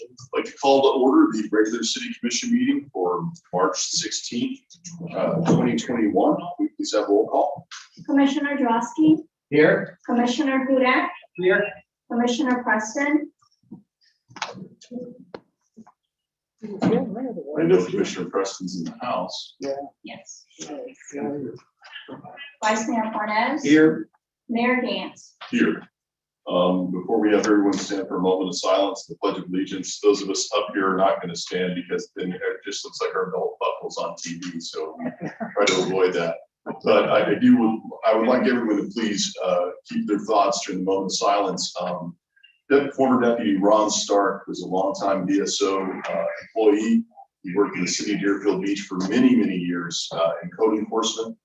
I'd like to call to order the regular city commission meeting for March 16th, 2021. We please have roll call. Commissioner Drosky. Here. Commissioner Hudak. Here. Commissioner Preston. I know Commissioner Preston's in the house. Yes. Vice Mayor Parnas. Here. Mayor Gantz. Here. Before we have everyone stand for a moment of silence, the Pledge of Allegiance, those of us up here are not going to stand because then it just looks like our belt buckles on TV. So try to avoid that. But I would like everyone to please keep their thoughts during the moment of silence. Former Deputy Ron Stark was a longtime DSO employee. He worked in the city of Deerfield Beach for many, many years in code enforcement.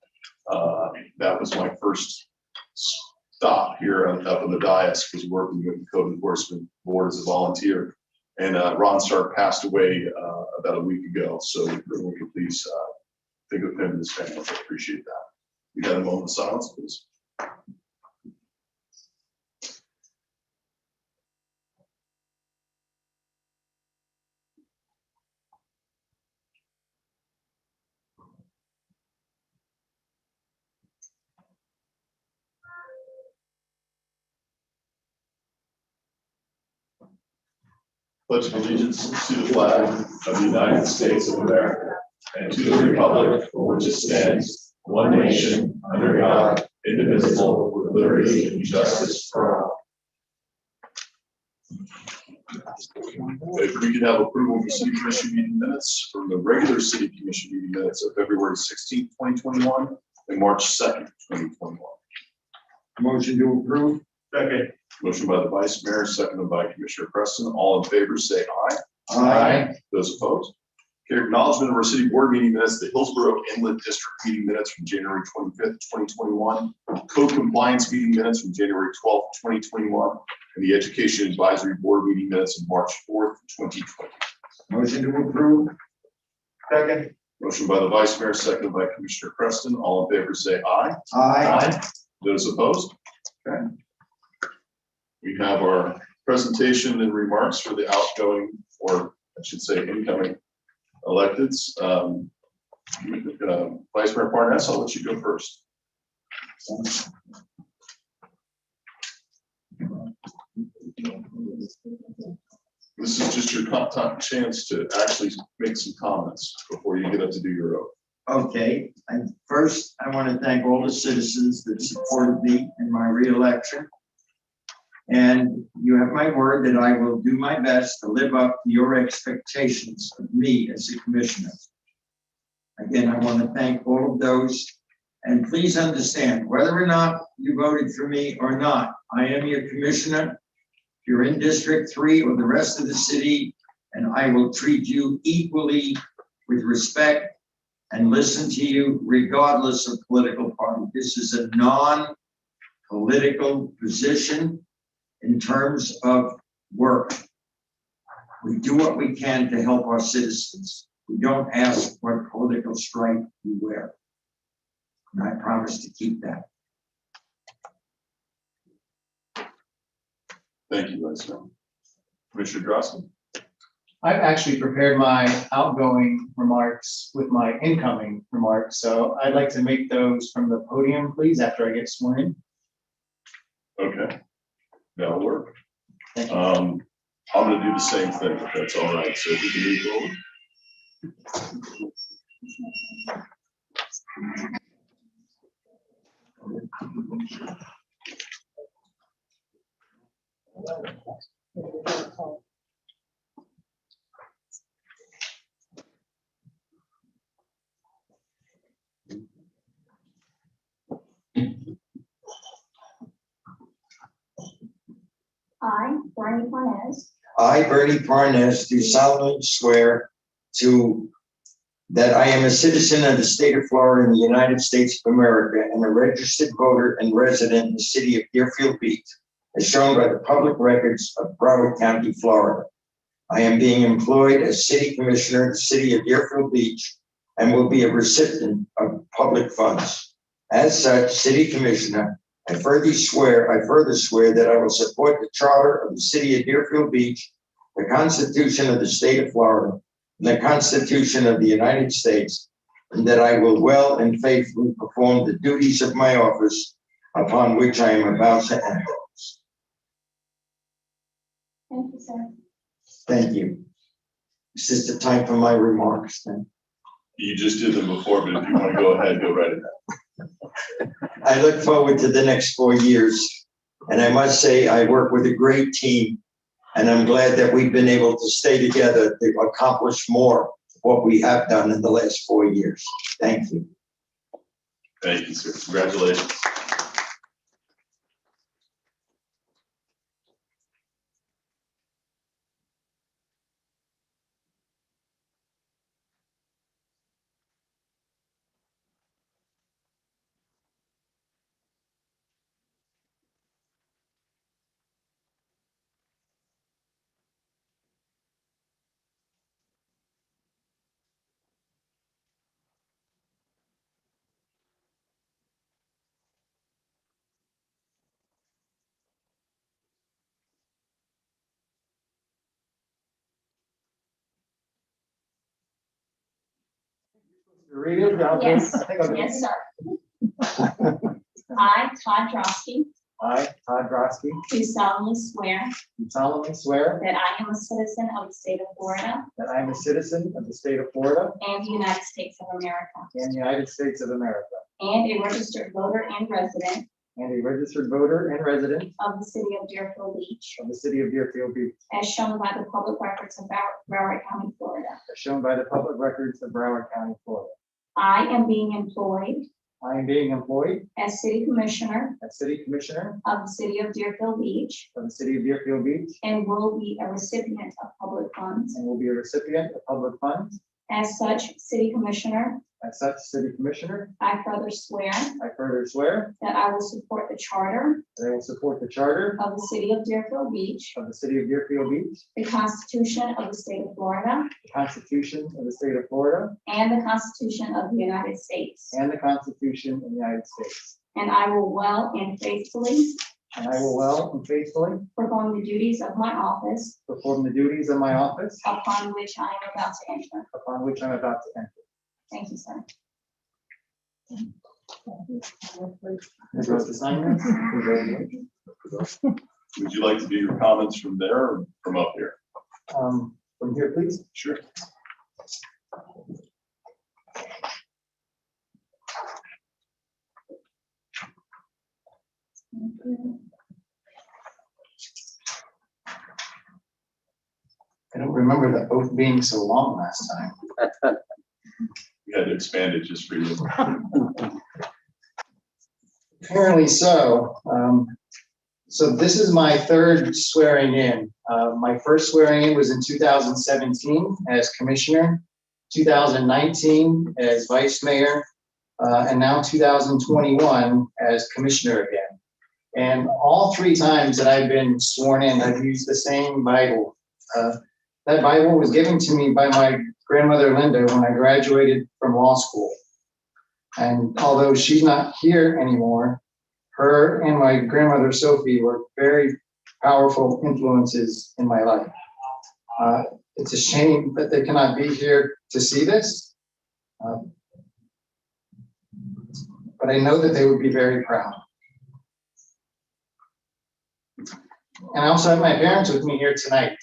That was my first stop here up on the dais, was working with the code enforcement board as a volunteer. And Ron Stark passed away about a week ago. So everyone can please think of him and his family. I appreciate that. We got a moment of silence, please. Pledge of allegiance to the flag of the United States of America and to the republic for which it stands, one nation, under God, indivisible, with liberty and justice for all. If we could have approval of the city commission meeting minutes from the regular city commission meeting minutes of February 16th, 2021 and March 2nd, 2021. Motion to approve. Second. Motion by the vice mayor, seconded by Commissioner Preston. All in favor say aye. Aye. Those opposed? Okay, acknowledgement of our city board meeting minutes, the Hillsborough Inlet District meeting minutes from January 25th, 2021, code compliance meeting minutes from January 12th, 2021, and the education advisory board meeting minutes of March 4th, 2020. Motion to approve. Second. Motion by the vice mayor, seconded by Commissioner Preston. All in favor say aye. Aye. Those opposed? Okay. We have our presentation and remarks for the outgoing, or I should say incoming electeds. Vice Mayor Parnas, I'll let you go first. This is just your chance to actually make some comments before you get up to do your oath. Okay, and first I want to thank all the citizens that supported me in my re-election. And you have my word that I will do my best to live up to your expectations of me as a commissioner. Again, I want to thank all of those. And please understand, whether or not you voted for me or not, I am your commissioner. If you're in District 3 or the rest of the city, and I will treat you equally with respect and listen to you regardless of political party. This is a non-political position in terms of work. We do what we can to help our citizens. We don't ask what political stripe you wear. And I promise to keep that. Thank you, Vice Mayor. Commissioner Drosky. I've actually prepared my outgoing remarks with my incoming remarks, so I'd like to make those from the podium, please, after I get sworn in. Okay, that'll work. Thank you. I'm going to do the same thing, if that's all right. So if we can move forward. I, Bernie Parnas. I, Bernie Parnas, do solemnly swear that I am a citizen of the state of Florida in the United States of America and a registered voter and resident in the city of Deerfield Beach, as shown by the public records of Broward County, Florida. I am being employed as city commissioner in the city of Deerfield Beach and will be a recipient of public funds. As such, city commissioner, I further swear that I will support the charter of the city of Deerfield Beach the Constitution of the State of Florida, and the Constitution of the United States, and that I will well and faithfully perform the duties of my office upon which I am about to enter. Thank you, sir. Thank you. Is this the time for my remarks then? You just did them before, but if you want to go ahead, go right ahead. I look forward to the next 4 years. And I must say, I work with a great team. And I'm glad that we've been able to stay together to accomplish more of what we have done in the last 4 years. Thank you. Thank you, sir. Congratulations. Read it, I'll do it. Yes, I think I'll do it. yes, sir. I, Todd Drosky, I, Todd Drosky, do solemnly swear do solemnly swear that I am a citizen of the state of Florida that I am a citizen of the state of Florida and the United States of America, and the United States of America, and a registered voter and resident and a registered voter and resident of the city of Deerfield Beach, of the city of Deerfield Beach, as shown by the public records of Broward County, Florida. as shown by the public records of Broward County, Florida. I am being employed I am being employed as city commissioner as city commissioner of the city of Deerfield Beach of the city of Deerfield Beach and will be a recipient of public funds. and will be a recipient of public funds. As such, city commissioner, As such, city commissioner, I further swear I further swear that I will support the charter that I will support the charter of the city of Deerfield Beach, of the city of Deerfield Beach, the Constitution of the state of Florida, the Constitution of the state of Florida, and the Constitution of the United States. and the Constitution of the United States. And I will well and faithfully And I will well and faithfully perform the duties of my office perform the duties of my office upon which I am about to enter. upon which I'm about to enter. Thank you, sir. Ms. Rose, assignments? Congratulations. Would you like to do your comments from there or from up here? From here, please. Sure. I don't remember the oath being so long last time. We had to expand it just for you. Apparently so. So this is my third swearing in. My first swearing in was in 2017 as commissioner, 2019 as vice mayor, and now 2021 as commissioner again. And all three times that I've been sworn in, I've used the same Bible. That Bible was given to me by my grandmother Linda when I graduated from law school. And although she's not here anymore, her and my grandmother Sophie were very powerful influences in my life. It's a shame that they cannot be here to see this. But I know that they would be very proud. And I also have my parents with me here tonight,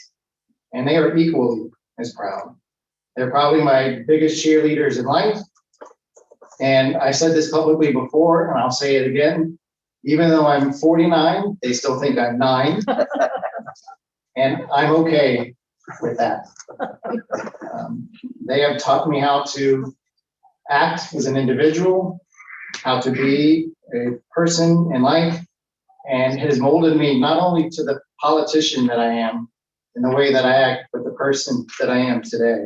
and they are equally as proud. They're probably my biggest cheerleaders in life. And I said this publicly before, and I'll say it again. Even though I'm 49, they still think I'm 9. And I'm okay with that. They have taught me how to act as an individual, how to be a person in life, and it has molded me not only to the politician that I am in the way that I act, but the person that I am today.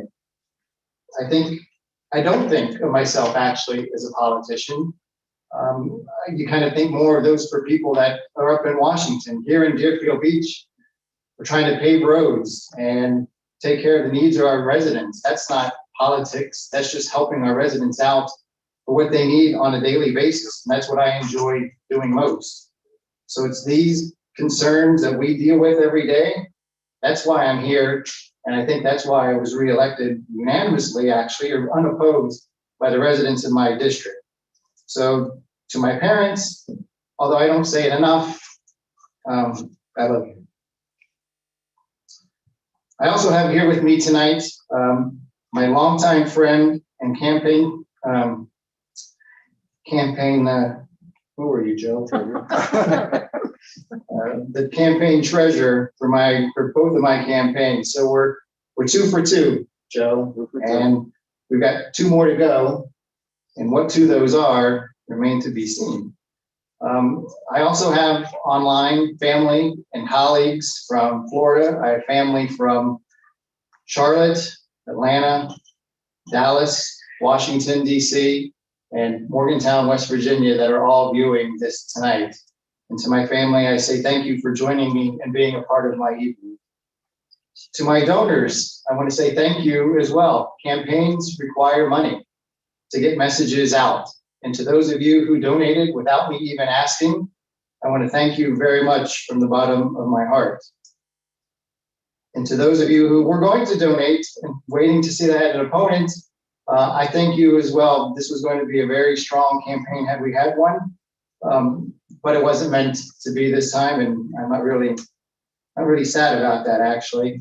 I don't think of myself actually as a politician. You kind of think more of those for people that are up in Washington. Here in Deerfield Beach, we're trying to pave roads and take care of the needs of our residents. That's not politics. That's just helping our residents out for what they need on a daily basis. And that's what I enjoy doing most. So it's these concerns that we deal with every day That's why I'm here. And I think that's why I was reelected unanimously, actually, or unopposed by the residents in my district. So to my parents, although I don't say it enough, I love you. I also have here with me tonight my longtime friend and campaign, who were you, Joe? The campaign treasurer for both of my campaigns. So we're 2 for 2, Joe, and we've got 2 more to go. And what 2 those are remain to be seen. I also have online family and colleagues from Florida. I have family from Charlotte, Atlanta, Dallas, Washington, D.C., and Morgantown, West Virginia that are all viewing this tonight. And to my family, I say thank you for joining me and being a part of my evening. To my donors, I want to say thank you as well. Campaigns require money to get messages out. And to those of you who donated without me even asking, I want to thank you very much from the bottom of my heart. And to those of you who were going to donate and waiting to see that I had an opponent, I thank you as well. This was going to be a very strong campaign had we had one, but it wasn't meant to be this time, and I'm not really sad about that, actually.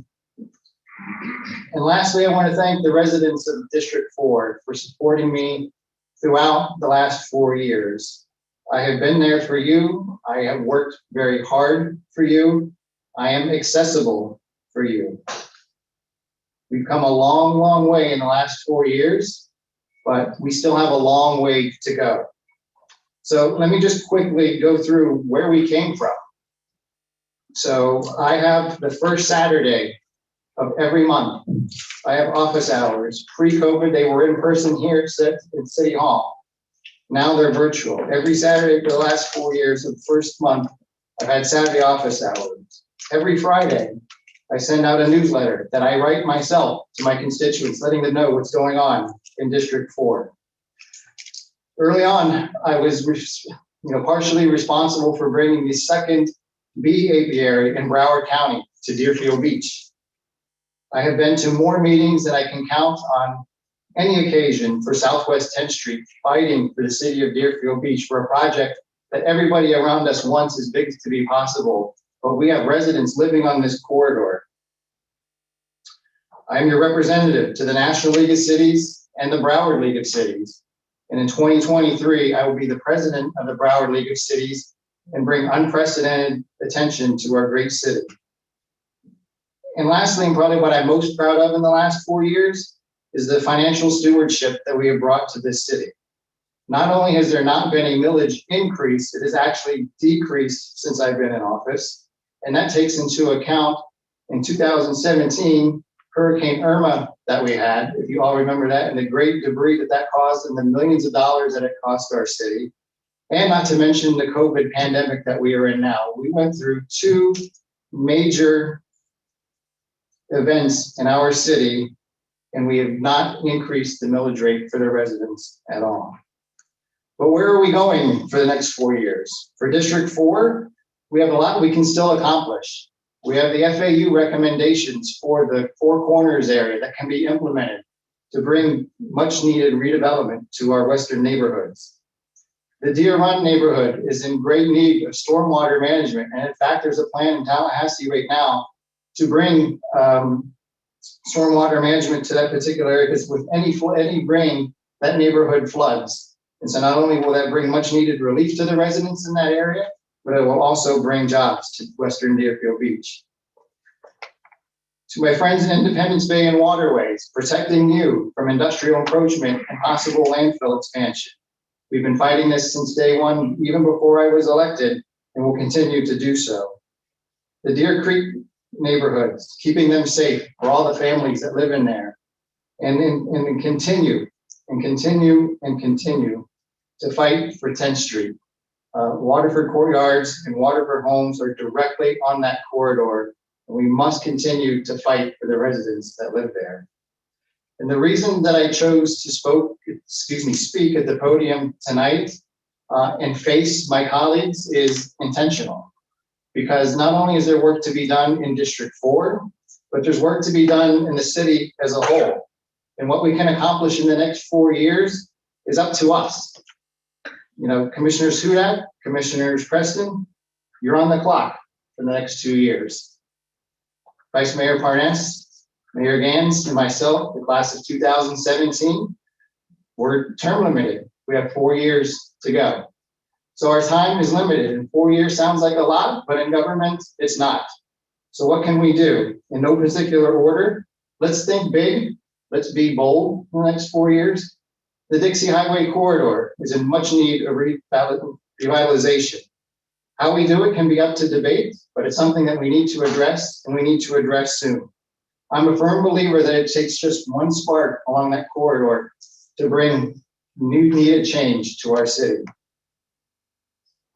And lastly, I want to thank the residents of District 4 for supporting me throughout the last 4 years. I have been there for you. I have worked very hard for you. I am accessible for you. We've come a long, long way in the last 4 years, but we still have a long way to go. So let me just quickly go through where we came from. So I have the first Saturday of every month. I have office hours. Pre-COVID, they were in person here at City Hall. Now they're virtual. Every Saturday for the last 4 years of the first month, I've had Saturday office hours. Every Friday, I send out a newsletter that I write myself to my constituents, letting them know what's going on in District 4. Early on, I was partially responsible for bringing the second bee apiary in Broward County to Deerfield Beach. I have been to more meetings than I can count on any occasion for Southwest 10th Street, fighting for the city of Deerfield Beach for a project that everybody around us wants as big to be possible, but we have residents living on this corridor. I am your representative to the National League of Cities and the Broward League of Cities. And in 2023, I will be the president of the Broward League of Cities and bring unprecedented attention to our great city. And lastly, and probably what I'm most proud of in the last 4 years, is the financial stewardship that we have brought to this city. Not only has there not been a millage increase, it has actually decreased since I've been in office. And that takes into account in 2017, Hurricane Irma that we had, if you all remember that, and the great debris that caused and the millions of dollars that it cost our city. And not to mention the COVID pandemic that we are in now. We went through 2 major events in our city, and we have not increased the millage rate for the residents at all. But where are we going for the next 4 years? For District 4, we have a lot we can still accomplish. We have the FAU recommendations for the Four Corners area that can be implemented to bring much needed redevelopment to our western neighborhoods. The Deer Run neighborhood is in great need of stormwater management. And in fact, there's a plan in Tallahassee right now to bring stormwater management to that particular area, because with any rain, that neighborhood floods. And so not only will that bring much needed relief to the residents in that area, but it will also bring jobs to western Deerfield Beach. To my friends in Independence Bay and Waterways, protecting you from industrial encroachment and possible landfill expansion. We've been fighting this since day one, even before I was elected, and will continue to do so. The Deer Creek neighborhoods, keeping them safe for all the families that live in there, and continue to fight for 10th Street. Waterford Courtyards and Waterford Homes are directly on that corridor, and we must continue to fight for the residents that live there. And the reason that I chose to speak at the podium tonight and face my colleagues is intentional, Because not only is there work to be done in District 4, but there's work to be done in the city as a whole. And what we can accomplish in the next 4 years is up to us. You know, Commissioner Hudak, Commissioner Preston, you're on the clock for the next 2 years. Vice Mayor Parnas, Mayor Gans, and myself, the class of 2017, we're term limited. We have 4 years to go. So our time is limited, and 4 years sounds like a lot, but in government, it's not. So what can we do? In no particular order, let's think big, let's be bold in the next 4 years. The Dixie Highway Corridor is in much need of revitalization. How we do it can be up to debate, but it's something that we need to address, and we need to address soon. I'm a firm believer that it takes just one spark along that corridor to bring new needed change to our city.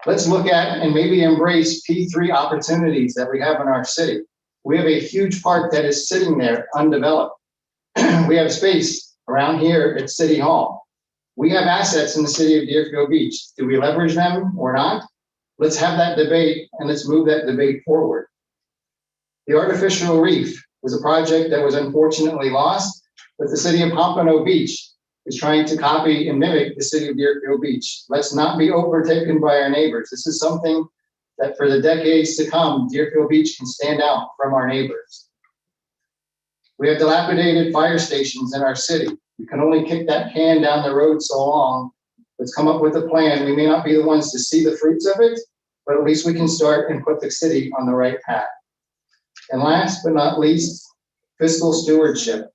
Let's look at and maybe embrace P3 opportunities that we have in our city. We have a huge park that is sitting there undeveloped. We have space around here at City Hall. We have assets in the city of Deerfield Beach. Do we leverage them or not? Let's have that debate, and let's move that debate forward. The artificial reef was a project that was unfortunately lost, but the city of Pompano Beach is trying to copy and mimic the city of Deerfield Beach. Let's not be overtaken by our neighbors. This is something that for the decades to come, Deerfield Beach can stand out from our neighbors. We have dilapidated fire stations in our city. We can only kick that can down the road so long. Let's come up with a plan. We may not be the ones to see the fruits of it, but at least we can start and put the city on the right path. And last but not least, fiscal stewardship.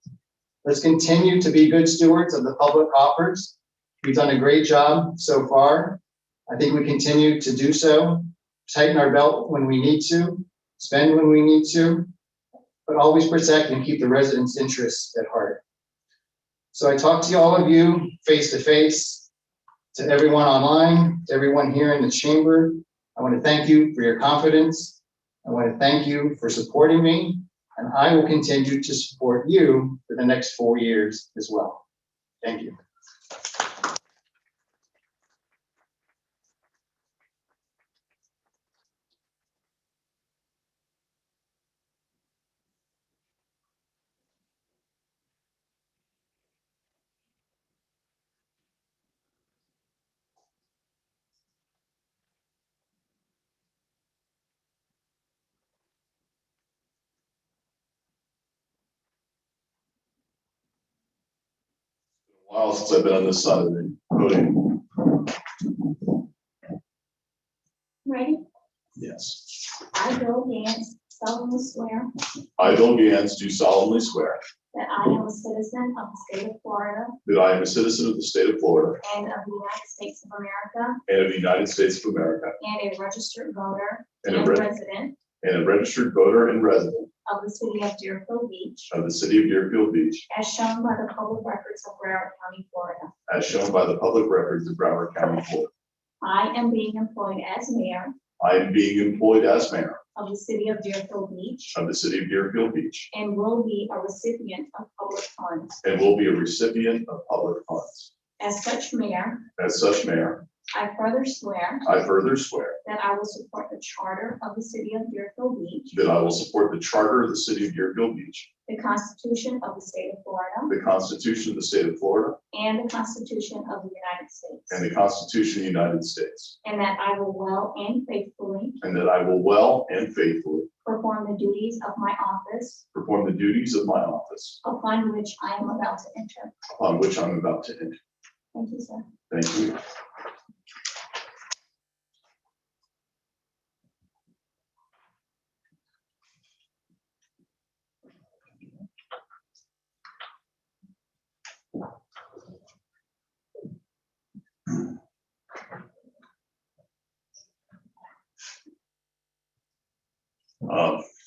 Let's continue to be good stewards of the public coffers. We've done a great job so far. I think we continue to do so, tighten our belt when we need to, spend when we need to, but always protect and keep the residents' interests at heart. So I talk to all of you face to face, to everyone online, to everyone here in the chamber. I want to thank you for your confidence. I want to thank you for supporting me, and I will continue to support you for the next 4 years as well. Thank you. A while since I've been on this side of the podium. Ready? Yes. I, Bill Gans, solemnly swear I, Bill Gans, do solemnly swear that I am a citizen of the state of Florida that I am a citizen of the state of Florida and of the United States of America, and of the United States of America, and a registered voter And and a resident and a registered voter and resident of the city of Deerfield Beach, of the city of Deerfield Beach, as shown by the public records of Broward County, Florida. as shown by the public records of Broward County, Florida. I am being employed as mayor I am being employed as mayor of the city of Deerfield Beach of the city of Deerfield Beach and will be a recipient of public funds. and will be a recipient of public funds. As such mayor, As such mayor, I further swear I further swear that I will support the charter of the city of Deerfield Beach, that I will support the charter of the city of Deerfield Beach, the Constitution of the state of Florida, the Constitution of the state of Florida, and the Constitution of the United States, and the Constitution of the United States, and that I will well and faithfully and that I will well and faithfully perform the duties of my office perform the duties of my office upon which I am about to enter. upon which I'm about to enter. Thank you, sir. Thank you.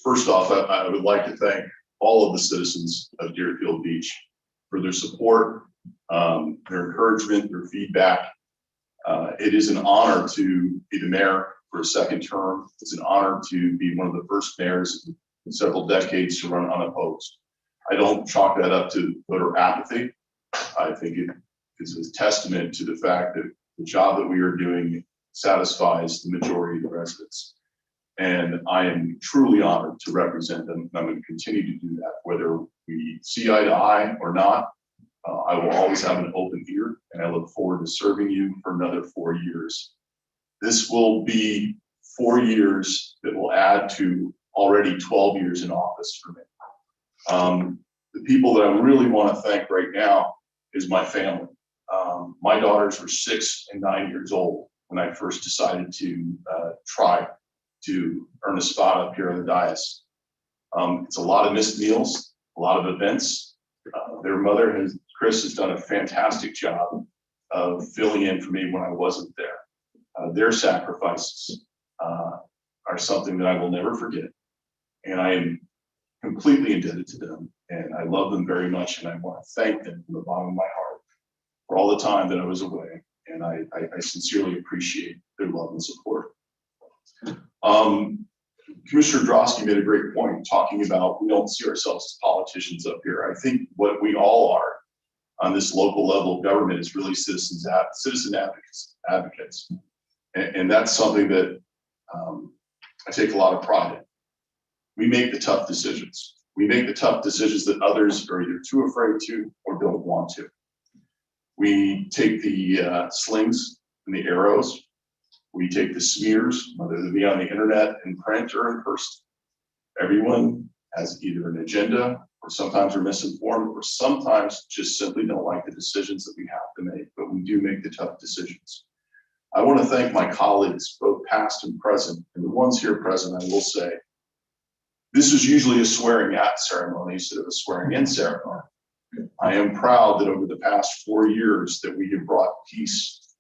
First off, I would like to thank all of the citizens of Deerfield Beach for their support, their encouragement, their feedback. It is an honor to be the mayor for a second term. It's an honor to be one of the first mayors in several decades to run unopposed. I don't chalk that up to voter apathy. I think it is a testament to the fact that the job that we are doing satisfies the majority of the residents. And I am truly honored to represent them. And I'm going to continue to do that, whether we see eye to eye or not. I will always have an open ear, and I look forward to serving you for another 4 years. This will be 4 years that will add to already 12 years in office for me. The people that I really want to thank right now is my family. My daughters were 6 and 9 years old when I first decided to try to earn a spot up here on the dais. It's a lot of missed meals, a lot of events. Their mother, Chris, has done a fantastic job of filling in for me when I wasn't there. Their sacrifices are something that I will never forget. And I am completely indebted to them. And I love them very much. And I want to thank them from the bottom of my heart for all the time that I was away. And I sincerely appreciate their love and support. Commissioner Drosky made a great point talking about we don't see ourselves as politicians up here. I think what we all are on this local level of government is really citizen advocates. And that's something that I take a lot of pride in. We make the tough decisions. We make the tough decisions that others are either too afraid to or don't want to. We take the slings and the arrows. We take the smears, whether they be on the internet, in print, or in person. Everyone has either an agenda, or sometimes are misinformed, or sometimes just simply don't like the decisions that we have to make, but we do make the tough decisions. I want to thank my colleagues, both past and present, and the ones here present, I will say, this is usually a swearing at ceremony instead of a swearing in ceremony. I am proud that over the past 4 years that we have brought peace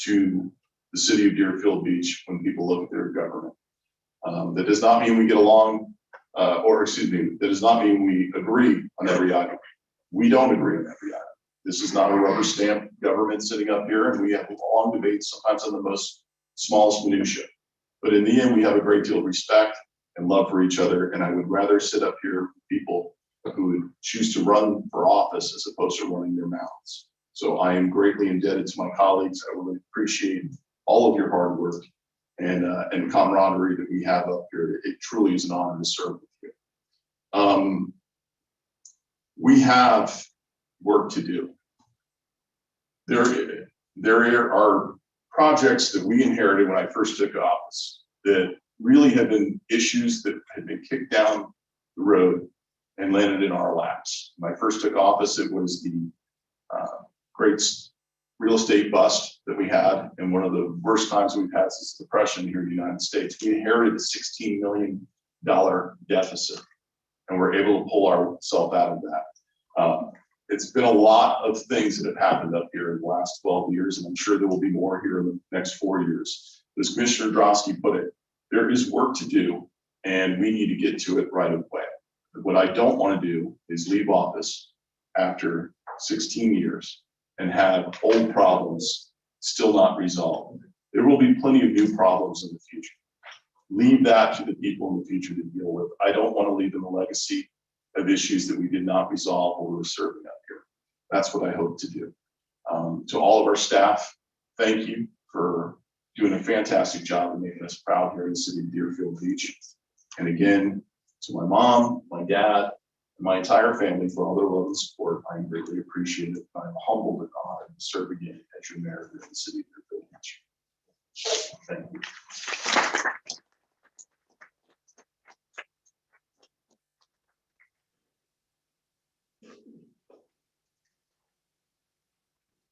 to the city of Deerfield Beach when people look at their government. That does not mean we get along, that does not mean we agree on every item. We don't agree on every item. This is not a rubber stamp government sitting up here, and we have long debates, sometimes on the most smallest minutia. But in the end, we have a great deal of respect and love for each other, and I would rather sit up here with people who would choose to run for office as opposed to running their mouths. So I am greatly indebted to my colleagues. I really appreciate all of your hard work and camaraderie that we have up here. It truly is an honor to serve with you. We have work to do. There are projects that we inherited when I first took office that really have been issues that had been kicked down the road and landed in our laps. When I first took office, it was the great real estate bust that we had, and one of the worst times we've had since the Depression here in the United States. We inherited a $16 million deficit, and we're able to pull ourselves out of that. It's been a lot of things that have happened up here in the last 12 years, and I'm sure there will be more here in the next 4 years. As Commissioner Drosky put it, there is work to do, and we need to get to it right away. What I don't want to do is leave office after 16 years and have old problems still not resolved. There will be plenty of new problems in the future. Leave that to the people in the future to deal with. I don't want to leave them a legacy of issues that we did not resolve while we were serving up here. That's what I hope to do. To all of our staff, thank you for doing a fantastic job of making us proud here in the city of Deerfield Beach. And again, to my mom, my dad, and my entire family for all their love and support, I greatly appreciate it. I'm humbled and honored to serve again as your mayor here in the city of Deerfield Beach. Thank you.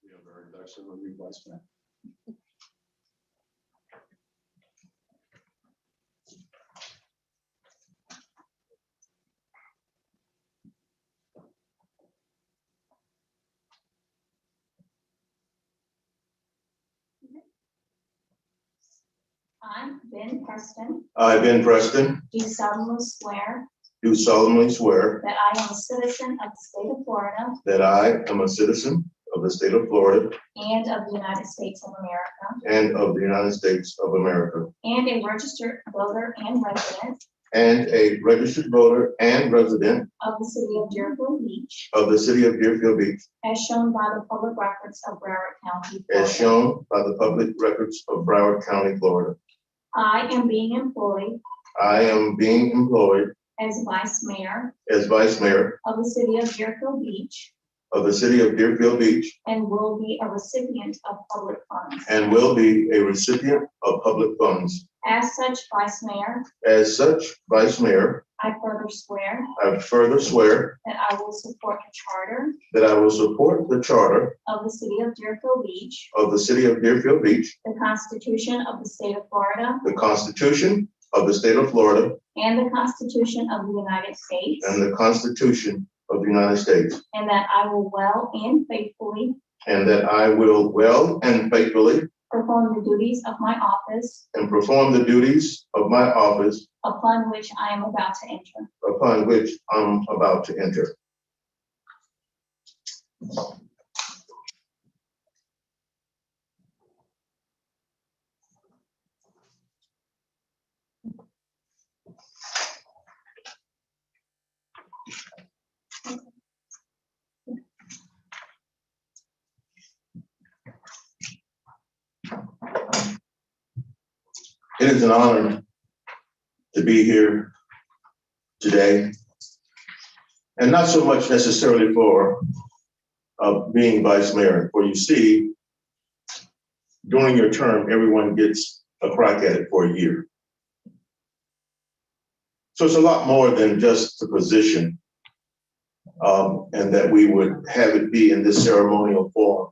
We have our introduction of a new vice mayor. I, Ben Preston, I, Ben Preston, do solemnly swear do solemnly swear that I am a citizen of the state of Florida that I am a citizen of the state of Florida and of the United States of America, and of the United States of America, and a registered voter and resident and a registered voter and resident of the city of Deerfield Beach, of the city of Deerfield Beach, as shown by the public records of Broward County, as Florida. shown by the public records of Broward County, Florida. I am being employed I am being employed as vice mayor as vice mayor of the city of Deerfield Beach of the city of Deerfield Beach and will be a recipient of public funds. and will be a recipient of public funds. As such, vice mayor, As such, vice mayor, I further swear I further swear that I will support the charter that I will support the charter of the city of Deerfield Beach, of the city of Deerfield Beach, the Constitution of the state of Florida, the Constitution of the state of Florida, and the Constitution of the United States, and the Constitution of the United States, and that I will well and faithfully and that I will well and faithfully perform the duties of my office and perform the duties of my office upon which I am about to enter. upon which I'm about to enter. It is an honor to be here today, and not so much necessarily for being vice mayor. For you see, during your term, everyone gets a crack at it for a year. So it's a lot more than just the position, and that we would have it be in this ceremonial form.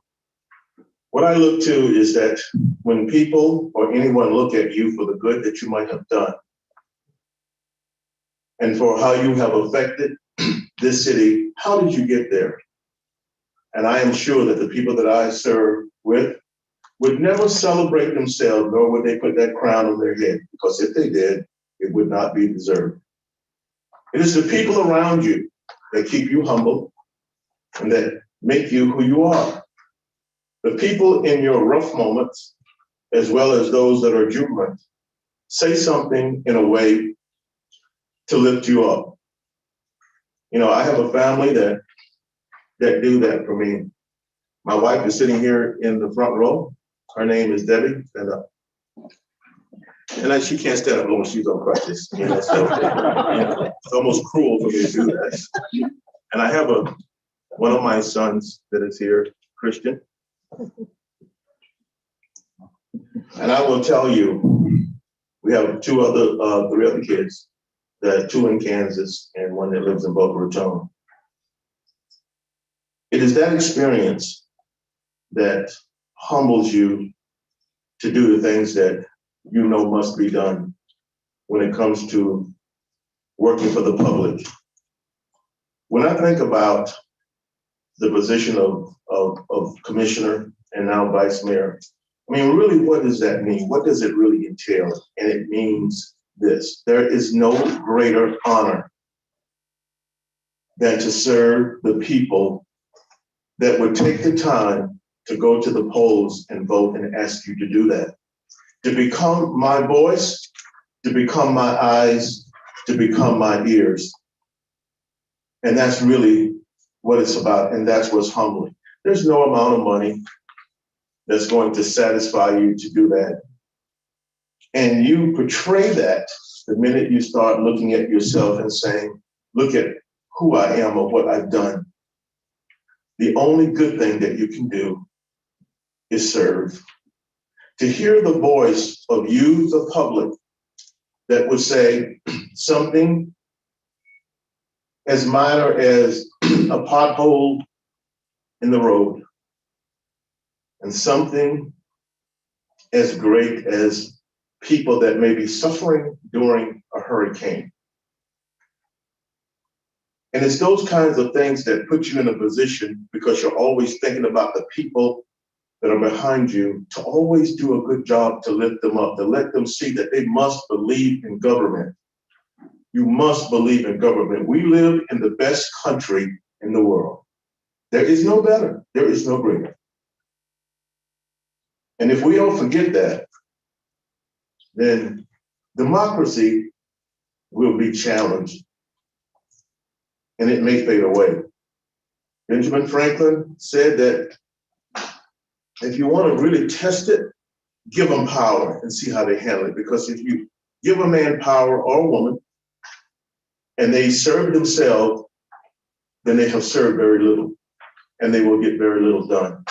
What I look to is that when people or anyone look at you for the good that you might have done, and for how you have affected this city, how did you get there? And I am sure that the people that I serve with would never celebrate themselves, nor would they put that crown on their head, because if they did, it would not be deserved. It is the people around you that keep you humble and that make you who you are. The people in your rough moments, as well as those that are jubilant, say something in a way to lift you up. You know, I have a family that do that for me. My wife is sitting here in the front row. Her name is Debbie. Stand up. And she can't stand up long as she's on crutches. You know, so it's almost cruel for me to do that. And I have one of my sons that is here, Christian. And I will tell you, we have three other kids, two in Kansas and one that lives in Boca Raton. It is that experience that humbles you to do the things that you know must be done when it comes to working for the public. When I think about the position of commissioner and now vice mayor, I mean, really, what does that mean? What does it really entail? And it means this: there is no greater honor than to serve the people that would take the time to go to the polls and vote and ask you to do that. To become my voice, to become my eyes, to become my ears. And that's really what it's about, and that's what's humbling. There's no amount of money that's going to satisfy you to do that. And you portray that the minute you start looking at yourself and saying, look at who I am or what I've done. The only good thing that you can do is serve. To hear the voice of you, the public, that would say something as minor as a pothole in the road, and something as great as people that may be suffering during a hurricane. And it's those kinds of things that put you in a position, because you're always thinking about the people that are behind you, to always do a good job to lift them up, to let them see that they must believe in government. You must believe in government. We live in the best country in the world. There is no better. There is no greater. And if we don't forget that, then democracy will be challenged, and it may fade away. Benjamin Franklin said that if you want to really test it, give them power and see how they handle it. Because if you give a man power or a woman and they serve themselves, then they have served very little and they will get very little done.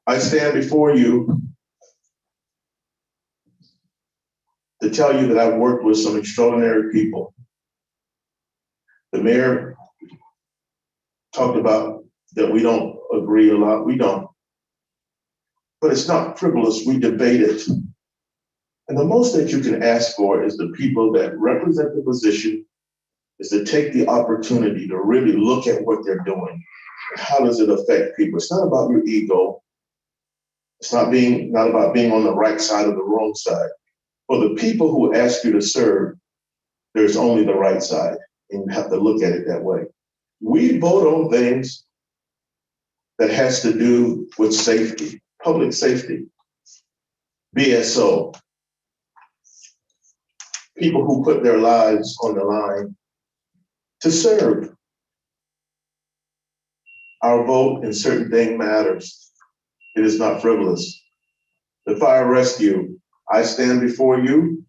I stand before you to tell you that I've worked with some extraordinary people. The mayor talked about that we don't agree a lot. We don't. But it's not frivolous. We debate it. And the most that you can ask for is the people that represent the position is to take the opportunity to really look at what they're doing and how does it affect people. It's not about your ego. It's not about being on the right side or the wrong side. For the people who ask you to serve, there's only the right side, and you have to look at it that way. We vote on things that has to do with safety, public safety, BSO, people who put their lives on the line to serve. Our vote in certain things matters. It is not frivolous. The fire rescue, I stand before you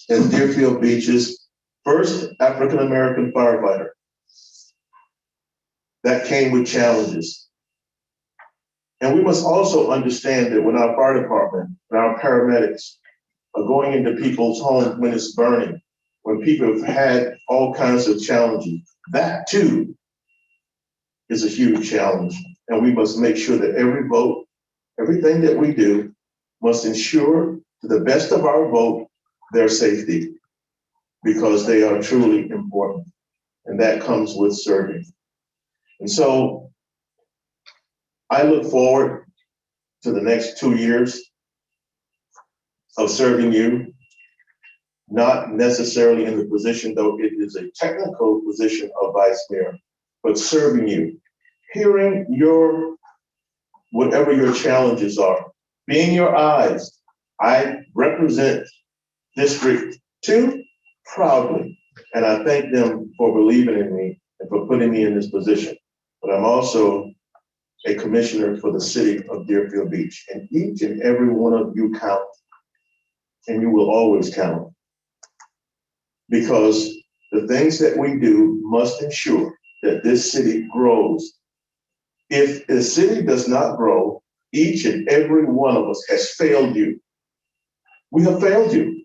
as Deerfield Beach's first African-American firefighter. That came with challenges. And we must also understand that when our fire department and our paramedics are going into people's homes when it's burning, when people have had all kinds of challenges, that too is a huge challenge. And we must make sure that every vote, everything that we do must ensure to the best of our vote, their safety, because they are truly important. And that comes with serving. And so I look forward to the next 2 years of serving you, not necessarily in the position, though it is a technical position of vice mayor, but serving you, hearing whatever your challenges are, being your eyes. I represent District 2 proudly, and I thank them for believing in me and for putting me in this position. But I'm also a commissioner for the city of Deerfield Beach, and each and every one of you count, and you will always count, because the things that we do must ensure that this city grows. If the city does not grow, each and every one of us has failed you. We have failed you.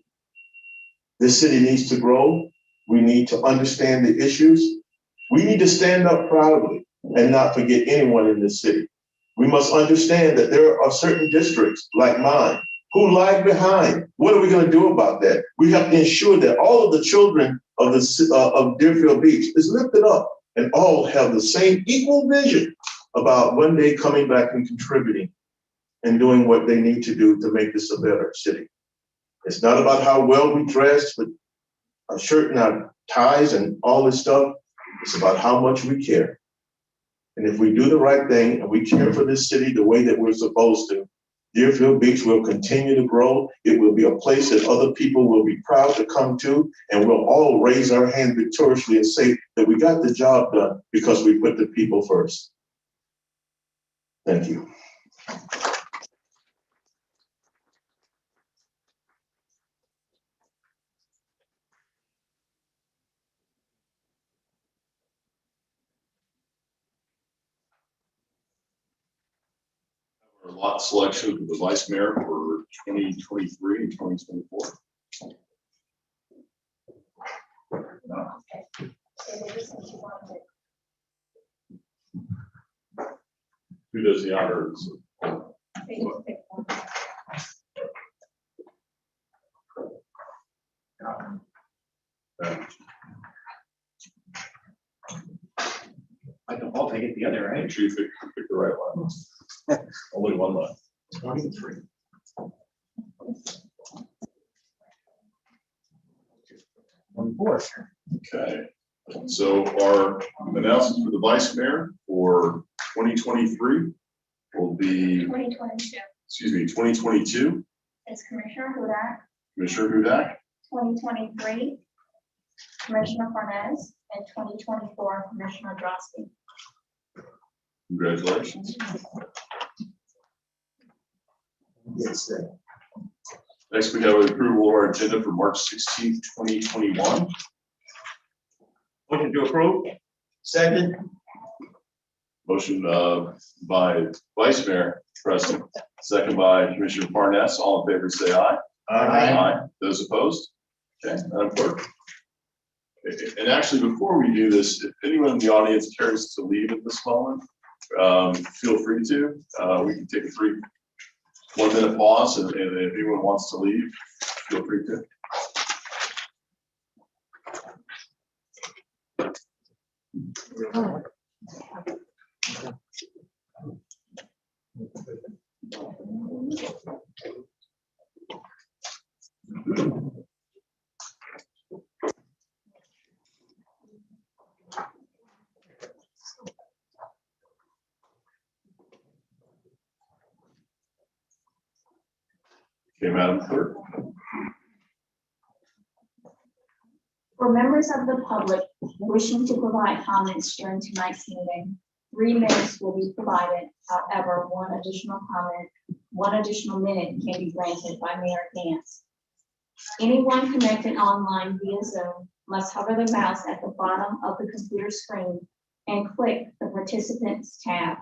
This city needs to grow. We need to understand the issues. We need to stand up proudly and not forget anyone in this city. We must understand that there are certain districts like mine who lag behind. What are we going to do about that? We have to ensure that all of the children of Deerfield Beach is lifted up and all have the same equal vision about one day coming back and contributing and doing what they need to do to make this a better city. It's not about how well we dress with our shirt and our ties and all this stuff. It's about how much we care. And if we do the right thing and we care for this city the way that we're supposed to, Deerfield Beach will continue to grow. It will be a place that other people will be proud to come to, and we'll all raise our hand victoriously and say that we got the job done because we put the people first. Thank you. Our lot selection for the vice mayor for 2023 and 2024. Who does the honors? I'll take it the other, right? Make sure you pick the right one. Only one left. 23. Okay. So our announcements for the vice mayor for 2023 will be, 2022 2022, is Commissioner Hudak, Commissioner Hudak, 2023, Commissioner Fornes, and 2024, Commissioner Drosky. congratulations. Yes, sir. Next, we have approval of our agenda for March 16th, 2021. Motion to approve? Second, Motion by Vice Mayor Preston, second by Commissioner Parnas. All in favor, say aye. Aye. Those opposed? Okay, Madam Clerk. And actually, before we do this, if anyone in the audience cares to leave at this moment, feel free to. We can take a 1-minute pause, and if anyone wants to leave, feel free to. Okay, Madam Clerk. For members of the public wishing to provide comments during tonight's meeting, 3 minutes will be provided. However, one additional minute can be granted by Mayor Gantz. Anyone connected online via Zoom must hover the mouse at the bottom of the computer screen and click the Participants tab.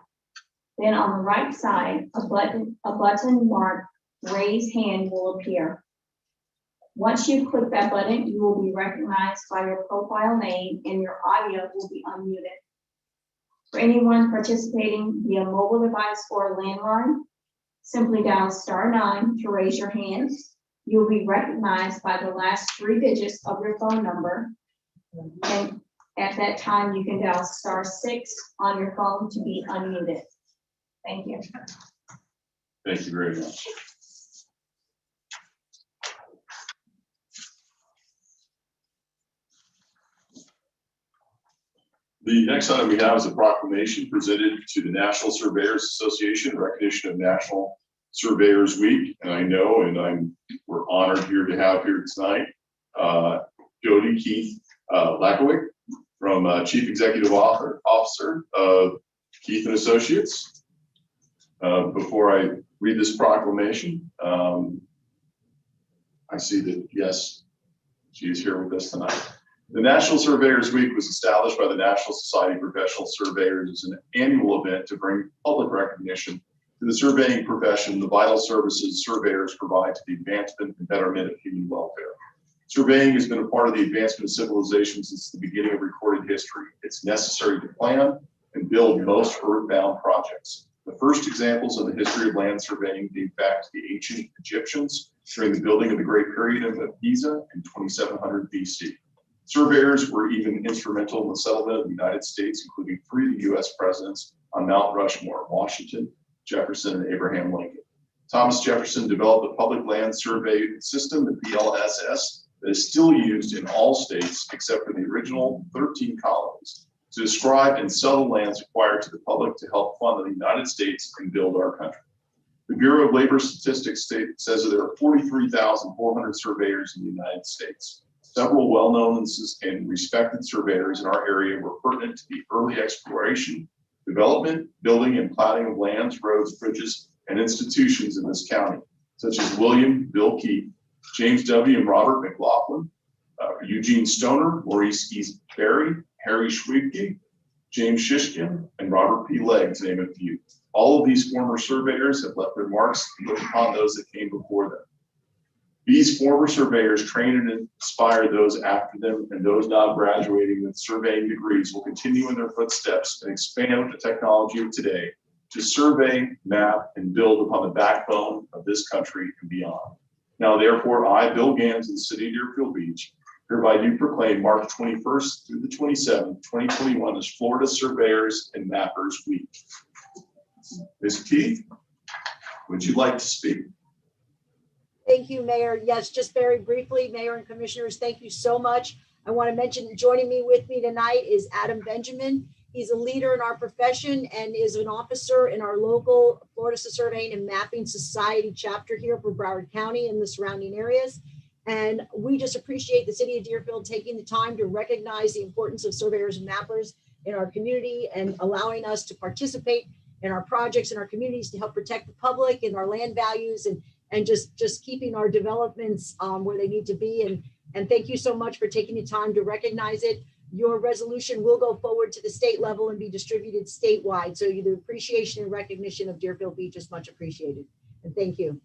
Then on the right side, a button marked Raise Hand will appear. Once you click that button, you will be recognized by your profile name and your audio will be unmuted. For anyone participating via mobile device or landline, simply dial *9 to raise your hand. You'll be recognized by the last 3 digits of your phone number. And at that time, you can dial *6 on your phone to be unmuted. Thank you. Thank you very much. The next item we have is a proclamation presented to the National Surveyors Association in recognition of National Surveyors Week. And I know, and we're honored here to have here tonight, Jody Keith Lakowick from Chief Executive Officer of Keith and Associates. Before I read this proclamation, I see that, yes, she is here with us tonight. The National Surveyors Week was established by the National Society of Professional Surveyors as an annual event to bring public recognition to the surveying profession, the vital services surveyors provide to the advancement and betterment of human welfare. Surveying has been a part of the advancement of civilization since the beginning of recorded history. It's necessary to plan and build most earthbound projects. The first examples of the history of land surveying date back to the ancient Egyptians during the building of the Great Pyramid of Giza in 2700 BC. Surveyors were even instrumental in the settlement of the United States, including 3 of the U.S. presidents on Mount Rushmore: Washington, Jefferson, and Abraham Lincoln. Thomas Jefferson developed a public land survey system, the BLSS, that is still used in all states except for the original 13 colonies to describe and sell the lands acquired to the public to help fund the United States and build our country. The Bureau of Labor Statistics says that there are 43,400 surveyors in the United States. Several well-known and respected surveyors in our area were pertinent to the early exploration, development, building, and platting of lands, roads, bridges, and institutions in this county, such as William Bill Keith, James W. and Robert McLaughlin, Eugene Stoner, Maurice E. Berry, Harry Schwibke, James Shishkin, and Robert P. Legg, to name a few. All of these former surveyors have left their marks and looked upon those that came before them. These former surveyors trained and inspired those after them, and those now graduating with surveying degrees will continue in their footsteps and expand with the technology of today to survey, map, and build upon the backbone of this country and beyond. Now, therefore, I, Bill Gans, in the city of Deerfield Beach, hereby do proclaim March 21st through the 27th, 2021 as Florida Surveyors and Mappers Week. Ms. Keith, would you like to speak? Thank you, Mayor. Yes, just very briefly, Mayor and Commissioners, thank you so much. I want to mention joining me with me tonight is Adam Benjamin. He's a leader in our profession and is an officer in our local Florida Surveying and Mapping Society chapter here for Broward County and the surrounding areas. And we just appreciate the city of Deerfield taking the time to recognize the importance of surveyors and mappers in our community and allowing us to participate in our projects in our communities to help protect the public and our land values and just keeping our developments where they need to be. And thank you so much for taking the time to recognize it. Your resolution will go forward to the state level and be distributed statewide. So the appreciation and recognition of Deerfield Beach is much appreciated. And thank you.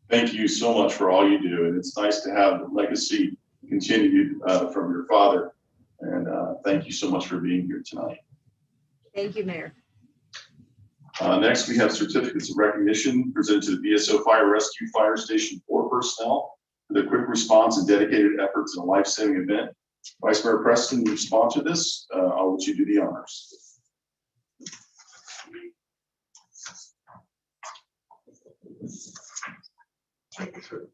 Thank you so much for all you do. And it's nice to have the legacy continued from your father. And thank you so much for being here tonight. Thank you, Mayor. Next, we have certificates of recognition presented to the BSO Fire Rescue Fire Station 4 personnel for their quick response and dedicated efforts in a life-saving event. Vice Mayor Preston, you sponsored this. I'll let you do the honors. Thank you, sir.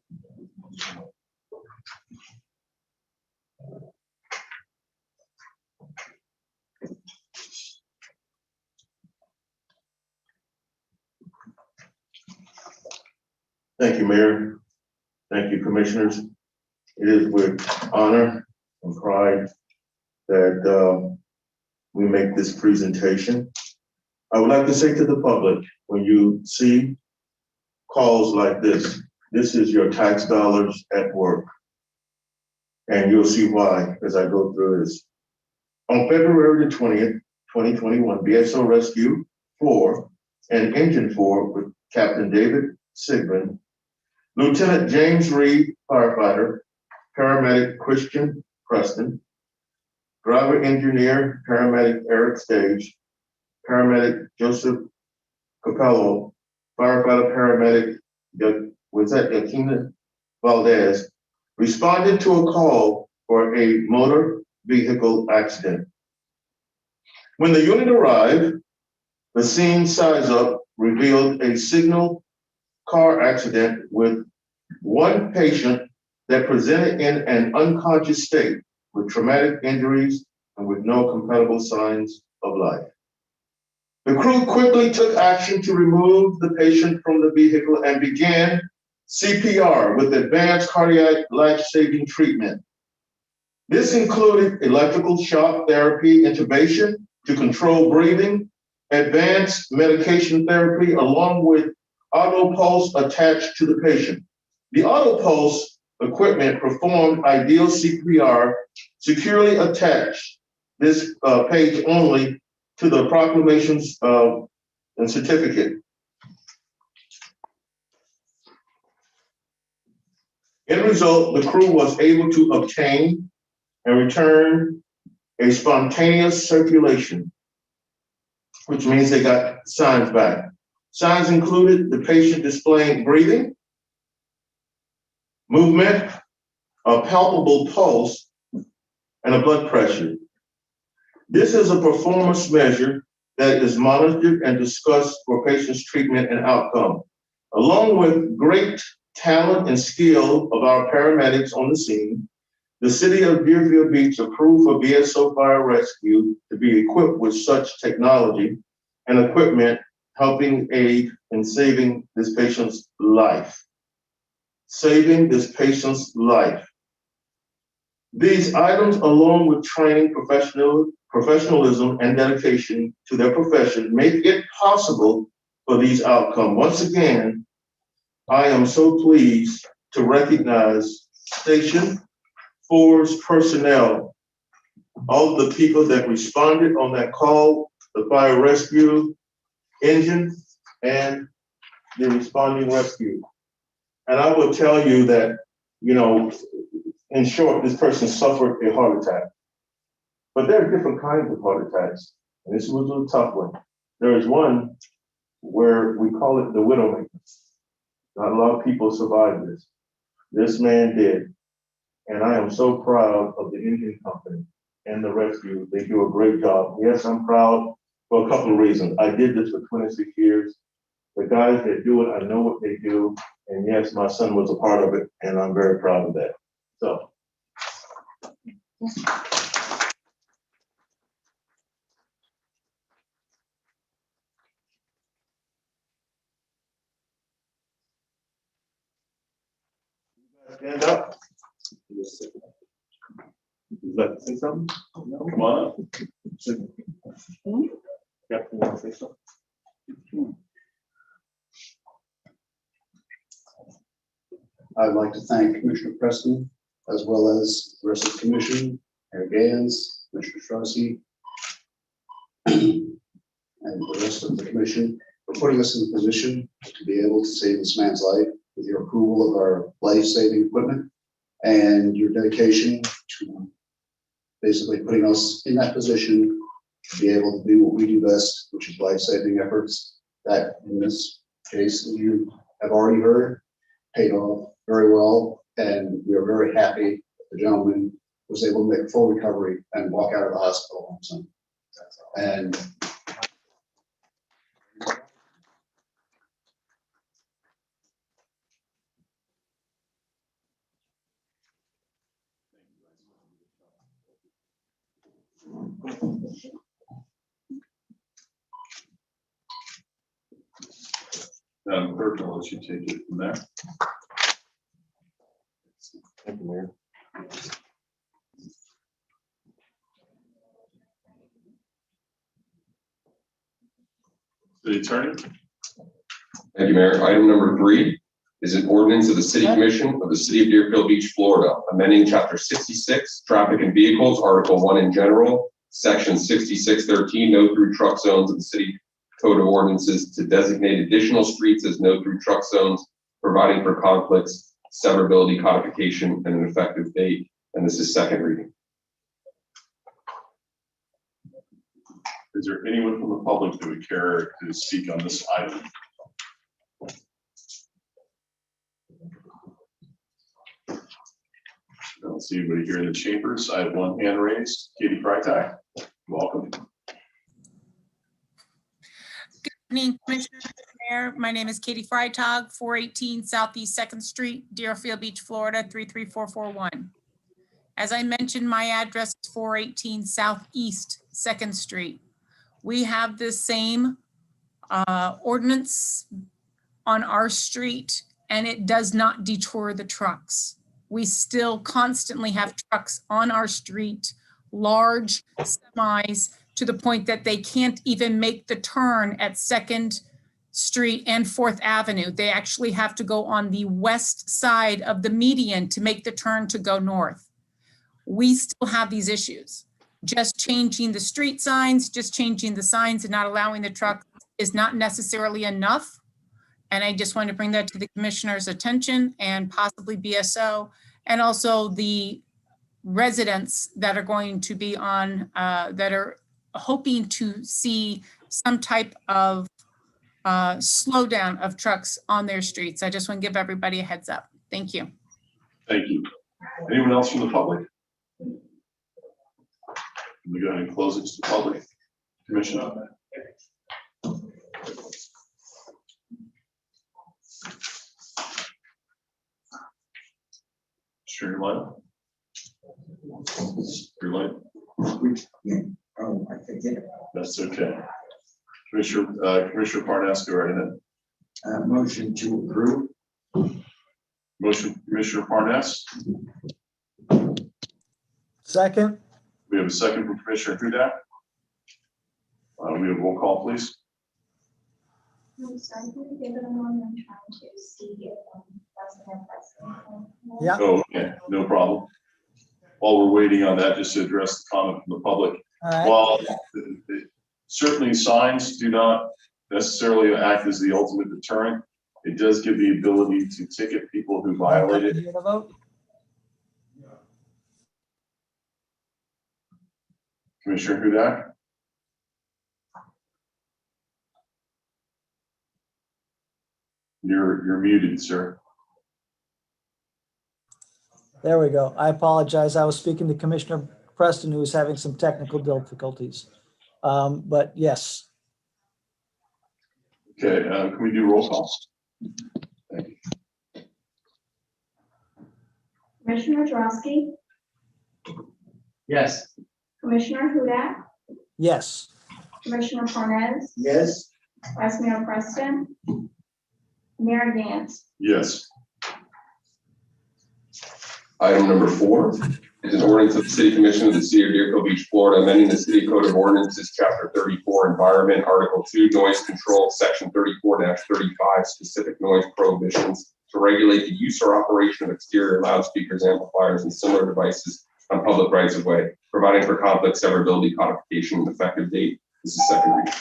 Thank you, Mayor. Thank you, Commissioners. It is with honor and pride that we make this presentation. I would like to say to the public, when you see calls like this is your tax dollars at work. And you'll see why as I go through this. On February the 20th, 2021, BSO Rescue 4 and Engine 4 with Captain David Sigmund, Lieutenant James Reed, firefighter, paramedic Christian Preston, driver engineer, paramedic Eric Stage, paramedic Joseph Capello, firefighter paramedic Yakina Valdez, responded to a call for a motor vehicle accident. When the unit arrived, the scene size up revealed a signal car accident with one patient that presented in an unconscious state with traumatic injuries and with no compatible signs of life. The crew quickly took action to remove the patient from the vehicle and began CPR with advanced cardiac life-saving treatment. This included electrical shock therapy intubation to control breathing, advanced medication therapy, along with auto pulse attached to the patient. The auto pulse equipment performed ideal CPR, securely attached this page only to the proclamations and certificate. In result, the crew was able to obtain and return a spontaneous circulation, which means they got signs back. Signs included the patient displaying breathing, movement, a palpable pulse, and a blood pressure. This is a performance measure that is monitored and discussed for patients' treatment and outcome. Along with great talent and skill of our paramedics on the scene, the city of Deerfield Beach approved for BSO Fire Rescue to be equipped with such technology and equipment helping aid in saving this patient's life. Saving this patient's life. These items, along with training, professionalism, and dedication to their profession, make it possible for these outcomes. Once again, I am so pleased to recognize Station 4's personnel, all the people that responded on that call, the fire rescue engine, and the responding rescue. And I will tell you that, you know, in short, this person suffered a heart attack. But there are different kinds of heart attacks, and this was a tough one. There is one where we call it the widowmaker. Not a lot of people survive this. This man did. And I am so proud of the engine company and the rescue. They do a great job. Yes, I'm proud for a couple of reasons. I did this for 26 years. The guys that do it, I know what they do. And yes, my son was a part of it, and I'm very proud of that. So. Stand up. Would you like to say something? No. Come on up. Captain, you want to say something? I'd like to thank Commissioner Preston, as well as the rest of the commission, Mayor Gans, Commissioner Straussy, and the rest of the commission for putting us in the position to be able to save this man's life with your approval of our life-saving equipment and your dedication to basically putting us in that position to be able to do what we do best, which is life-saving efforts that in this case, as you have already heard, paid off very well. And we are very happy that the gentleman was able to make full recovery and walk out of the hospital on his own. And Clerk, I'll let you take it from there. Thank you, Mayor. City Attorney? Thank you, Mayor. Item number 3 is an ordinance of the City Commission of the City of Deerfield Beach, Florida, amending Chapter 66, Traffic and Vehicles, Article 1 in general, Section 6613, no through truck zones of the City Code of Ordinances to designate additional streets as no through truck zones, providing for conflicts, severability, codification, and an effective date. And this is second reading. Is there anyone from the public that would care to speak on this item? I don't see anybody here in the chambers. I have one hand raised. Katie Freitag, welcome. Good evening, Commissioner, Mayor. My name is Katie Freitag, 418 Southeast 2nd Street, Deerfield Beach, Florida, 33441. As I mentioned, my address is 418 Southeast 2nd Street. We have this same ordinance on our street, and it does not deter the trucks. We still constantly have trucks on our street, large semis, to the point that they can't even make the turn at 2nd Street and 4th Avenue. They actually have to go on the west side of the median to make the turn to go north. We still have these issues. Just changing the street signs, just changing the signs and not allowing the truck is not necessarily enough. And I just want to bring that to the commissioner's attention and possibly BSO, and also the residents that are going to be on, that are hoping to see some type of slowdown of trucks on their streets. I just want to give everybody a heads up. Thank you. Thank you. Anyone else from the public? Let me go ahead and close it to the public. Commissioner. Sure, your light. Your light. Oh, I forget. That's okay. Commissioner Parnas, go right ahead. Motion to approve. Motion, Commissioner Parnas. Second. We have a second from Commissioner Hudak. We have roll call, please. I'm sorry, can you give it a moment? I'm trying to see if Yeah. Oh, okay, no problem. While we're waiting on that, just to address the comment from the public. All right. While certainly signs do not necessarily act as the ultimate deterrent, it does give the ability to ticket people who violate it. Hear the vote? Commissioner Hudak? You're muted, sir. There we go. I apologize. I was speaking to Commissioner Preston, who was having some technical difficulties. But yes. Okay, can we do roll call? Thank you. Commissioner Drosky, Yes. Commissioner Hudak, Yes. Commissioner Parnas, Yes. Vice Mayor Preston, Mayor Gantz. Yes. Item number 4 is an ordinance of the City Commission of the City of Deerfield Beach, Florida, amending the City Code of Ordinances, Chapter 34, Environment, Article 2, Noise Control, Section 34-35, Specific Noise Prohibitions, to regulate the use or operation of exterior loudspeakers, amplifiers, and similar devices on public rights of way, providing for conflict severability codification and effective date. This is second reading.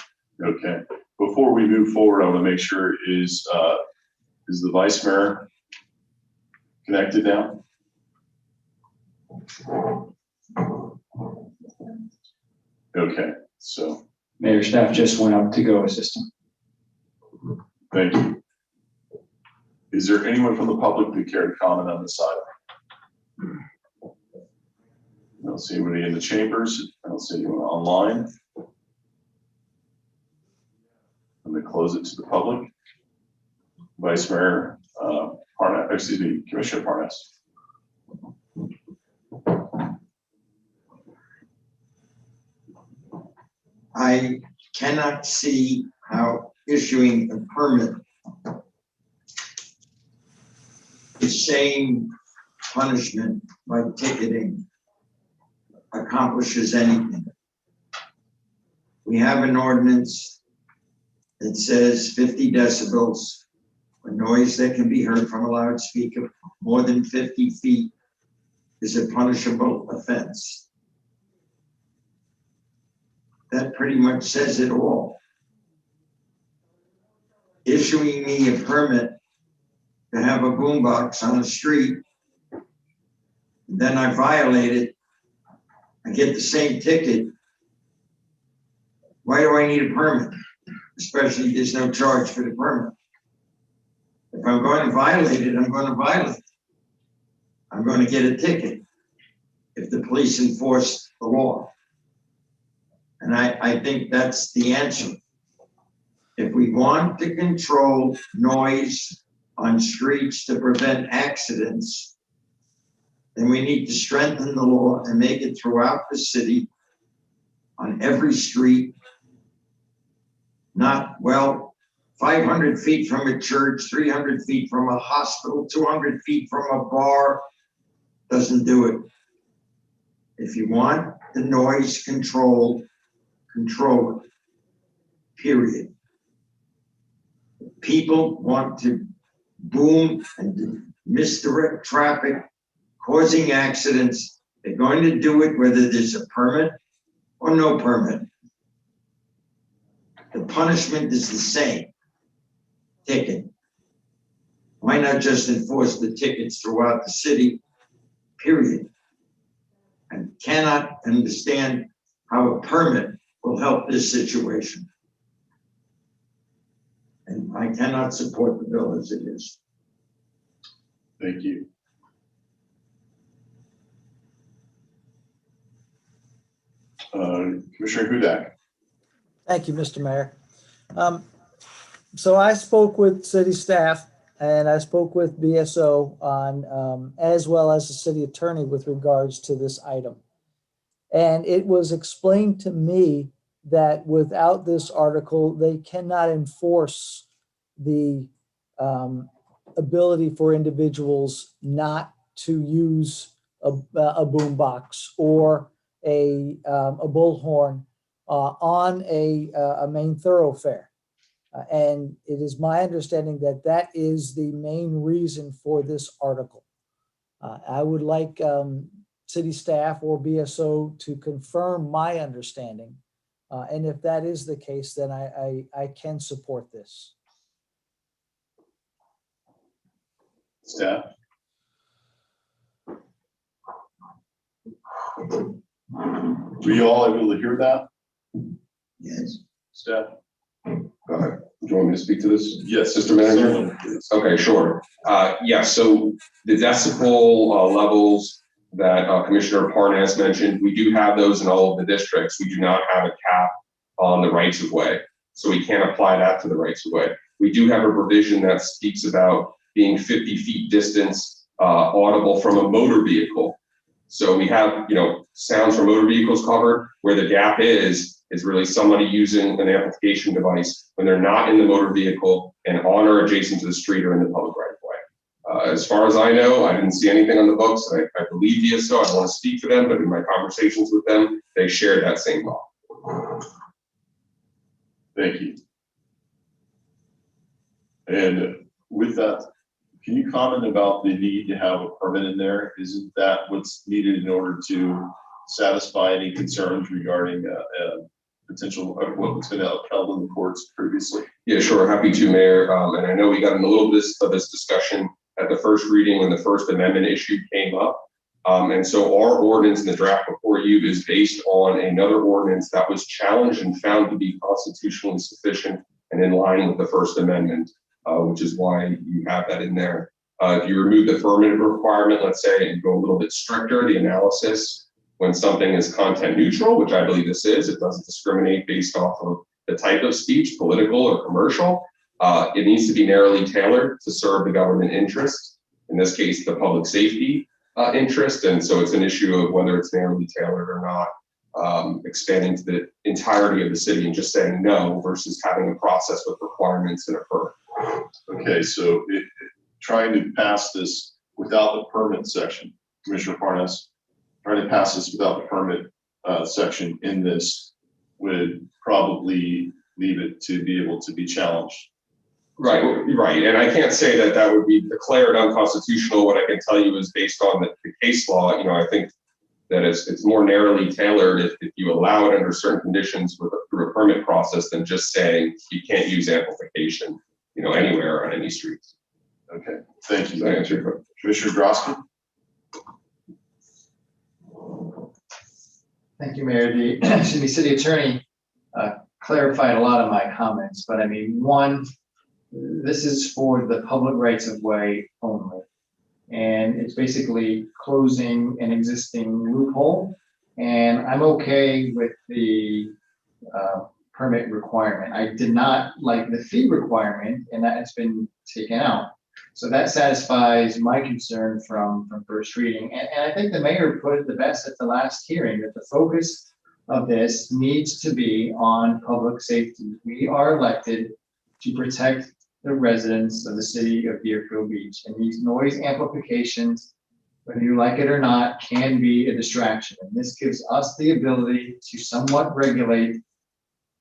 Okay, before we move forward, I want to make sure is the vice mayor connected now? Okay, so Mayor, staff just went up to go assist him. thank you. Is there anyone from the public who care to comment on this item? I don't see anybody in the chambers. I don't see anyone online. I'm going to close it to the public. Vice Mayor Parnas, excuse me, Commissioner Parnas. I cannot see how issuing a permit, the same punishment by ticketing, accomplishes anything. We have an ordinance that says 50 decibels, a noise that can be heard from a loudspeaker more than 50 feet is a punishable offense. That pretty much says it all. Issuing me a permit to have a boombox on the street, then I violate it, I get the same ticket. Why do I need a permit? Especially there's no charge for the permit. If I'm going to violate it, I'm going to violate it. I'm going to get a ticket if the police enforce the law. And I think that's the answer. If we want to control noise on streets to prevent accidents, then we need to strengthen the law and make it throughout the city on every street. Not, well, 500 feet from a church, 300 feet from a hospital, 200 feet from a bar, doesn't do it. If you want the noise control, control it, period. People want to boom and misdirect traffic, causing accidents. They're going to do it whether there's a permit or no permit. The punishment is the same, ticket. Why not just enforce the tickets throughout the city, period? I cannot understand how a permit will help this situation. And I cannot support the bill as it is. Thank you. Commissioner Hudak. Thank you, Mr. Mayor. So I spoke with city staff and I spoke with BSO on, as well as the city attorney with regards to this item. And it was explained to me that without this article, they cannot enforce the ability for individuals not to use a boombox or a bullhorn on a main thoroughfare. And it is my understanding that that is the main reason for this article. I would like city staff or BSO to confirm my understanding. And if that is the case, then I can support this. Staff. Were you all able to hear that? Yes. Staff? Go ahead. Do you want me to speak to this? Yes. Mr. Manager? Okay, sure. Yeah, so the decibel levels that Commissioner Parnas mentioned, we do have those in all of the districts. We do not have a cap on the rights of way. So we can't apply that to the rights of way. We do have a provision that speaks about being 50 feet distance audible from a motor vehicle. So we have, sounds from motor vehicles covered. Where the gap is really somebody using an amplification device when they're not in the motor vehicle and on or adjacent to the street or in the public right of way. As far as I know, I didn't see anything on the books. I believe BSO, I don't want to speak for them, but in my conversations with them, they shared that same law. Thank you. And with that, Can you comment about the need to have a permit in there? Isn't that what's needed in order to satisfy any concerns regarding potential, what's been upheld in the courts previously? Yeah, sure. Happy to, Mayor. And I know we got in a little bit of this discussion at the first reading when the First Amendment issue came up. And so our ordinance in the draft before you is based on another ordinance that was challenged and found to be constitutionally sufficient and in line with the First Amendment, which is why you have that in there. If you remove the affirmative requirement, let's say, and go a little bit stricter, the analysis, when something is content neutral, which I believe this is, it doesn't discriminate based off of the type of speech, political or commercial. It needs to be narrowly tailored to serve the government interest, in this case, the public safety interest. And so it's an issue of whether it's narrowly tailored or not, expanding to the entirety of the city and just saying no versus having a process with requirements and a permit. Okay, so trying to pass this without the permit section, Commissioner Parnas, trying to pass this without the permit section in this would probably leave it to be able to be challenged. Right, right. And I can't say that that would be declared unconstitutional. What I can tell you is based on the case law, I think that it's more narrowly tailored if you allow it under certain conditions through a permit process than just saying you can't use amplification, anywhere on any streets. Okay, thank you. Does that answer your question? Commissioner Drosky? Thank you, Mayor. The city attorney clarified a lot of my comments, but I mean, one, this is for the public rights of way only. And it's basically closing an existing loophole. And I'm okay with the permit requirement. I did not like the fee requirement, and that has been taken out. So that satisfies my concern from first reading. And I think the mayor put it the best at the last hearing, that the focus of this needs to be on public safety. We are elected to protect the residents of the city of Deerfield Beach, and these noise amplifications, whether you like it or not, can be a distraction. And this gives us the ability to somewhat regulate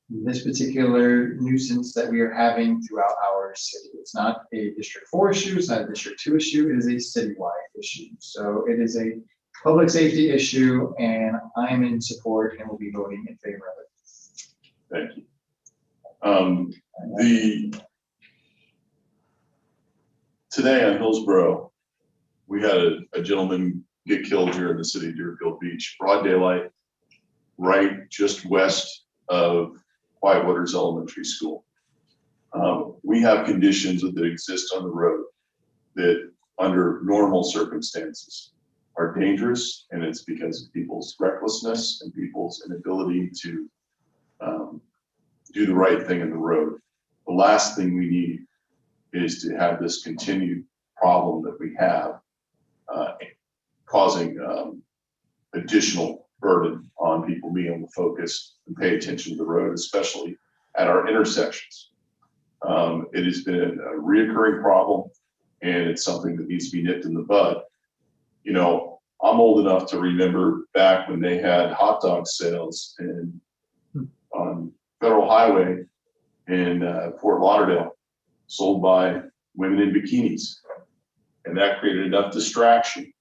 this particular nuisance that we are having throughout our city. It's not a District 4 issue, it's not a District 2 issue, it is a citywide issue. So it is a public safety issue, and I'm in support and will be voting in favor of it. Thank you. Today on Hillsborough, we had a gentleman get killed here in the city of Deerfield Beach, broad daylight, right just west of Whitewaters Elementary School. We have conditions that exist on the road that under normal circumstances are dangerous, and it's because of people's recklessness and people's inability to do the right thing in the road. The last thing we need is to have this continued problem that we have causing additional burden on people being able to focus and pay attention to the road, especially at our intersections. It has been a reoccurring problem, and it's something that needs to be nipped in the bud. I'm old enough to remember back when they had hot dog sales on Federal Highway in Fort Lauderdale, sold by women in bikinis. And that created enough distraction,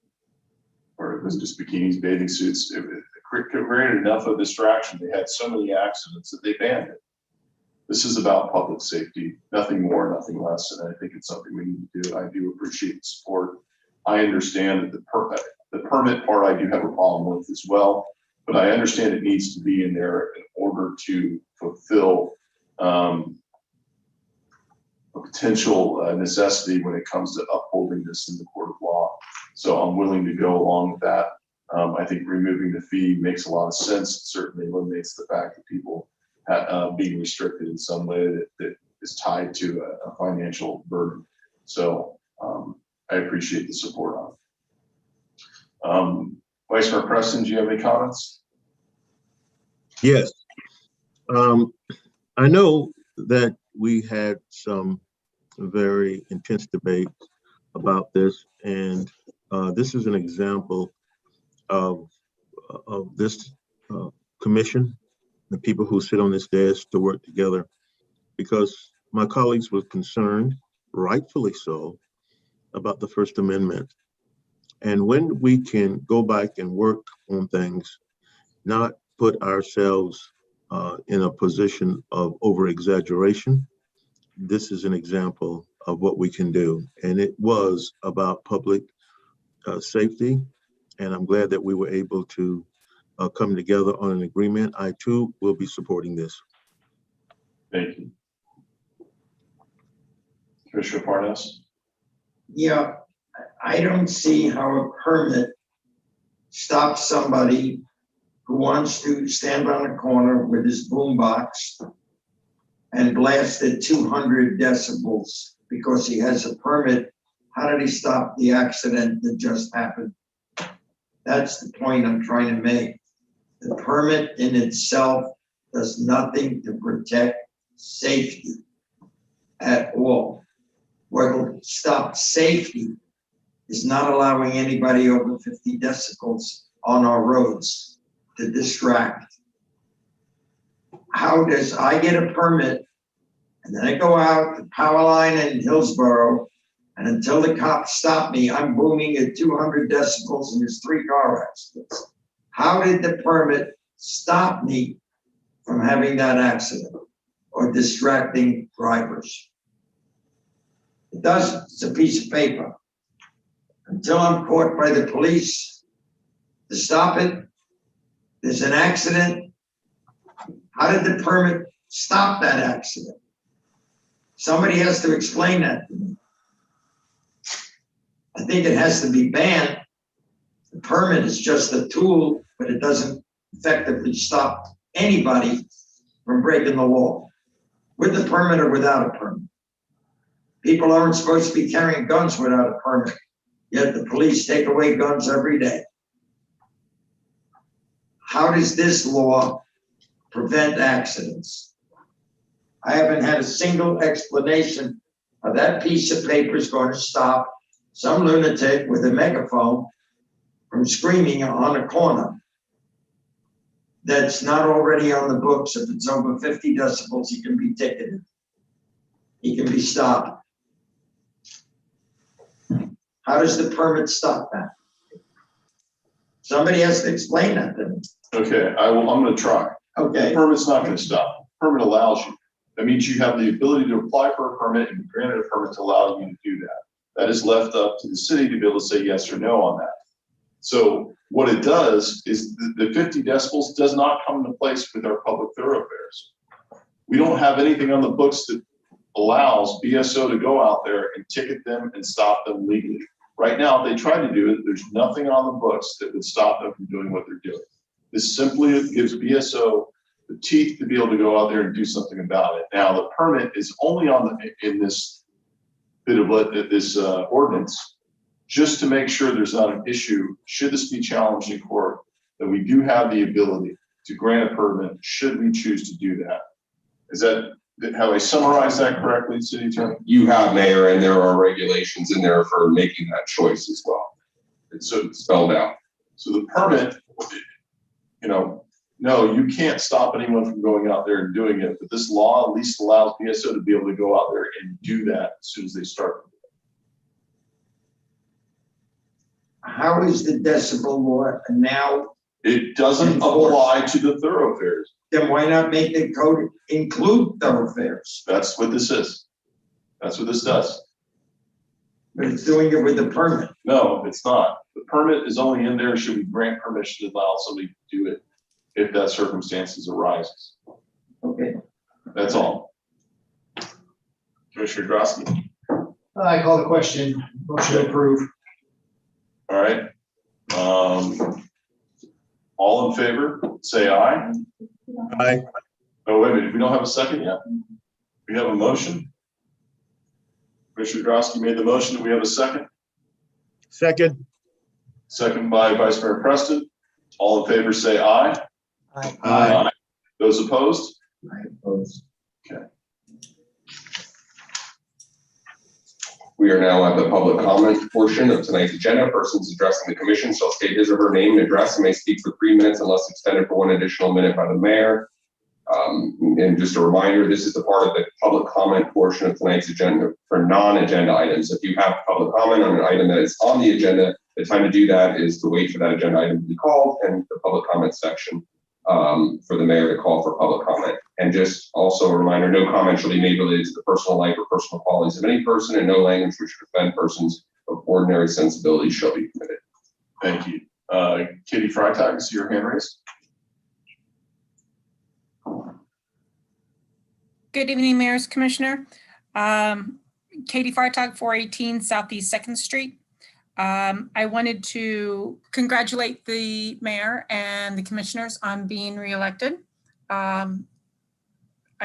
or it was just bikinis, bathing suits. It created enough of distraction. They had so many accidents that they banned it. This is about public safety, nothing more, nothing less. And I think it's something we need to do. I do appreciate the support. I understand that the permit part I do have a problem with as well, but I understand it needs to be in there in order to fulfill a potential necessity when it comes to upholding this in the court of law. So I'm willing to go along with that. I think removing the fee makes a lot of sense. It certainly eliminates the fact that people being restricted in some way that is tied to a financial burden. So I appreciate the support on it. Vice Mayor Preston, do you have any comments? Yes. I know that we had some very intense debate about this, and this is an example of this commission, the people who sit on this desk to work together, because my colleagues were concerned, rightfully so, about the First Amendment. And when we can go back and work on things, not put ourselves in a position of over-exaggeration, this is an example of what we can do. And it was about public safety. And I'm glad that we were able to come together on an agreement. I too will be supporting this. Thank you. Commissioner Parnas? Yeah, I don't see how a permit stops somebody who wants to stand on a corner with his boombox and blast at 200 decibels because he has a permit. How did he stop the accident that just happened? That's the point I'm trying to make. The permit in itself does nothing to protect safety at all. What will stop safety is not allowing anybody over 50 decibels on our roads to distract. How does I get a permit and then I go out to power line in Hillsborough, and until the cops stop me, I'm booming at 200 decibels and there's 3 car accidents? How did the permit stop me from having that accident or distracting drivers? It doesn't. It's a piece of paper. Until I'm caught by the police to stop it, there's an accident. How did the permit stop that accident? Somebody has to explain that to me. I think it has to be banned. The permit is just a tool, but it doesn't effectively stop anybody from breaking the law, with a permit or without a permit. People aren't supposed to be carrying guns without a permit, yet the police take away guns every day. How does this law prevent accidents? I haven't had a single explanation of that piece of paper is going to stop some lunatic with a megaphone from screaming on a corner that's not already on the books. If it's over 50 decibels, he can be ticketed. He can be stopped. How does the permit stop that? Somebody has to explain that to me. Okay, I'm gonna try. Okay. The permit's not gonna stop. Permit allows you. That means you have the ability to apply for a permit and be granted a permit to allow you to do that. That is left up to the city to be able to say yes or no on that. So what it does is the 50 decibels does not come into place with our public thoroughfares. We don't have anything on the books that allows BSO to go out there and ticket them and stop them legally. Right now, if they try to do it, there's nothing on the books that would stop them from doing what they're doing. This simply gives BSO the teeth to be able to go out there and do something about it. Now, the permit is only on in this bit of this ordinance, just to make sure there's not an issue, should this be challenged in court, that we do have the ability to grant a permit should we choose to do that. Is that, have I summarized that correctly, City Attorney? You have, Mayor, and there are regulations in there for making that choice as well. It's spelled out. So the permit, you know, no, you can't stop anyone from going out there and doing it, but this law at least allows BSO to be able to go out there and do that as soon as they start. How is the decibel law now? It doesn't apply to the thoroughfares. Then why not make the code include thoroughfares? That's what this is. That's what this does. But it's doing it with the permit. No, it's not. The permit is only in there should we grant permission to allow somebody to do it if that circumstances arises. Okay. That's all. Commissioner Grosky. I call the question. Motion to approve. All right. All in favor, say aye. Aye. Oh, wait a minute. We don't have a second yet. We have a motion. Commissioner Grosky made the motion. Do we have a second? Second. Second by Vice Mayor Preston. All in favor, say aye. Aye. Aye. Those opposed? I oppose. Okay. We are now at the public comment portion of tonight's agenda. Persons addressing the commission shall state his or her name and address and may speak for 3 minutes unless extended for 1 additional minute by the mayor. And just a reminder, this is the part of the public comment portion of tonight's agenda for non-agenda items. If you have public comment on an item that is on the agenda, the time to do that is to wait for that agenda item to be called and the public comment section for the mayor to call for public comment. And just also a reminder, no comment shall be made related to the personal life or personal qualities of any person, and no language which would offend persons of ordinary sensibility shall be permitted. Thank you. Katie Freitag, is your hand raised? Good evening, Mayor's Commissioner. Katie Freitag, 418 Southeast 2nd Street. I wanted to congratulate the mayor and the commissioners on being reelected. I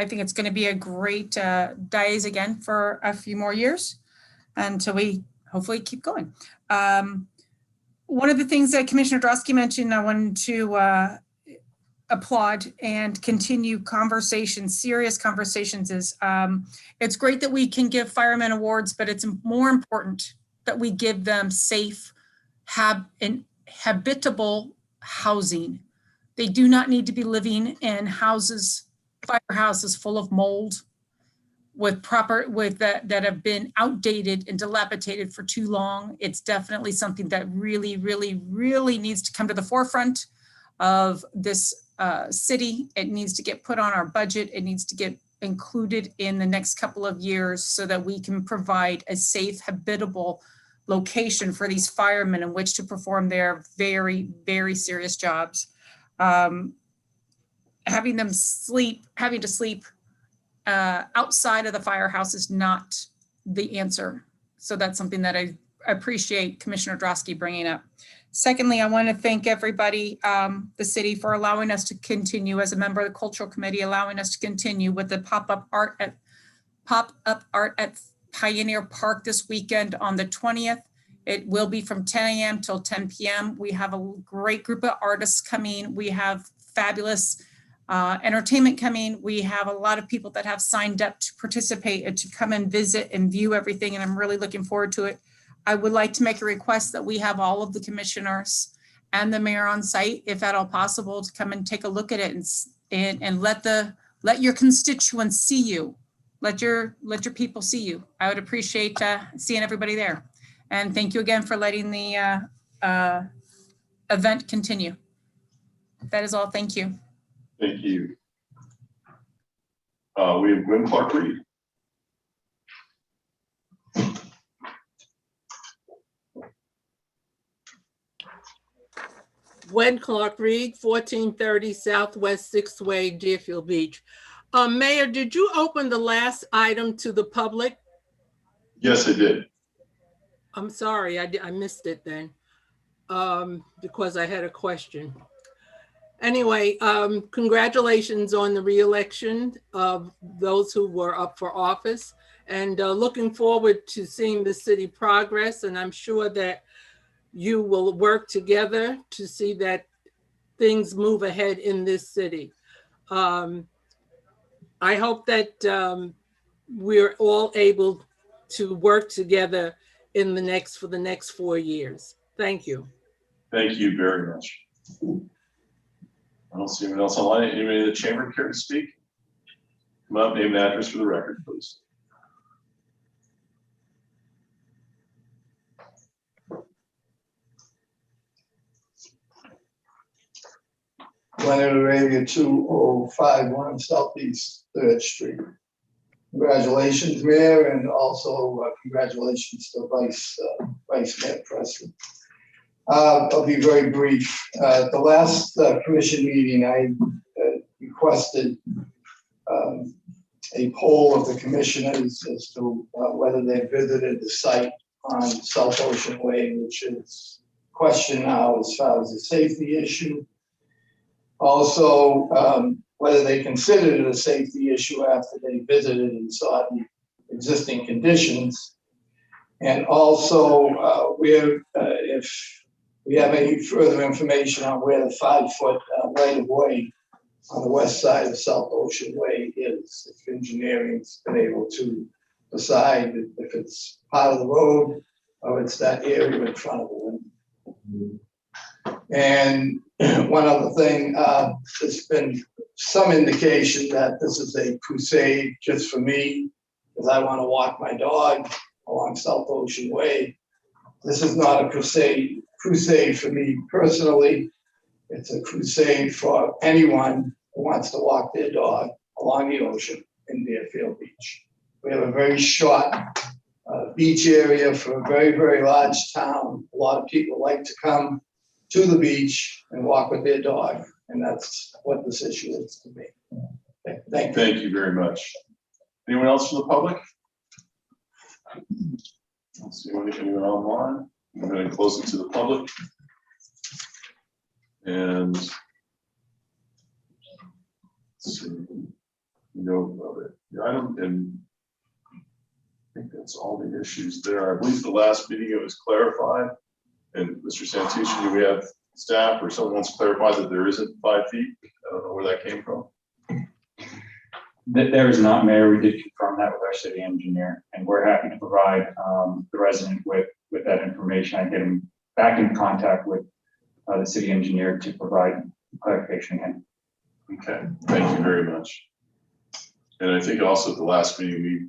think it's going to be a great days again for a few more years until we hopefully keep going. One of the things that Commissioner Drosky mentioned, I wanted to applaud and continue conversations, serious conversations, is it's great that we can give firemen awards, but it's more important that we give them safe, habitable housing. They do not need to be living in houses, firehouses full of mold that have been outdated and dilapidated for too long. It's definitely something that really, really, really needs to come to the forefront of this city. It needs to get put on our budget. It needs to get included in the next couple of years so that we can provide a safe, habitable location for these firemen in which to perform their very, very serious jobs. Having to sleep outside of the firehouse is not the answer. So that's something that I appreciate Commissioner Drosky bringing up. Secondly, I want to thank everybody, the city, for allowing us to continue as a member of the Cultural Committee, allowing us to continue with the pop-up art at Pioneer Park this weekend on the 20th. It will be from 10 a.m. till 10 p.m. We have a great group of artists coming. We have fabulous entertainment coming. We have a lot of people that have signed up to participate and to come and visit and view everything, and I'm really looking forward to it. I would like to make a request that we have all of the commissioners and the mayor on site, if at all possible, to come and take a look at it and let your constituents see you. Let your people see you. I would appreciate seeing everybody there. And thank you again for letting the event continue. That is all. Thank you. Thank you. We have Gwen Clark-Reed. Gwen Clark-Reed, 1430 Southwest 6th Way, Deerfield Beach. Mayor, did you open the last item to the public? Yes, I did. I'm sorry, I missed it then because I had a question. Anyway, congratulations on the re-election of those who were up for office, and looking forward to seeing the city progress. And I'm sure that you will work together to see that things move ahead in this city. I hope that we're all able to work together for the next 4 years. Thank you. Thank you very much. I don't see anyone else online. Anybody in the chamber care to speak? Come up, name and address for the record, please. Leonard Arabia, 2051 Southeast 3rd Street. Congratulations, Mayor, and also congratulations to Vice Mayor Preston. I'll be very brief. At the last commission meeting, I requested a poll of the commissioners as to whether they visited the site on South Ocean Way, which is questioned now as far as a safety issue. Also, whether they considered it a safety issue after they visited and saw the existing conditions. And also, if we have any further information on where the 5-foot right-of-way on the west side of South Ocean Way is, if engineering's been able to decide if it's part of the road or it's that area in front of it. And one other thing, there's been some indication that this is a crusade just for me, because I want to walk my dog along South Ocean Way. This is not a crusade for me personally. It's a crusade for anyone who wants to walk their dog along the ocean in Deerfield Beach. We have a very short beach area for a very, very large town. A lot of people like to come to the beach and walk with their dog, and that's what this issue is to me. Thank you. Thank you very much. Anyone else from the public? Let's see, anyone online? I'm going to close it to the public. And let's see, the item, and I think that's all the issues there. I believe the last meeting it was clarified. And Mr. Santucci, do we have staff or someone wants to clarify that there isn't 5 feet? I don't know where that came from. There is not, Mayor. We did confirm that with our city engineer, and we're happy to provide the resident with that information. I get him back in contact with the city engineer to provide clarification again. Okay, thank you very much. And I think also at the last meeting, we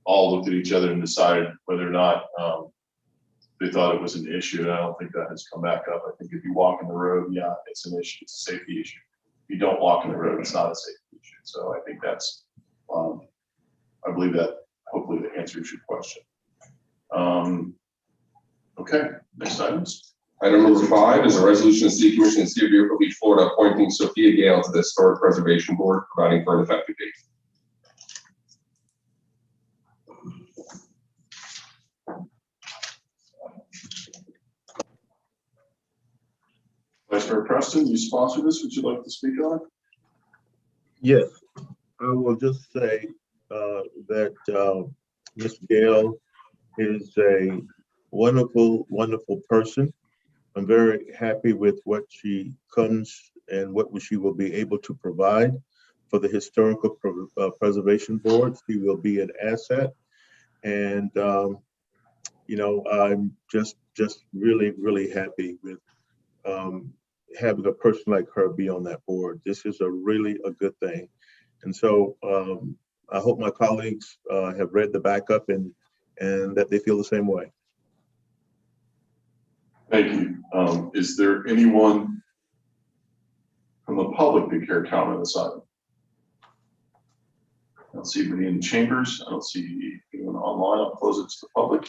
all looked at each other and decided whether or not they thought it was an issue. And I don't think that has come back up. I think if you walk in the road, yeah, it's an issue. It's a safety issue. If you don't walk in the road, it's not a safety issue. So I think that's, I believe that hopefully that answers your question. Okay, next items. Item number 5 is a resolution of the City Commission of the City of Deerfield Beach, Florida, appointing Sophia Gale to the Historic Preservation Board, providing for an effective date. Vice Mayor Preston, you sponsored this. Would you like to speak on it? Yes, I will just say that Ms. Gale is a wonderful, wonderful person. I'm very happy with what she comes and what she will be able to provide for the Historical Preservation Board. She will be an asset. And, you know, I'm just really, really happy with having a person like her be on that board. This is really a good thing. And so I hope my colleagues have read the backup and that they feel the same way. Thank you. Is there anyone from the public that care to comment on this item? I don't see anybody in the chambers. I don't see anyone online. I'll close it to the public.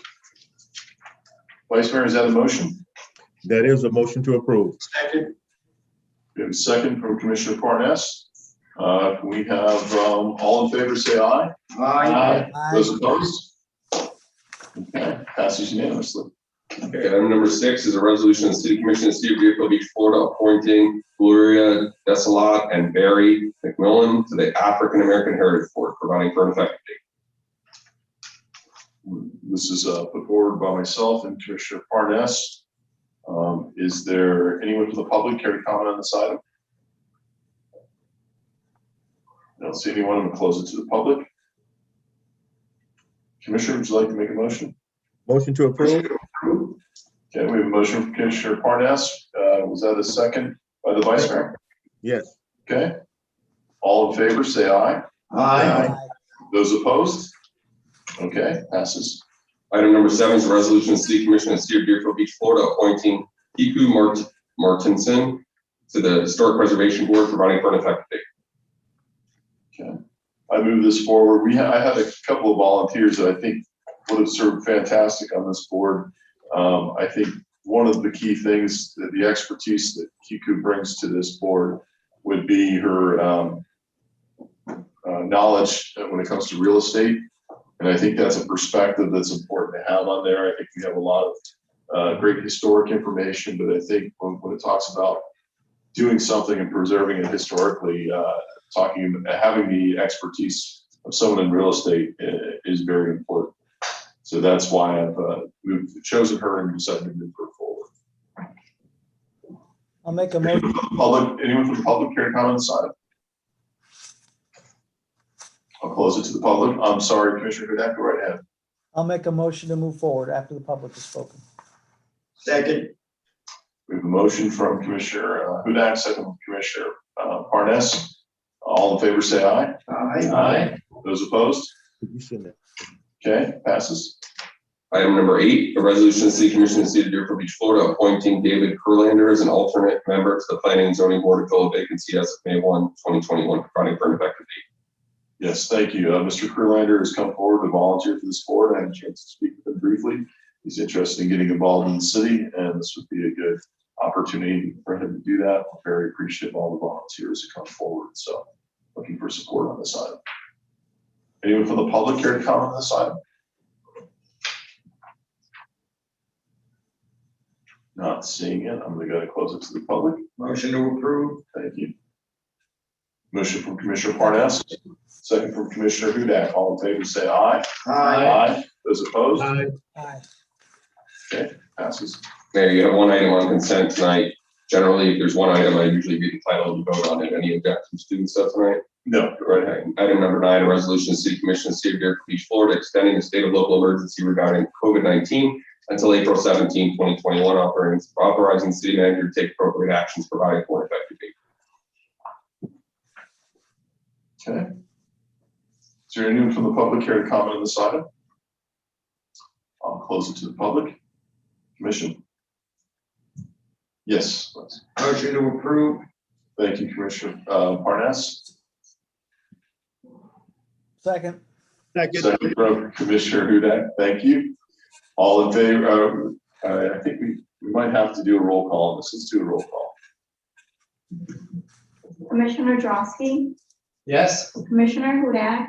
Vice Mayor, is that a motion? That is a motion to approve. Second. We have a second from Commissioner Parnas. We have all in favor say aye. Aye. Those opposed? Okay, passes unanimously. Okay, item number 6 is a resolution of the City Commission of the City of Deerfield Beach, Florida, appointing Gloria Desalat and Barry McMillan to the African American Heritage Board, providing for an effective date. This is put forward by myself and Commissioner Parnas. Is there anyone from the public care to comment on this item? I don't see anyone. I'm going to close it to the public. Commissioner, would you like to make a motion? Motion to approve. Okay, we have a motion from Commissioner Parnas. Was that a second by the Vice Mayor? Yes. Okay. All in favor, say aye. Aye. Those opposed? Okay, passes. Item number 7 is a resolution of the City Commission of the City of Deerfield Beach, Florida, appointing Kiku Martinson to the Historic Preservation Board, providing for an effective date. Okay. I move this forward. I had a couple of volunteers that I think would have served fantastic on this board. I think one of the key things that the expertise that Kiku brings to this board would be her knowledge when it comes to real estate. And I think that's a perspective that's important to have on there. I think we have a lot of great historic information, but I think when it talks about doing something and preserving it historically, having the expertise of someone in real estate is very important. So that's why I've chosen her and decided to move her forward. I'll make a motion. Anyone from the public care to comment on the side? I'll close it to the public. I'm sorry, Commissioner Hudak, go right ahead. I'll make a motion to move forward after the public has spoken. Second. We have a motion from Commissioner Hudak, second from Commissioner Parnas. All in favor, say aye. Aye. Those opposed? Okay, passes. Item number 8, a resolution of the City Commission of the City of Deerfield Beach, Florida, appointing David Kurlander as an alternate member to the Planning and Zoning Board to fill a vacancy as of May 1, 2021, providing for an effective date. Yes, thank you. Mr. Kurlander has come forward to volunteer for this board. I had a chance to speak with him briefly. He's interested in getting involved in the city, and this would be a good opportunity for him to do that. I'm very appreciative of all the volunteers who come forward. So looking for support on this item. Anyone from the public care to comment on this item? Not seeing it. I'm going to go to close it to the public. Motion to approve. Thank you. Motion from Commissioner Parnas, second from Commissioner Hudak. All in favor, say aye. Aye. Those opposed? Aye. Okay, passes. Mayor, you have one item on consent tonight. Generally, if there's one item, I usually read the title and vote on it. Any objections to stuff tonight? No. Go right ahead. Item number 9, a resolution of the City Commission of the City of Deerfield Beach, Florida, extending the state of local emergency regarding COVID-19 until April 17, 2021, authorizing the city manager to take appropriate actions, providing for an effective date. Okay. Is there anyone from the public here to comment on this item? I'll close it to the public. Commission. Yes. Please. Motion to approve. Thank you, Commissioner Parnas. Second. Second from Commissioner Hudak. Thank you. All in favor? I think we might have to do a roll call on this. Let's do a roll call. Commissioner Drosky, Yes. Commissioner Hudak,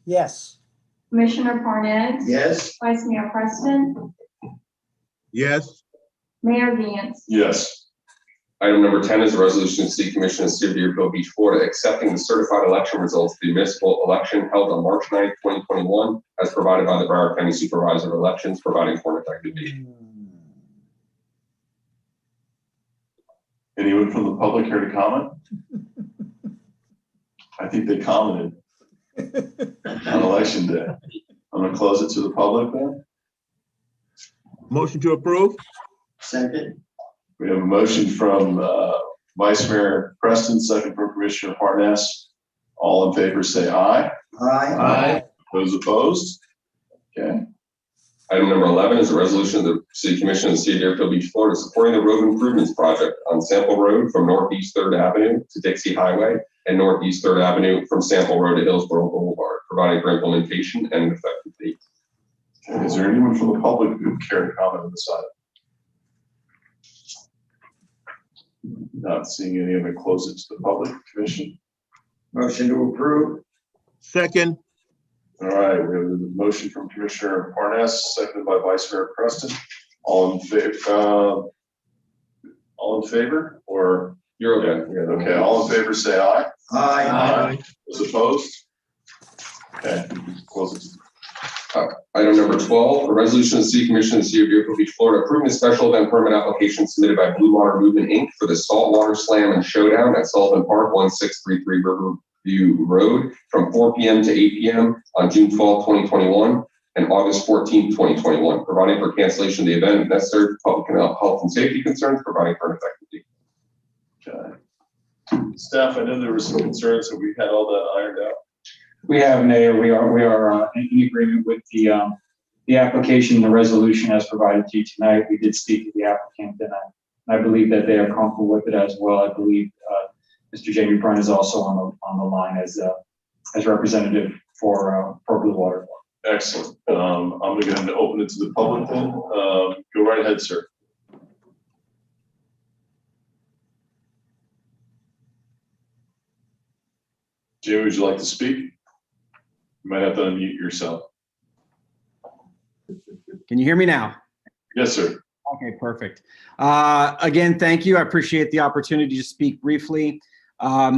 Yes. Commissioner Parnas. Yes. Vice Mayor Preston, Yes. Mayor Gantz. Yes. Item number 10 is a resolution of the City Commission of the City of Deerfield Beach, Florida, accepting the certified election results of the municipal election held on March 9, 2021, as provided by the Broward County Supervisor of Elections, providing for an effective date. Anyone from the public here to comment? I think they commented on election day. I'm going to close it to the public then. Motion to approve? Second. We have a motion from Vice Mayor Preston, second from Commissioner Parnas. All in favor, say aye. Aye. Those opposed? Okay. Item number 11 is a resolution of the City Commission of the City of Deerfield Beach, Florida, supporting the road improvements project on Sample Road from Northeast 3rd Avenue to Dixie Highway and Northeast 3rd Avenue from Sample Road to Hillsborough Boulevard, providing for implementation and an effective date. Okay. Is there anyone from the public who would care to comment on this item? Not seeing any, I'm going to close it to the public. Commission. Motion to approve. Second. All right, we have a motion from Commissioner Parnas, seconded by Vice Mayor Preston. All in favor, or You're okay. yeah, okay, all in favor, say aye. Aye. Those opposed? Okay, close it. Item number 12, a resolution of the City Commission of the City of Deerfield Beach, Florida, approving a special event permit application submitted by Blue Water Movement, Inc. for the Saltwater Slam and Showdown at Sullivan Park, 1633 Riverview Road, from 4 p.m. to 8 p.m. on June 12, 2021, and August 14, 2021, providing for cancellation of the event if necessary for public health and safety concerns, providing for an effective date. Okay. Staff, I know there were some concerns, so we had all that ironed out. We have, Mayor, we are in agreement with the application, the resolution as provided to you tonight. We did speak to the applicant, and I believe that they are comfortable with it as well. I believe Mr. Jamie Brun is also on the line as representative for Blue Water. Excellent. I'm going to open it to the public then. Go right ahead, sir. Jimmy, would you like to speak? You might have to unmute yourself. Can you hear me now? Yes, sir. Okay, perfect. Again, thank you. I appreciate the opportunity to speak briefly.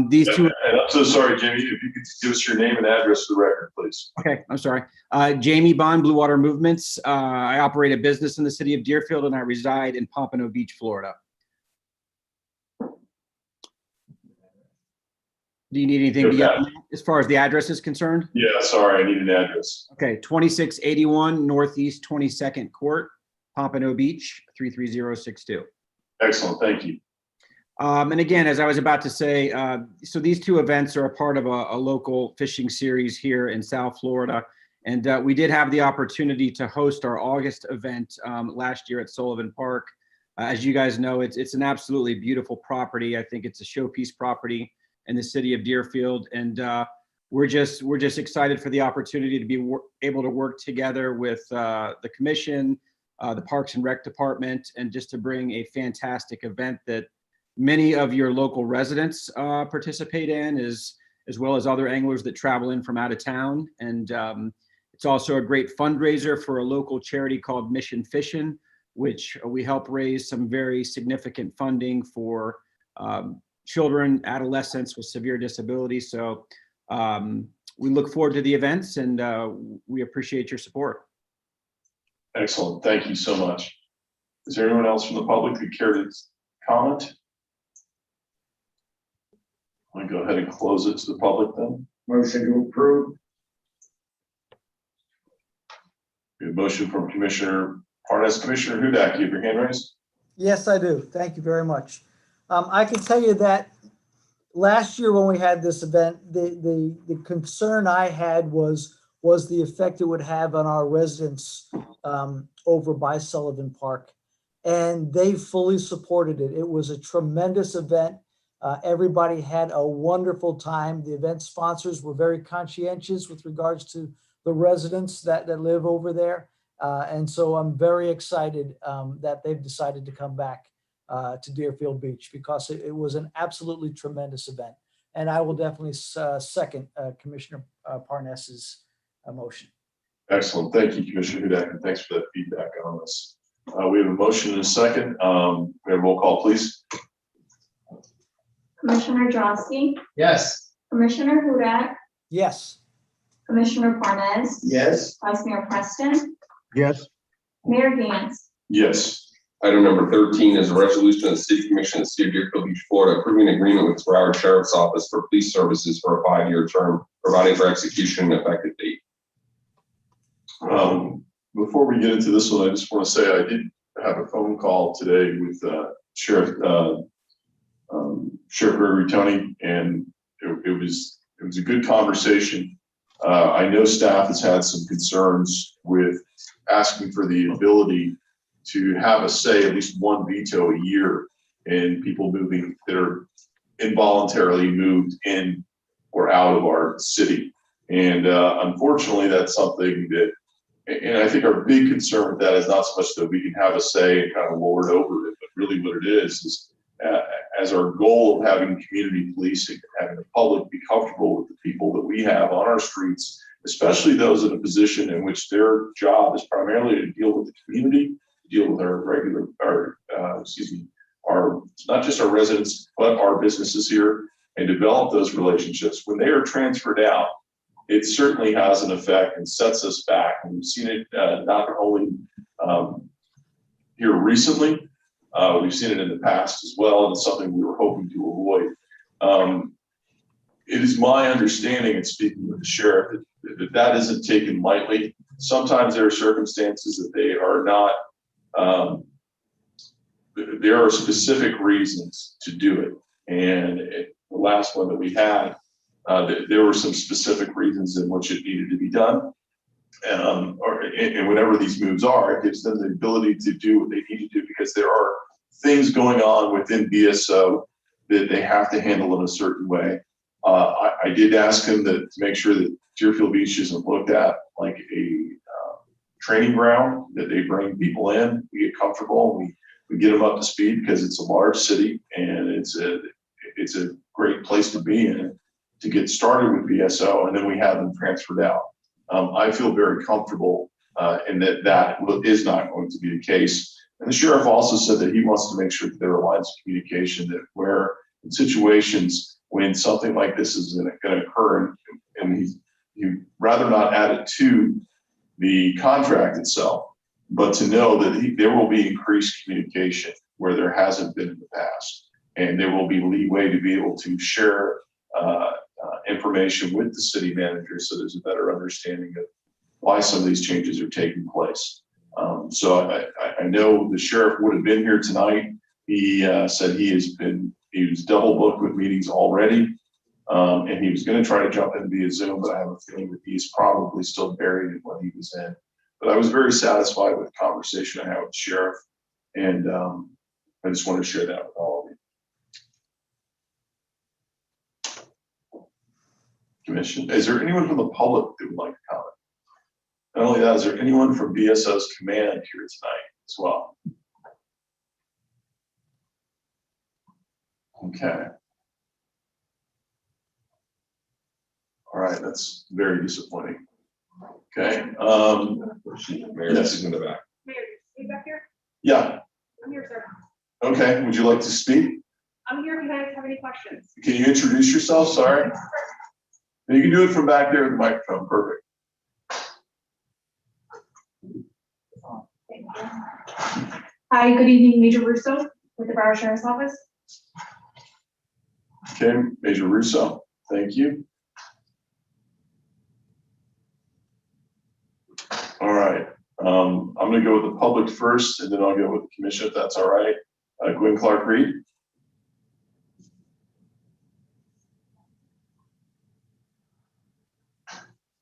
These two. And I'm so sorry, Jamie, if you could give us your name and address for the record, please. Okay, I'm sorry. Jamie Bond, Blue Water Movements. I operate a business in the city of Deerfield and I reside in Pompano Beach, Florida. Do you need anything beyond that as far as the address is concerned? Yeah, sorry, I need an address. Okay, 2681 Northeast 22nd Court, Pompano Beach, 33062. Excellent, thank you. And again, as I was about to say, so these two events are a part of a local fishing series here in South Florida. And we did have the opportunity to host our August event last year at Sullivan Park. As you guys know, it's an absolutely beautiful property. I think it's a showpiece property in the city of Deerfield. And we're just excited for the opportunity to be able to work together with the commission, the Parks and Rec Department, and just to bring a fantastic event that many of your local residents participate in, as well as other anglers that travel in from out of town. And it's also a great fundraiser for a local charity called Mission Fishing, which we help raise some very significant funding for children, adolescents with severe disabilities. So we look forward to the events, and we appreciate your support. Excellent. Thank you so much. Is there anyone else from the public who care to comment? I'm going to go ahead and close it to the public then. Motion to approve. We have a motion from Commissioner Parnas. Commissioner Hudak, you have your hand raised? Yes, I do. Thank you very much. I can tell you that last year when we had this event, the concern I had was the effect it would have on our residents over by Sullivan Park. And they fully supported it. It was a tremendous event. Everybody had a wonderful time. The event sponsors were very conscientious with regards to the residents that live over there. And so I'm very excited that they've decided to come back to Deerfield Beach, because it was an absolutely tremendous event. And I will definitely second Commissioner Parnas's motion. Excellent. Thank you, Commissioner Hudak, and thanks for that feedback on this. We have a motion and a second. We have a roll call, please. Commissioner Drosky, Yes. Commissioner Hudak, Yes. Commissioner Parnas, Yes. Vice Mayor Preston, Yes. Mayor Gantz. Yes. Item number 13 is a resolution of the City Commission of the City of Deerfield Beach, Florida, approving an agreement with Broward Sheriff's Office for police services for a 5-year term, providing for execution and effective date. Before we get into this one, I just want to say I did have a phone call today with Sheriff Gregory Tony, and it was a good conversation. I know staff has had some concerns with asking for the ability to have a say, at least one veto a year, in people moving that are involuntarily moved in or out of our city. And unfortunately, that's something that, and I think our big concern with that is not so much that we can have a say and kind of lord over it, but really what it is as our goal of having community policing and having the public be comfortable with the people that we have on our streets, especially those in a position in which their job is primarily to deal with the community, to deal with our not just our residents, but our businesses here, and develop those relationships. When they are transferred out, it certainly has an effect and sets us back. And we've seen it not only here recently, we've seen it in the past as well, and it's something we were hoping to avoid. It is my understanding, and speaking with the sheriff, that isn't taken lightly. Sometimes there are circumstances that they are not, there are specific reasons to do it. And the last one that we had, there were some specific reasons in which it needed to be done. And whenever these moves are, it gives them the ability to do what they need to do, because there are things going on within BSO that they have to handle in a certain way. I did ask him to make sure that Deerfield Beach isn't looked at like a training ground, that they bring people in, we get comfortable, and we get them up to speed, because it's a large city and it's a great place to be in to get started with BSO, and then we have them transferred out. I feel very comfortable in that is not going to be the case. And the sheriff also said that he wants to make sure that there are lines of communication, that where in situations when something like this is going to occur, and he'd rather not add it to the contract itself, but to know that there will be increased communication where there hasn't been in the past, and there will be leeway to be able to share information with the city manager, so there's a better understanding of why some of these changes are taking place. So I know the sheriff would have been here tonight. He said he has been He was double booked with meetings already. And he was gonna try to jump in via Zoom, but I have a feeling that he's probably still buried in what he was in. But I was very satisfied with the conversation I had with the sheriff. And I just want to share that with all of you. Commission, is there anyone from the public that would like to comment? Not only that, is there anyone from BSO's command here tonight as well? Okay. All right, that's very disappointing. Okay. Mayor, this is in the back. Mayor, you back here? Yeah. I'm here, sir. Okay. Would you like to speak? I'm here if you guys have any questions. Can you introduce yourself? Sorry. You can do it from back there with the microphone. Perfect. Hi, good evening, Major Russo with the Broward Sheriff's Office. Okay, Major Russo. Thank you. All right. I'm going to go with the public first, and then I'll go with the commission if that's all right. Gwen Clark-Reed.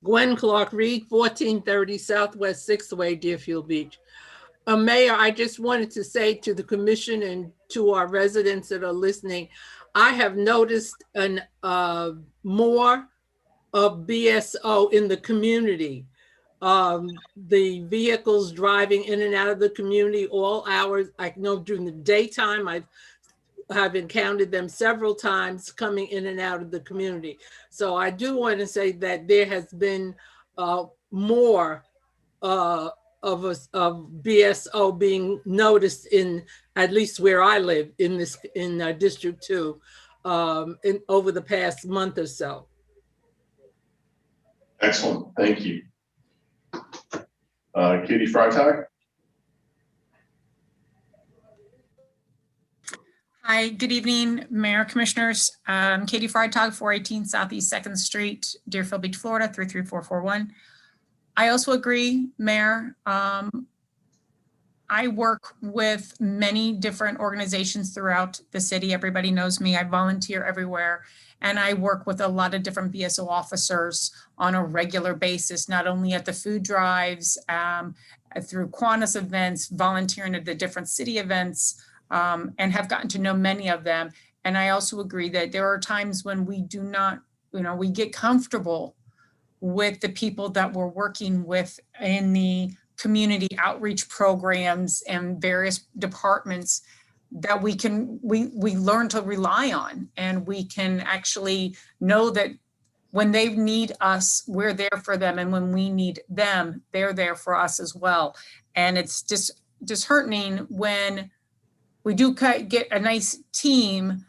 Gwen Clark-Reed, 1430 Southwest 6th Way, Deerfield Beach. Mayor, I just wanted to say to the commission and to our residents that are listening, I have noticed more of BSO in the community. The vehicles driving in and out of the community all hours. I know during the daytime, I've encountered them several times coming in and out of the community. So I do want to say that there has been more of BSO being noticed in, at least where I live in District 2 over the past month or so. Excellent, thank you. Katie Freitag. Hi, good evening, Mayor, Commissioners. Katie Freitag, 418 Southeast 2nd Street, Deerfield Beach, Florida, 33441. I also agree, Mayor. I work with many different organizations throughout the city. Everybody knows me. I volunteer everywhere. And I work with a lot of different BSO officers on a regular basis, not only at the food drives, through Kiwanis events, volunteering at the different city events, and have gotten to know many of them. And I also agree that there are times when we do not, we get comfortable with the people that we're working with in the community outreach programs and various departments that we learn to rely on, and we can actually know that when they need us, we're there for them, and when we need them, they're there for us as well. And it's just disheartening when we do get a nice team,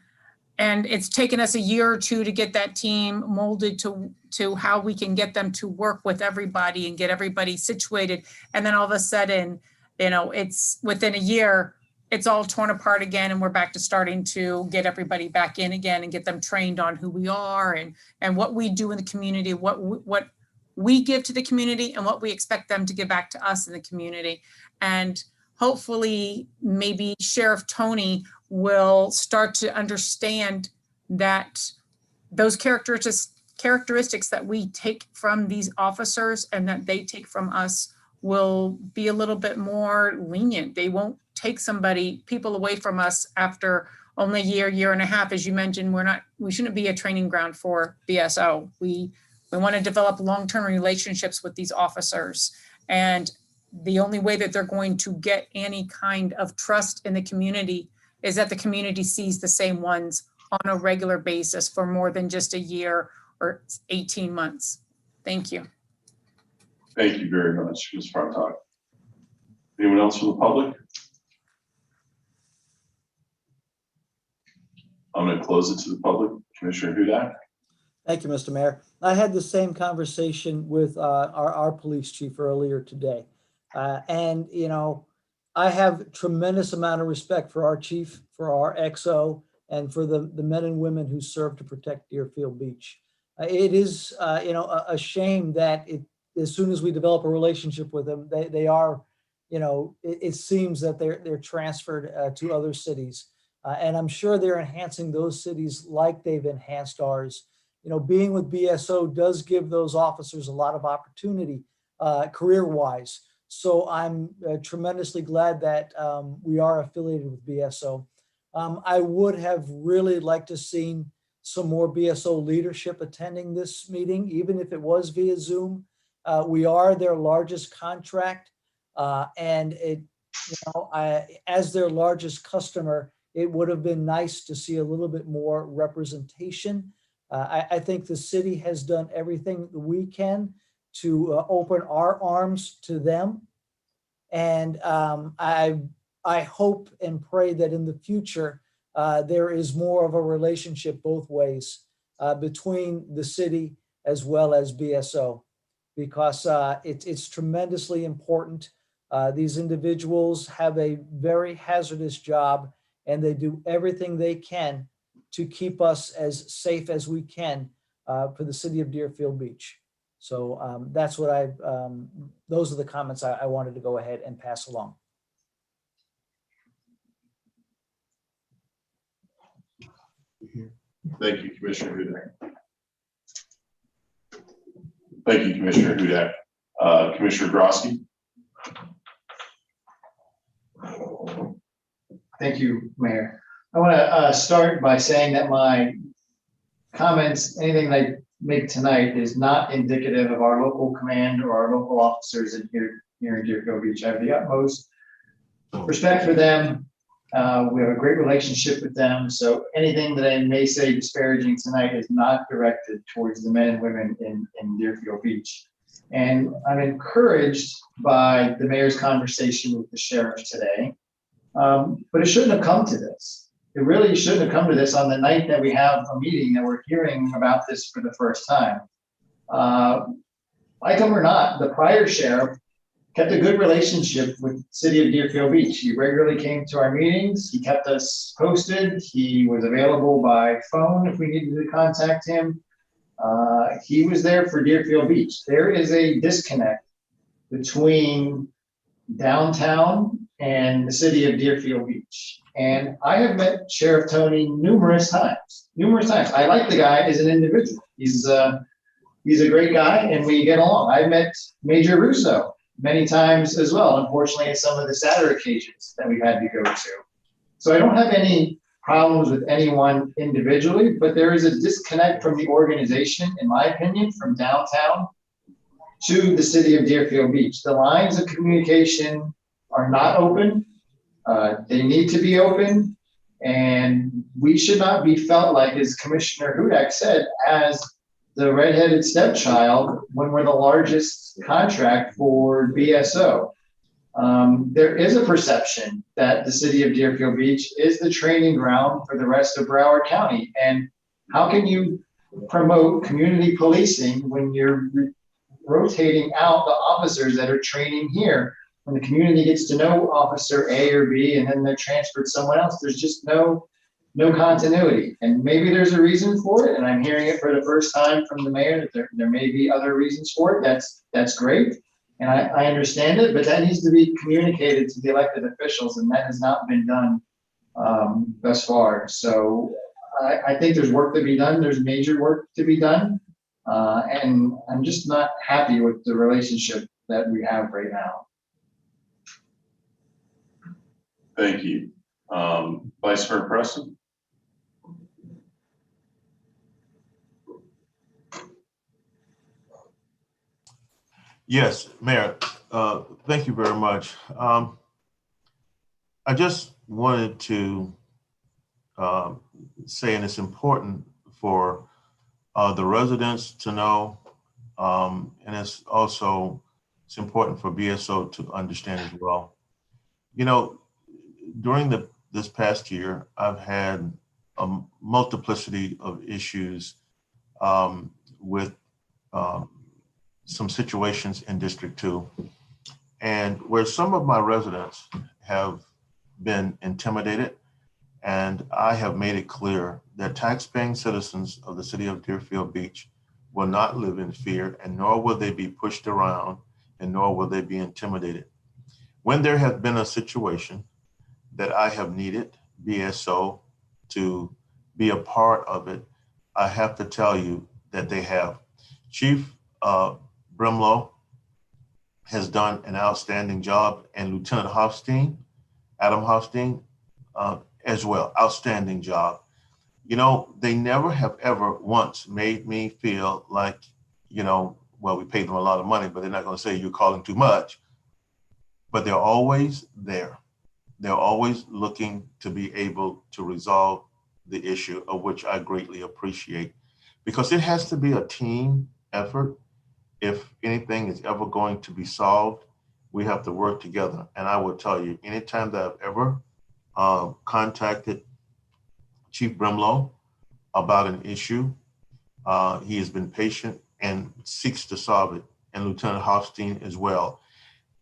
and it's taken us a year or two to get that team molded to how we can get them to work with everybody and get everybody situated. And then all of a sudden, it's within a year, it's all torn apart again, and we're back to starting to get everybody back in again and get them trained on who we are and what we do in the community, what we give to the community and what we expect them to give back to us in the community. And hopefully maybe Sheriff Tony will start to understand that those characteristics that we take from these officers and that they take from us will be a little bit more lenient. They won't take people away from us after only a year and a half. As you mentioned, we shouldn't be a training ground for BSO. We want to develop long-term relationships with these officers. And the only way that they're going to get any kind of trust in the community is that the community sees the same ones on a regular basis for more than just a year or 18 months. Thank you. Thank you very much, Ms. Freitag. Anyone else from the public? I'm going to close it to the public. Commissioner Hudak. Thank you, Mr. Mayor. I had the same conversation with our police chief earlier today. And, I have tremendous amount of respect for our chief, for our XO, and for the men and women who serve to protect Deerfield Beach. It is, a shame that as soon as we develop a relationship with them, they are, it seems that they're transferred to other cities. And I'm sure they're enhancing those cities like they've enhanced ours. You know, being with BSO does give those officers a lot of opportunity career-wise. So I'm tremendously glad that we are affiliated with BSO. I would have really liked to seen some more BSO leadership attending this meeting, even if it was via Zoom. We are their largest contract, and as their largest customer, it would have been nice to see a little bit more representation. I think the city has done everything that we can to open our arms to them. And I hope and pray that in the future, there is more of a relationship both ways between the city as well as BSO, because it's tremendously important. These individuals have a very hazardous job, and they do everything they can to keep us as safe as we can for the city of Deerfield Beach. So that's what those are the comments I wanted to go ahead and pass along. Thank you, Commissioner Hudak. Thank you, Commissioner Hudak. Commissioner Grosky. Thank you, Mayor. I want to start by saying that my comments, anything that I make tonight, is not indicative of our local command or our local officers here in Deerfield Beach. I have the utmost respect for them. We have a great relationship with them. So anything that I may say disparaging tonight is not directed towards the men and women in Deerfield Beach. And I'm encouraged by the mayor's conversation with the sheriff today. But it shouldn't have come to this. It really shouldn't have come to this on the night that we have a meeting that we're hearing about this for the first time. Like him or not, the prior sheriff kept a good relationship with the city of Deerfield Beach. He regularly came to our meetings. He kept us posted. He was available by phone if we needed to contact him. He was there for Deerfield Beach. There is a disconnect between downtown and the city of Deerfield Beach. And I have met Sheriff Tony numerous times. I like the guy as an individual. He's a great guy and we get along. I met Major Russo many times as well, unfortunately, at some of the sadder occasions that we've had to go to. So I don't have any problems with anyone individually, but there is a disconnect from the organization, in my opinion, from downtown to the city of Deerfield Beach. The lines of communication are not open. They need to be open, and we should not be felt like, as Commissioner Hudak said, as the redheaded stepchild when we're the largest contract for BSO. There is a perception that the city of Deerfield Beach is the training ground for the rest of Broward County. And how can you promote community policing when you're rotating out the officers that are training here? When the community gets to know Officer A or B and then they're transferred someone else, there's just no continuity. And maybe there's a reason for it, and I'm hearing it for the first time from the mayor that there may be other reasons for it. That's great, and I understand it, but that needs to be communicated to the elected officials, and that has not been done thus far. So I think there's work to be done. There's major work to be done, and I'm just not happy with the relationship that we have right now. Thank you. Vice Mayor Preston. Yes, Mayor, thank you very much. I just wanted to say, and it's important for the residents to know, and it's important for BSO to understand as well. You know, during this past year, I've had a multiplicity of issues with some situations in District 2, and where some of my residents have been intimidated, and I have made it clear that tax-paying citizens of the city of Deerfield Beach will not live in fear, and nor will they be pushed around, and nor will they be intimidated. When there has been a situation that I have needed BSO to be a part of it, I have to tell you that they have. Chief Brimlow has done an outstanding job, and Lieutenant Hofstein, Adam Hofstein, as well, outstanding job. You know, they never have ever once made me feel like, you know, well, we paid them a lot of money, but they're not going to say you're calling too much. But they're always there. They're always looking to be able to resolve the issue, of which I greatly appreciate, because it has to be a team effort. If anything is ever going to be solved, we have to work together. And I will tell you, anytime that I've ever contacted Chief Brimlow about an issue, he has been patient and seeks to solve it, and Lieutenant Hofstein as well.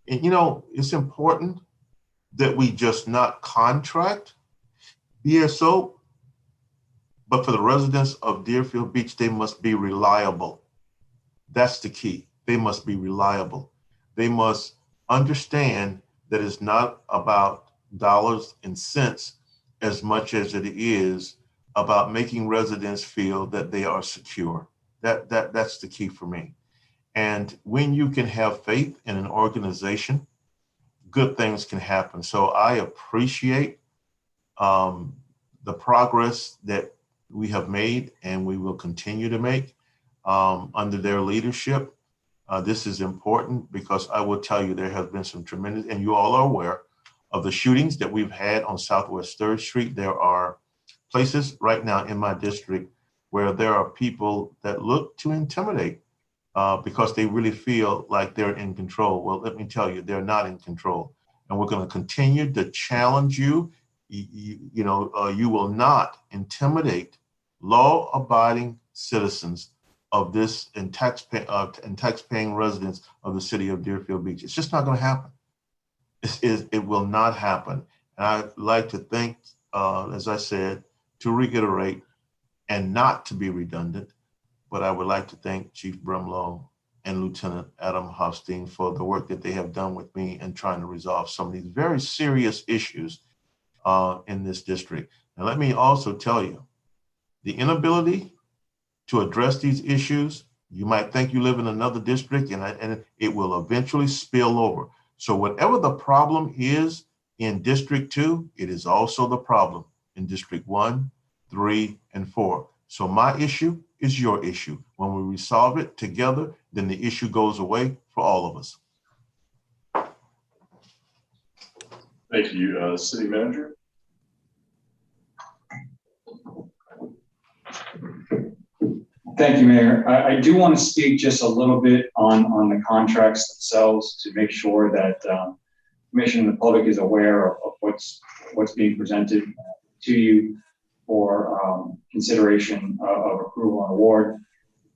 And you know, it's important that we just not contract BSO, but for the residents of Deerfield Beach, they must be reliable. That's the key. They must be reliable. They must understand that it's not about dollars and cents as much as it is about making residents feel that they are secure. That's the key for me. And when you can have faith in an organization, good things can happen. So I appreciate the progress that we have made and we will continue to make under their leadership. This is important because I will tell you there have been some tremendous, and you all are aware of the shootings that we've had on Southwest 3rd Street. There are places right now in my district where there are people that look to intimidate because they really feel like they're in control. Well, let me tell you, they're not in control. And we're going to continue to challenge you. You will not intimidate law-abiding citizens of this and tax-paying residents of the city of Deerfield Beach. It's just not going to happen. It will not happen. And I'd like to thank, as I said, to reiterate and not to be redundant, but I would like to thank Chief Brimlow and Lieutenant Adam Hofstein for the work that they have done with me in trying to resolve some of these very serious issues in this district. And let me also tell you, the inability to address these issues, you might think you live in another district and it will eventually spill over. So whatever the problem is in District 2, it is also the problem in District 1, 3, and 4. So my issue is your issue. When we resolve it together, then the issue goes away for all of us. Thank you, City Manager. Thank you, Mayor. I do want to speak just a little bit on the contracts themselves to make sure that Commission and the public is aware of what's being presented to you for consideration of approval and award.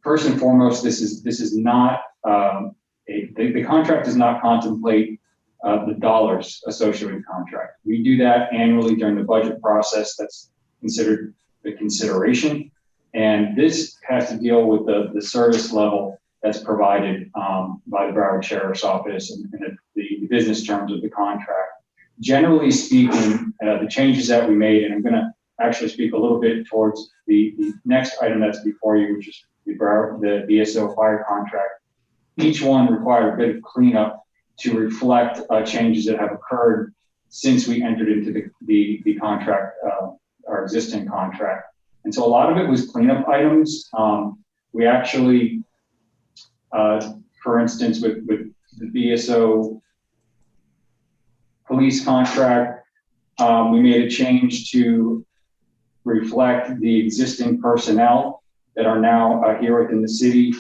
First and foremost, this is not the contract does not contemplate the dollars associated with the contract. We do that annually during the budget process. That's considered the consideration. And this has to deal with the service level that's provided by the Broward Sheriff's Office and the business terms of the contract. Generally speaking, the changes that we made, and I'm going to actually speak a little bit towards the next item that's before you, which is the BSO fire contract. Each one required a bit of cleanup to reflect changes that have occurred since we entered into the contract, our existing contract. And so a lot of it was cleanup items. We actually, for instance, with the BSO police contract, we made a change to reflect the existing personnel that are now here within the city.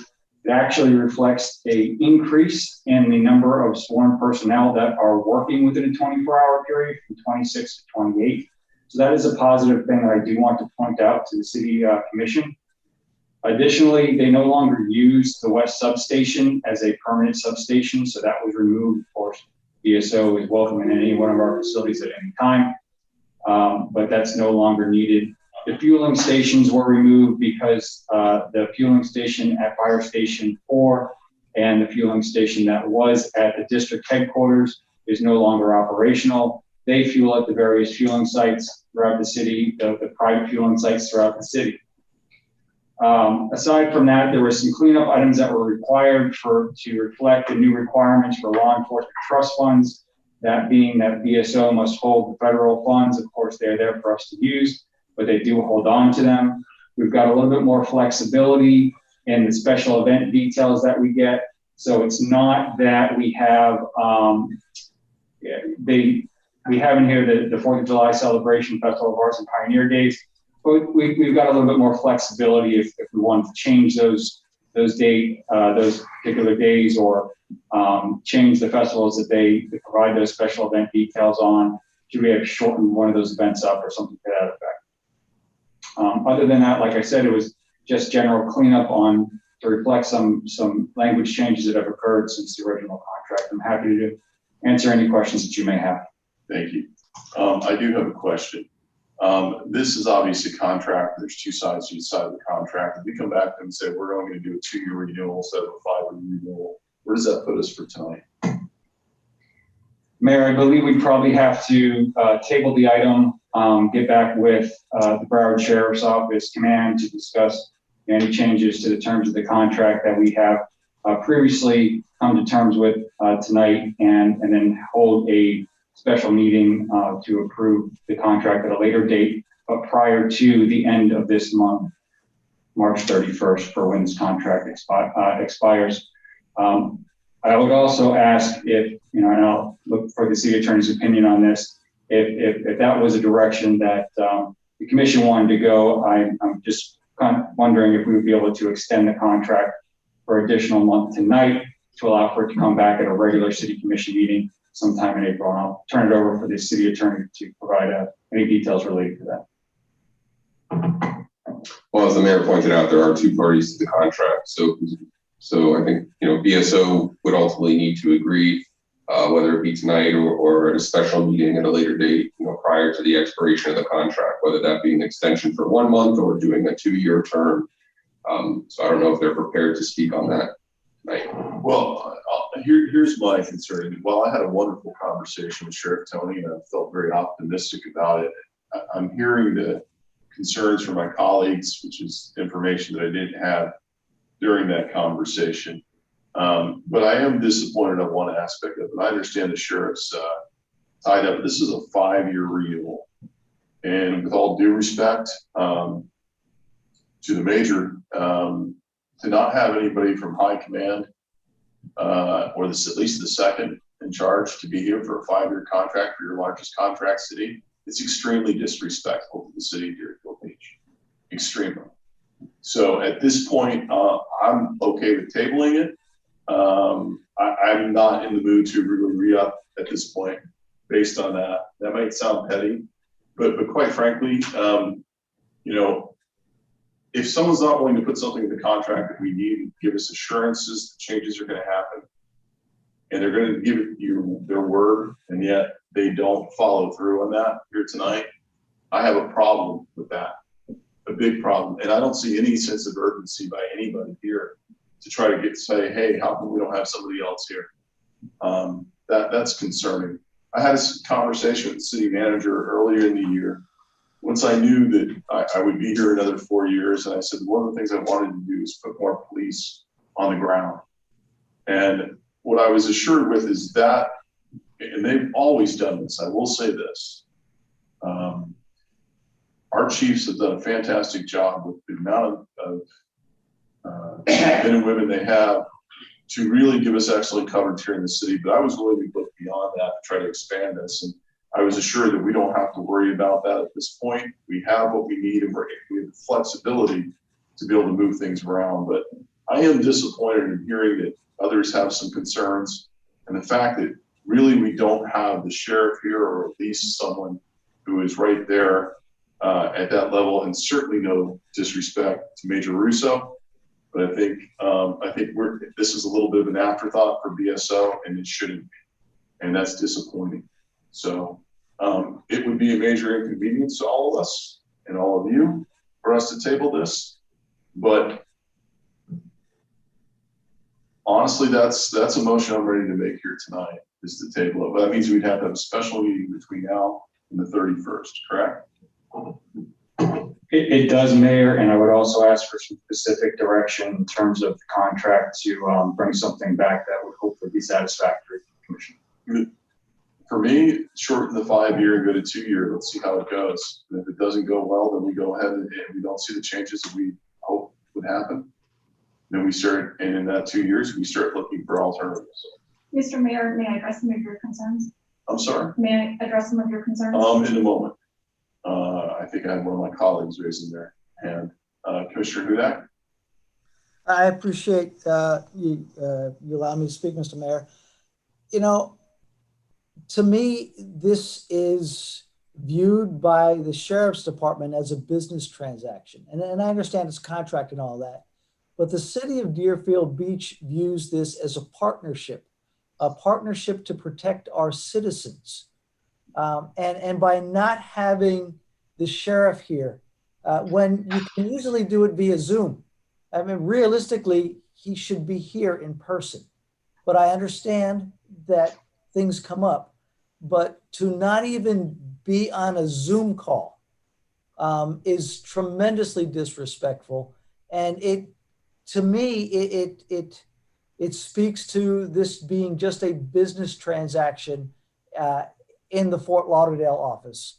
It actually reflects an increase in the number of sworn personnel that are working within a 24-hour period from 26 to 28. So that is a positive thing that I do want to point out to the City Commission. Additionally, they no longer use the West Substation as a permanent substation, so that was removed. Of course, BSO is welcome in any one of our facilities at any time, but that's no longer needed. The fueling stations were removed because the fueling station at Fire Station 4 and the fueling station that was at the district headquarters is no longer operational. they fuel at the various fueling sites throughout the city, the private fueling sites throughout the city. Aside from that, there were some cleanup items that were required to reflect the new requirements for law enforcement trust funds. That being that BSO must hold the federal funds. Of course, they're there for us to use, but they do hold on to them. We've got a little bit more flexibility in the special event details that we get. So it's not that we have, we have in here the 4th of July celebration, Festival of Arts and Pioneer Days, but we've got a little bit more flexibility if we want to change those particular days, or change the festivals that they provide those special event details on. Should we have shortened one of those events up or something to that effect? Other than that, like I said, it was just general cleanup to reflect some language changes that have occurred since the original contract. I'm happy to answer any questions that you may have. Thank you. I do have a question. This is obviously a contract. There's two sides to each side of the contract. If we come back and say we're only going to do a 2-year renewal instead of a 5-year renewal, where does that put us for tonight? Mayor, I believe we probably have to table the item, get back with the Broward Sheriff's Office command to discuss any changes to the terms of the contract that we have previously come to terms with tonight, and then hold a special meeting to approve the contract at a later date, but prior to the end of this month, March 31st, for when this contract expires. I would also ask if, and I'll look for the city attorney's opinion on this, if that was a direction that the commission wanted to go. I'm just kind of wondering if we would be able to extend the contract for additional month tonight to allow for it to come back at a regular city commission meeting sometime in April. And I'll turn it over for the city attorney to provide any details related to that. Well, as the mayor pointed out, there are two parties to the contract. So I think, BSO would ultimately need to agree, whether it be tonight or at a special meeting at a later date, prior to the expiration of the contract, whether that be an extension for 1 month or doing a 2-year term. So I don't know if they're prepared to speak on that tonight. Well, here's my concern. While I had a wonderful conversation with Sheriff Tony, and I felt very optimistic about it, I'm hearing the concerns from my colleagues, which is information that I didn't have during that conversation. But I am disappointed on one aspect of it. I understand the sheriff's tied up. This is a 5-year renewal. And with all due respect to the major, to not have anybody from high command or at least the second in charge to be here for a 5-year contract for your largest contract city, it's extremely disrespectful to the city of Deerfield Beach. Extremely. So at this point, I'm okay with tabling it. I'm not in the mood to really re-up at this point based on that. That might sound petty, but quite frankly, if someone's not willing to put something in the contract that we need, give us assurances that changes are going to happen, and they're going to give you their word, and yet they don't follow through on that here tonight, I have a problem with that, a big problem. And I don't see any sense of urgency by anybody here to try to say, hey, how come we don't have somebody else here? That's concerning. I had a conversation with the city manager earlier in the year, once I knew that I would be here another 4 years. And I said, one of the things I wanted to do is put more police on the ground. And what I was assured with is that, and they've always done this, I will say this, our chiefs have done a fantastic job with the amount of men and women they have to really give us excellent coverage here in the city. But I was willing to look beyond that to try to expand this. And I was assured that we don't have to worry about that at this point. We have what we need, and we have the flexibility to be able to move things around. But I am disappointed in hearing that others have some concerns, and the fact that really we don't have the sheriff here, or at least someone who is right there at that level. And certainly no disrespect to Major Russo, but I think this is a little bit of an afterthought for BSO, and it shouldn't be, and that's disappointing. So it would be a major inconvenience to all of us and all of you for us to table this, but Honestly, that's a motion I'm ready to make here tonight, is to table it. But that means we'd have to have a special meeting between now and the 31st, correct? It does, Mayor, and I would also ask for some specific direction in terms of the contract to bring something back that would hopefully be satisfactory to the commission. For me, shorten the 5-year and go to 2-year. Let's see how it goes. And if it doesn't go well, then we go ahead and we don't see the changes that we hope would happen. Then we start, and in that 2 years, we start looking for alternatives. Mr. Mayor, may I address some of your concerns? I'm sorry. May I address some of your concerns? In a moment. I think I had one of my colleagues raising their hand. Commissioner Hudak? I appreciate you allow me to speak, Mr. Mayor. You know, to me, this is viewed by the Sheriff's Department as a business transaction. And I understand it's contract and all that, but the city of Deerfield Beach views this as a partnership to protect our citizens. And by not having the sheriff here, when you can easily do it via Zoom. I mean, realistically, he should be here in person. But I understand that things come up. But to not even be on a Zoom call is tremendously disrespectful. And to me, it speaks to this being just a business transaction in the Fort Lauderdale office.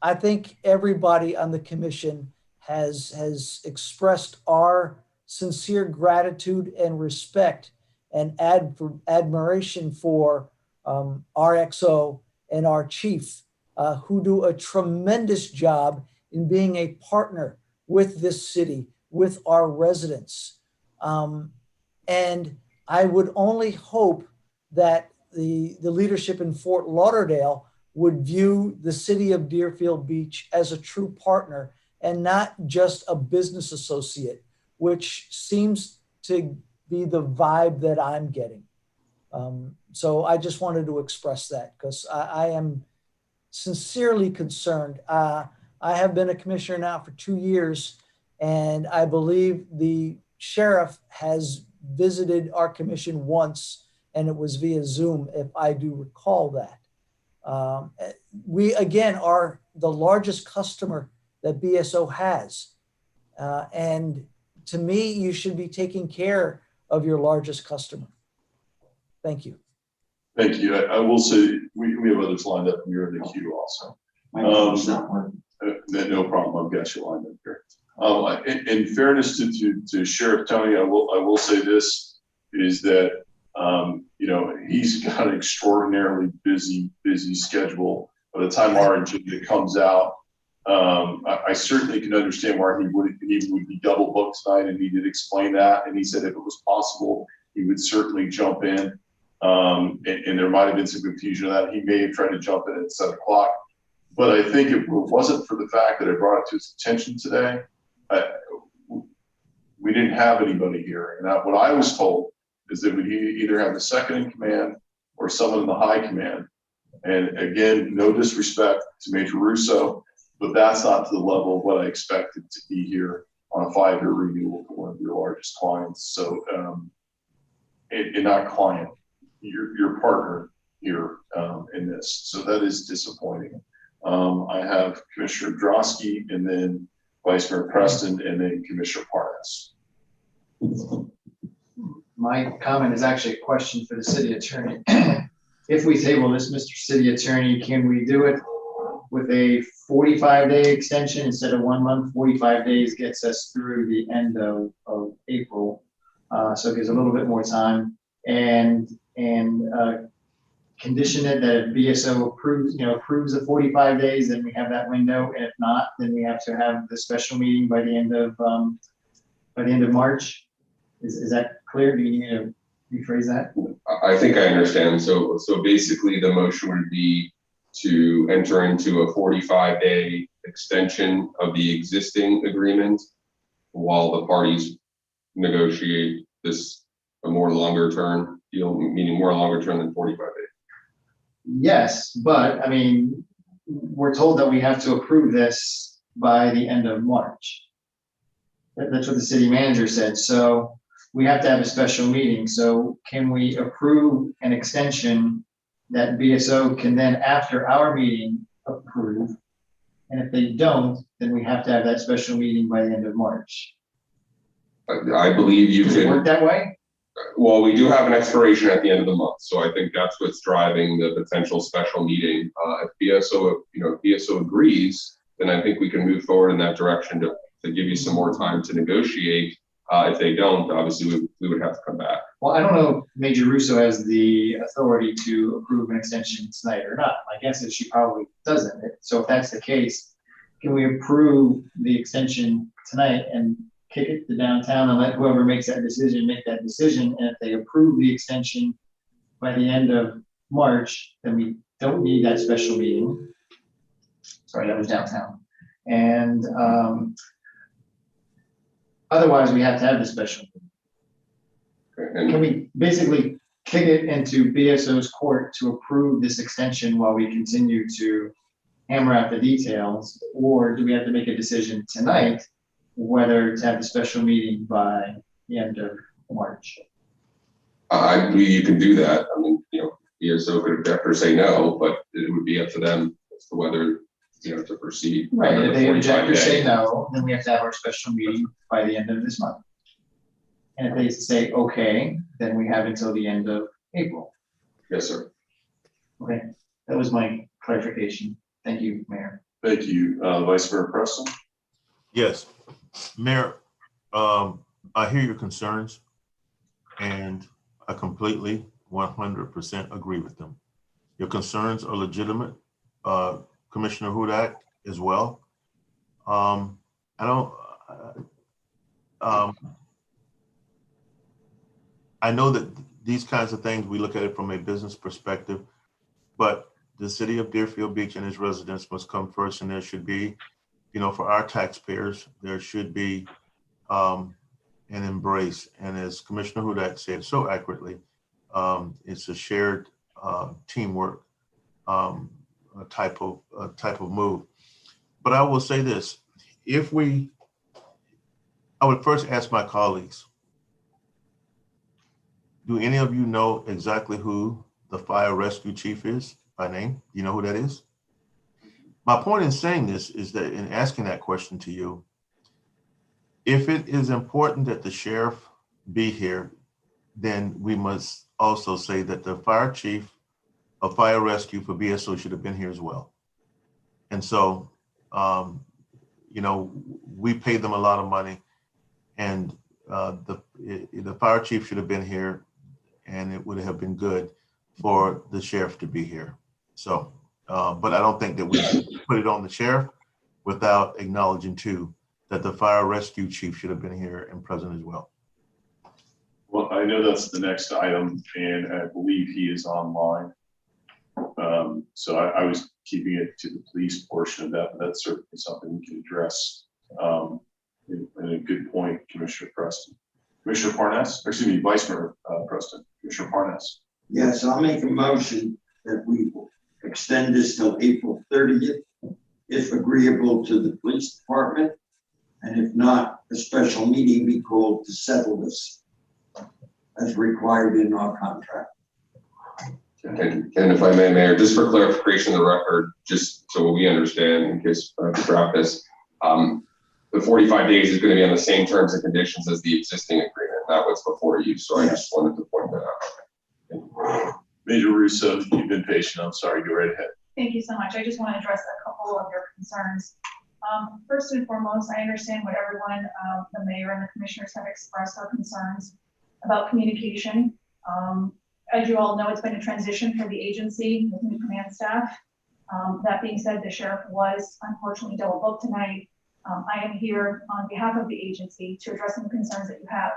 I think everybody on the commission has expressed our sincere gratitude and respect and admiration for RXO and our chief, who do a tremendous job in being a partner with this city, with our residents. And I would only hope that the leadership in Fort Lauderdale would view the city of Deerfield Beach as a true partner and not just a business associate, which seems to be the vibe that I'm getting. So I just wanted to express that because I am sincerely concerned. I have been a commissioner now for 2 years, and I believe the sheriff has visited our commission once, and it was via Zoom, if I do recall that. We, again, are the largest customer that BSO has. And to me, you should be taking care of your largest customer. Thank you. Thank you. I will say, we have others lined up, and you're in the queue also. No problem, I've got you lined up here. In fairness to Sheriff Tony, I will say this, is that you know, he's got an extraordinarily busy schedule. By the time our agenda comes out, I certainly can understand why he would be double booked tonight, and he did explain that. And he said if it was possible, he would certainly jump in. And there might have been some confusion on that. He may have tried to jump in at 7 o'clock. But I think if it wasn't for the fact that I brought it to his attention today, we didn't have anybody here. And what I was told is that we either have the second in command or someone in the high command. And again, no disrespect to Major Russo, but that's not to the level of what I expected to be here on a 5-year renewal for one of your largest clients. So, and not client, your partner here in this. So that is disappointing. I have Commissioner Drosky, and then Vice Mayor Preston, and then Commissioner Parnas. My comment is actually a question for the city attorney. If we table this, Mr. City Attorney, can we do it with a 45-day extension instead of 1 month? 45 days gets us through the end of April. So it gives a little bit more time, and condition it that if BSO approves the 45 days, then we have that window. And if not, then we have to have the special meeting by the end of March. Is that clear? Do you need to rephrase that? I think I understand. So basically the motion would be to enter into a 45-day extension of the existing agreement while the parties negotiate a more longer term deal, meaning more longer term than 45 days. Yes, but I mean, we're told that we have to approve this by the end of March. That's what the city manager said. So we have to have a special meeting. So can we approve an extension that BSO can then, after our meeting, approve? And if they don't, then we have to have that special meeting by the end of March. I believe you Does it could. work that way? Well, we do have an expiration at the end of the month, so I think that's what's driving the potential special meeting. If BSO, if BSO agrees, then I think we can move forward in that direction to give you some more time to negotiate. If they don't, obviously we would have to come back. Well, I don't know if Major Russo has the authority to approve an extension tonight or not. My guess is she probably doesn't. So if that's the case, can we approve the extension tonight and kick it to downtown and let whoever makes that decision make that decision? And if they approve the extension by the end of March, then we don't need that special meeting. Sorry, that was downtown. And otherwise, we have to have the special meeting. Can we basically kick it into BSO's court to approve this extension while we continue to hammer out the details? Or do we have to make a decision tonight whether to have the special meeting by the end of March? I believe you can do that. I mean, BSO could object or say no, but it would be up to them as to whether, to proceed. Right, if they object or 45 say days. no, then we have to have our special meeting by the end of this month. And if they say okay, then we have until the end of April. Yes, sir. Okay, that was my clarification. Thank you, Mayor. Thank you, Vice Mayor Preston. Yes, Mayor, I hear your concerns and I completely 100% agree with them. Your concerns are legitimate. Commissioner Hudak as well. I know that these kinds of things, we look at it from a business perspective, but the city of Deerfield Beach and its residents must come first, and there should be, for our taxpayers, there should be an embrace. And as Commissioner Hudak said so accurately, it's a shared teamwork type of move. But I will say this: I would first ask my colleagues, do any of you know exactly who the fire rescue chief is by name? Do you know who that is? My point in saying this is that in asking that question to you, if it is important that the sheriff be here, then we must also say that the fire chief of fire rescue for BSO should have been here as well. And so, we pay them a lot of money, and the fire chief should have been here, and it would have been good for the sheriff to be here. So, but I don't think that we should put it on the sheriff without acknowledging too that the fire rescue chief should have been here and present as well. Well, I know that's the next item, and I believe he is online. So I was keeping it to the police portion of that, but that's certainly something we can address. And a good point, Commissioner Preston. Commissioner Parnas, excuse me, Vice Mayor Preston, Commissioner Parnas. Yes, I'll make a motion that we extend this till April 30th, if agreeable to the police department. And if not, a special meeting be called to settle this as required in our contract. And if I may, Mayor, just for clarification of the record, just so we understand in case I have to drop this, the 45 days is going to be on the same terms and conditions as the existing agreement, not what's before you. So I just wanted to point that out. Major Russo, you've been patient. I'm sorry, go right ahead. Thank you so much. I just want to address a couple of your concerns. First and foremost, I understand what everyone, the mayor and the commissioners have expressed our concerns about communication. As you all know, it's been a transition for the agency with new command staff. That being said, the sheriff was unfortunately double booked tonight. I am here on behalf of the agency to address some concerns that you have.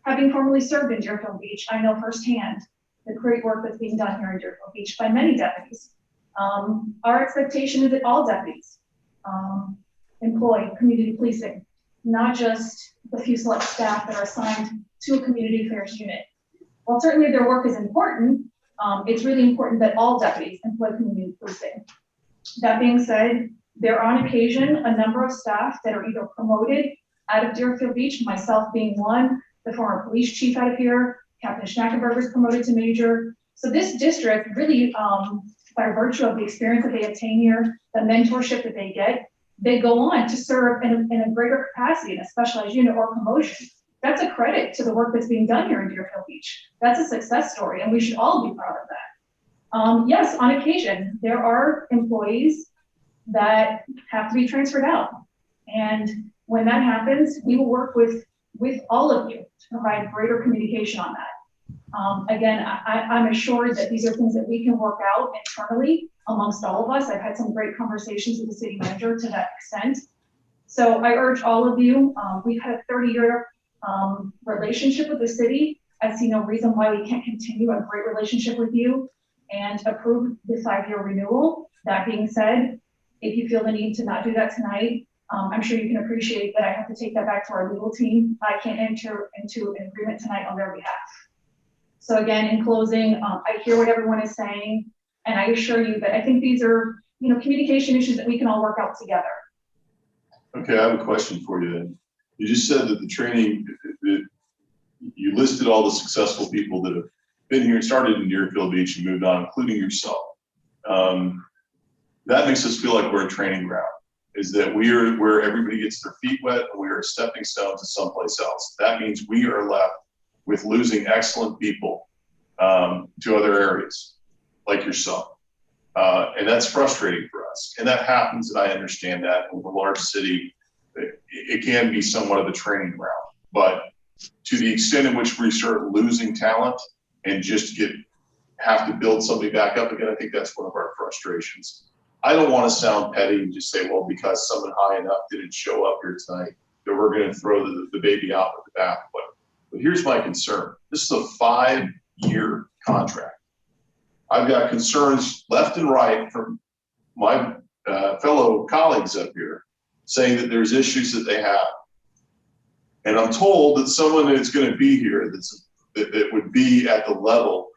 Having formerly served in Deerfield Beach, I know firsthand the great work that's being done here in Deerfield Beach by many deputies. Our expectation is that all deputies employ community policing, not just the few select staff that are assigned to a community affairs unit. While certainly their work is important, it's really important that all deputies employ community policing. That being said, there are on occasion a number of staff that are either promoted out of Deerfield Beach, myself being one, the former police chief out of here, Captain Schnackenberg was promoted to major. So this district really, by virtue of the experience that they obtain here, the mentorship that they get, they go on to serve in a greater capacity in a specialized unit or promotion. That's a credit to the work that's being done here in Deerfield Beach. That's a success story, and we should all be proud of that. Yes, on occasion, there are employees that have to be transferred out. And when that happens, we will work with all of you to provide greater communication on that. Again, I'm assured that these are things that we can work out internally amongst all of us. I've had some great conversations with the city manager to that extent. So I urge all of you, we've had a 30-year relationship with the city. I see no reason why we can't continue a great relationship with you and approve the 5-year renewal. That being said, if you feel the need to not do that tonight, I'm sure you can appreciate that I have to take that back to our legal team. I can't enter into an agreement tonight on their behalf. So again, in closing, I hear what everyone is saying, and I assure you that I think these are, communication issues that we can all work out together. Okay, I have a question for you then. You just said that the training, you listed all the successful people that have been here, started in Deerfield Beach and moved on, including yourself. That makes us feel like we're a training ground, is that we are where everybody gets their feet wet and we are a stepping stone to someplace else. That means we are left with losing excellent people to other areas, like yourself. And that's frustrating for us. And that happens, and I understand that. With a large city, it can be somewhat of a training ground. But to the extent in which we start losing talent and just have to build somebody back up again, I think that's one of our frustrations. I don't want to sound petty and just say, well, because someone high enough didn't show up here tonight, that we're going to throw the baby out with the bathwater. But here's my concern. This is a 5-year contract. I've got concerns left and right from my fellow colleagues up here saying that there's issues that they have. And I'm told that someone that's going to be here that would be at the level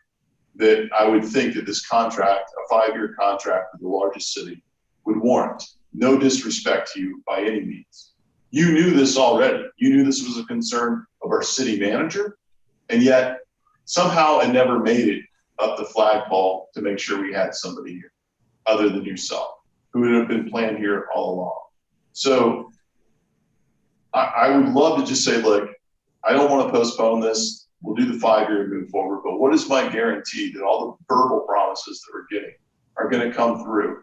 that I would think that this contract, a 5-year contract with the largest city, would warrant. No disrespect to you by any means. You knew this already. You knew this was a concern of our city manager, and yet somehow it never made it up the flagpole to make sure we had somebody here other than yourself, who would have been planned here all along. So I would love to just say, look, I don't want to postpone this. We'll do the 5-year and move forward, but what is my guarantee that all the verbal promises that we're getting are going to come through?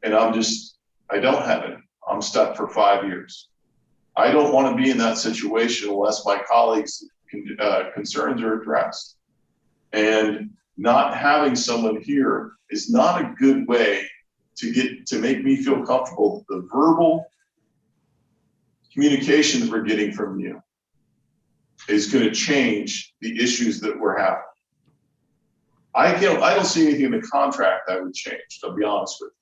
And I don't have it. I'm stuck for 5 years. I don't want to be in that situation unless my colleagues' concerns are addressed. And not having someone here is not a good way to make me feel comfortable that the verbal communication that we're getting from you is going to change the issues that we're having. I don't see anything in the contract that would change, to be honest with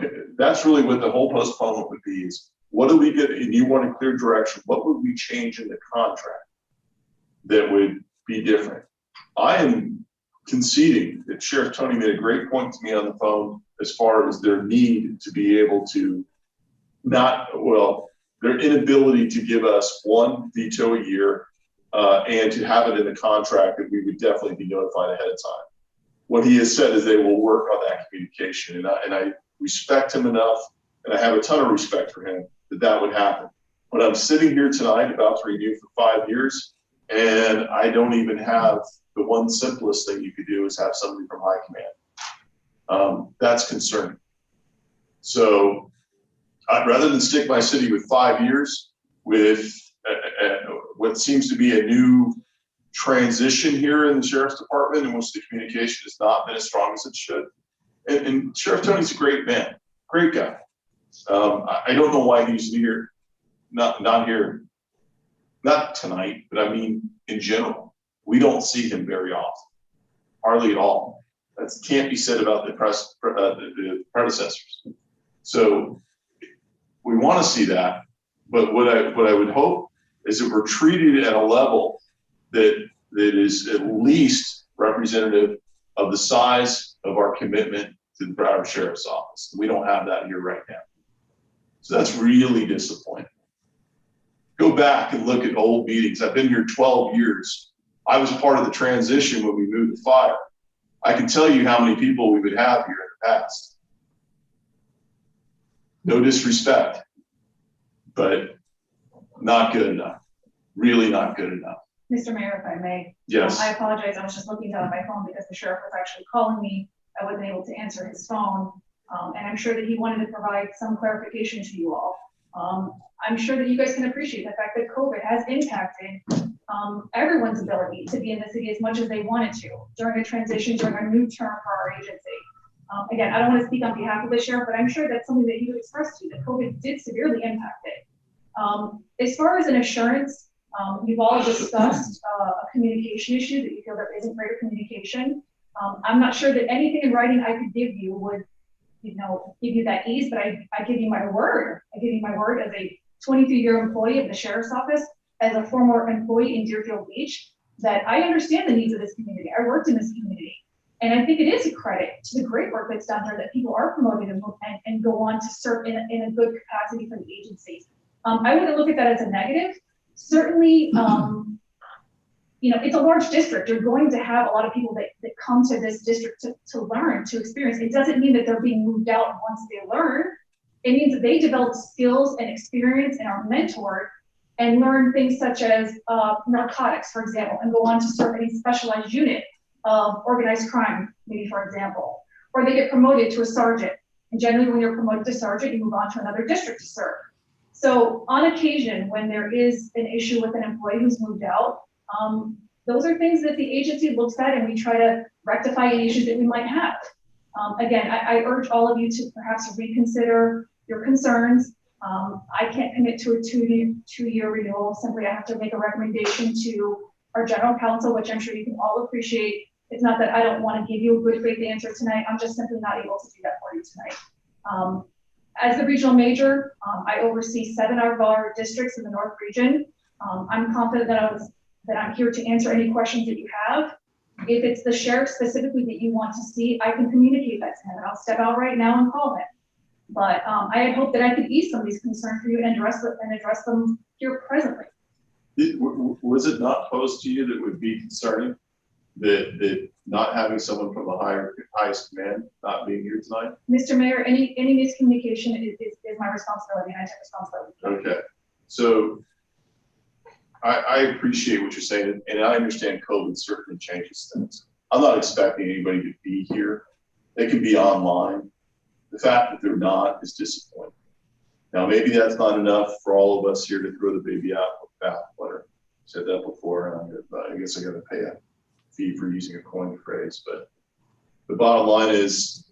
you. That's really what the whole postponement would be, is what do we get, and you want a clear direction, what would we change in the contract that would be different? I am conceding that Sheriff Tony made a great point to me on the phone as far as their need to be able to their inability to give us one veto a year and to have it in the contract that we would definitely be notified ahead of time. What he has said is they will work on that communication, and I respect him enough, and I have a ton of respect for him that would happen. But I'm sitting here tonight about to renew for 5 years, and I don't even have the one simplest thing you could do is have somebody from high command. That's concerning. So rather than stick my city with 5 years with what seems to be a new transition here in the Sheriff's Department in which the communication has not been as strong as it should. And Sheriff Tony's a great man, great guy. I don't know why he's here, not here, not tonight, but I mean, in general, we don't see him very often, hardly at all. That can't be said about the predecessors. So we want to see that, but what I would hope is that we're treated at a level that is at least representative of the size of our commitment to the Broward Sheriff's Office. We don't have that here right now. So that's really disappointing. Go back and look at old meetings. I've been here 12 years. I was part of the transition when we moved to fire. I can tell you how many people we would have here in the past. No disrespect, but not good enough. Really not good enough. Mr. Mayor, if I may. Yes. I apologize. I was just looking down at my phone because the sheriff was actually calling me. I wasn't able to answer his phone. And I'm sure that he wanted to provide some clarification to you all. I'm sure that you guys can appreciate the fact that COVID has impacted everyone's ability to be in the city as much as they wanted to during a transition, during a new term for our agency. Again, I don't want to speak on behalf of the sheriff, but I'm sure that's something that he would express to you, that COVID did severely impact it. As far as an assurance, you've all discussed a communication issue, that you feel there isn't greater communication. I'm not sure that anything in writing I could give you would, give you that ease, but I give you my word. I give you my word as a 23-year employee of the sheriff's office, as a former employee in Deerfield Beach, that I understand the needs of this community. I worked in this community. And I think it is a credit to the great work that's done there that people are promoted and go on to serve in a good capacity for the agency. I wouldn't look at that as a negative. Certainly, it's a large district. You're going to have a lot of people that come to this district to learn, to experience. It doesn't mean that they're being moved out once they learn. It means that they develop skills and experience and are mentored and learn things such as narcotics, for example, and go on to serve in a specialized unit of organized crime, maybe for example, or they get promoted to a sergeant. And generally when you're promoted to sergeant, you move on to another district to serve. So on occasion, when there is an issue with an employee who's moved out, those are things that the agency looks at and we try to rectify any issues that we might have. Again, I urge all of you to perhaps reconsider your concerns. I can't commit to a two-year renewal. Simply, I have to make a recommendation to our general counsel, which I'm sure you can all appreciate. It's not that I don't want to give you a good faith answer tonight. I'm just simply not able to do that for you tonight. As the regional major, I oversee 7 of our districts in the North region. I'm confident that I'm here to answer any questions that you have. If it's the sheriff specifically that you want to see, I can communicate that to him, and I'll step out right now and call him. But I had hoped that I could ease some of these concerns for you and address them here presently. Was it not posed to you that would be concerning that not having someone from the highest command not being here tonight? Mr. Mayor, any miscommunication is my responsibility, and I take responsibility. Okay, so I appreciate what you're saying, and I understand COVID certainly changes things. I'm not expecting anybody to be here. They can be online. The fact that they're not is disappointing. Now, maybe that's not enough for all of us here to throw the baby out with the bathwater. Said that before, and I guess I got to pay a fee for using a coined phrase. But the bottom line is,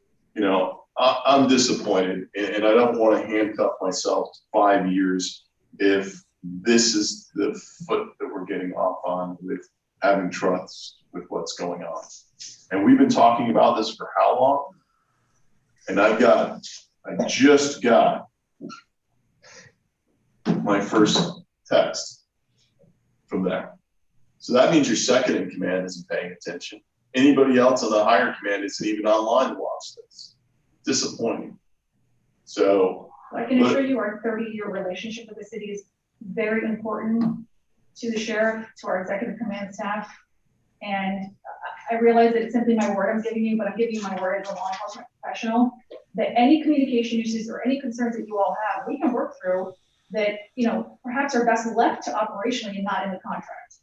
I'm disappointed, and I don't want to handcuff myself to 5 years if this is the foot that we're getting off on with having trust with what's going on. And we've been talking about this for how long? And I just got my first text from there. So that means your second in command isn't paying attention. Anybody else on the higher command isn't even online to watch this. Disappointing. So I can assure you our 30-year relationship with the city is very important to the sheriff, to our executive command staff. And I realize that it's simply my word I'm giving you, but I'm giving you my word as a law enforcement professional, that any communication issues or any concerns that you all have, we can work through that, perhaps are best left to operationally and not in the contract.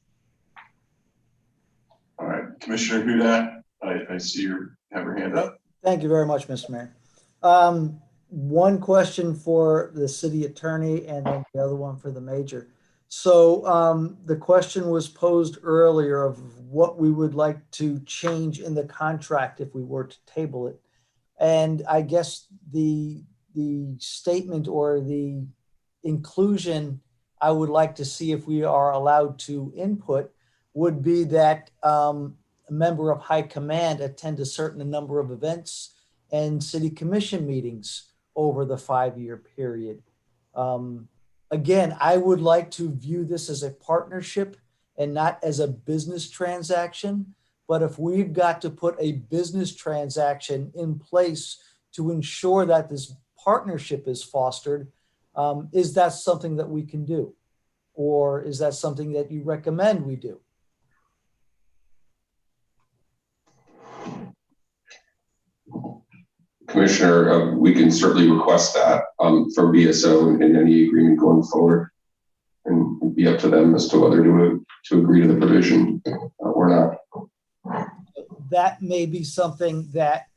All right, Commissioner Hudak, I see you have your hand up. Thank you very much, Mr. Mayor. One question for the city attorney and then the other one for the major. So the question was posed earlier of what we would like to change in the contract if we were to table it. And I guess the statement or the inclusion I would like to see if we are allowed to input would be that a member of high command attend a certain number of events and city commission meetings over the 5-year period. Again, I would like to view this as a partnership and not as a business transaction. But if we've got to put a business transaction in place to ensure that this partnership is fostered, is that something that we can do? Or is that something that you recommend we do? Commissioner, we can certainly request that from BSO in any agreement going forward. And it'd be up to them as to whether to agree to the provision or not. That may be something that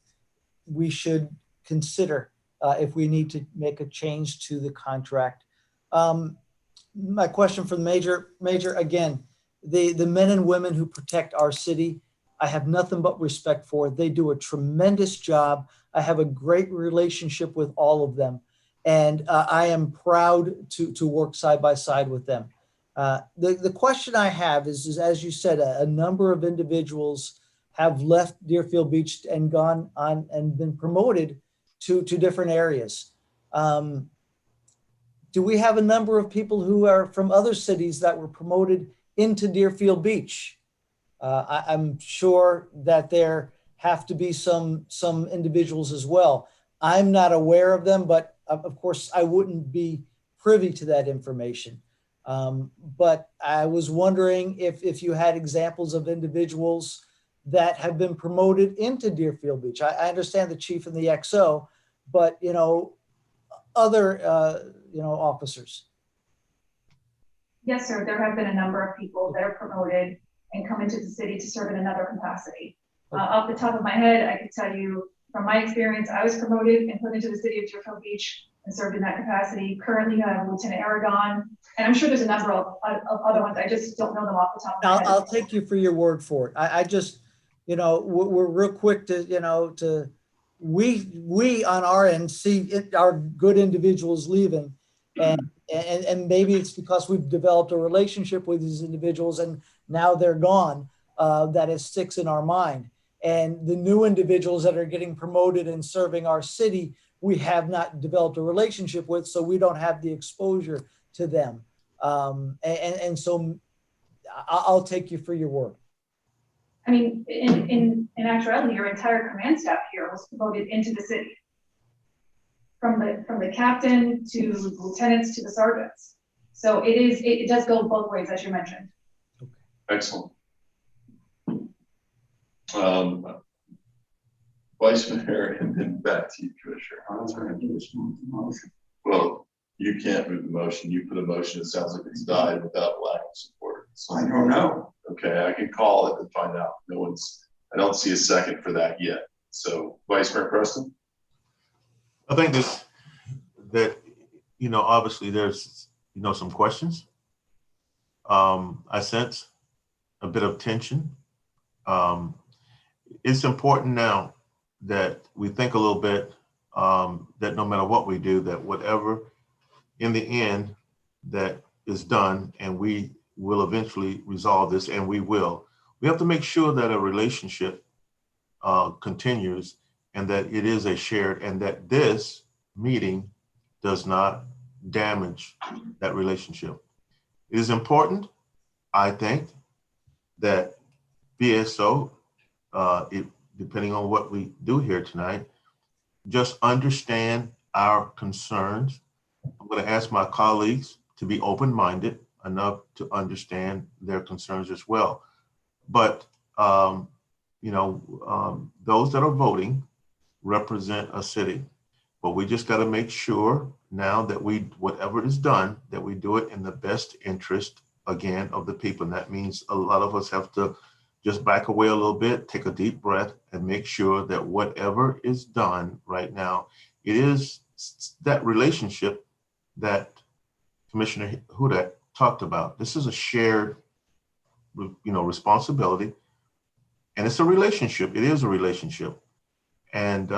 we should consider if we need to make a change to the contract. My question for the Major, again, the men and women who protect our city, I have nothing but respect for. They do a tremendous job. I have a great relationship with all of them. And I am proud to work side by side with them. The question I have is, as you said, a number of individuals have left Deerfield Beach and gone on and been promoted to different areas. Do we have a number of people who are from other cities that were promoted into Deerfield Beach? I'm sure that there have to be some individuals as well. I'm not aware of them, but of course I wouldn't be privy to that information. But I was wondering if you had examples of individuals that have been promoted into Deerfield Beach. I understand the chief and the XO, but other officers. Yes, sir. There have been a number of people that are promoted and come into the city to serve in another capacity. Off the top of my head, I could tell you from my experience, I was promoted and put into the city of Deerfield Beach and served in that capacity. Currently, I have Lieutenant Aragon, and I'm sure there's a number of other ones. I just don't know them off the top of my head. I'll take you for your word for it. I just, we're real quick to we on our end see our good individuals leaving, and maybe it's because we've developed a relationship with these individuals and now they're gone, that it sticks in our mind. And the new individuals that are getting promoted and serving our city, we have not developed a relationship with, so we don't have the exposure to them. And so I'll take you for your word. I mean, in actuality, your entire command staff here was promoted into the city. From the captain to lieutenants to the sergeants. So it does go both ways, as you mentioned. Excellent. Vice Mayor, and then back to you, Commissioner. I was going to do this motion. Well, you can't move the motion. You put a motion, it sounds like it's died without lack of support. So, I don't know. okay, I can call it and find out. I don't see a second for that yet. So Vice Mayor Preston? I think that obviously there's, some questions. I sense a bit of tension. It's important now that we think a little bit, that no matter what we do, that whatever in the end that is done, and we will eventually resolve this, and we have to make sure that a relationship continues and that it is a shared, and that this meeting does not damage that relationship. It is important, I think, that BSO, depending on what we do here tonight, just understand our concerns. I'm going to ask my colleagues to be open-minded enough to understand their concerns as well. But, those that are voting represent a city. But we just got to make sure now that whatever is done, that we do it in the best interest, again, of the people. And that means a lot of us have to just back away a little bit, take a deep breath, and make sure that whatever is done right now, it is that relationship that Commissioner Hudak talked about. This is a shared, responsibility, and it's a relationship. It is a relationship. And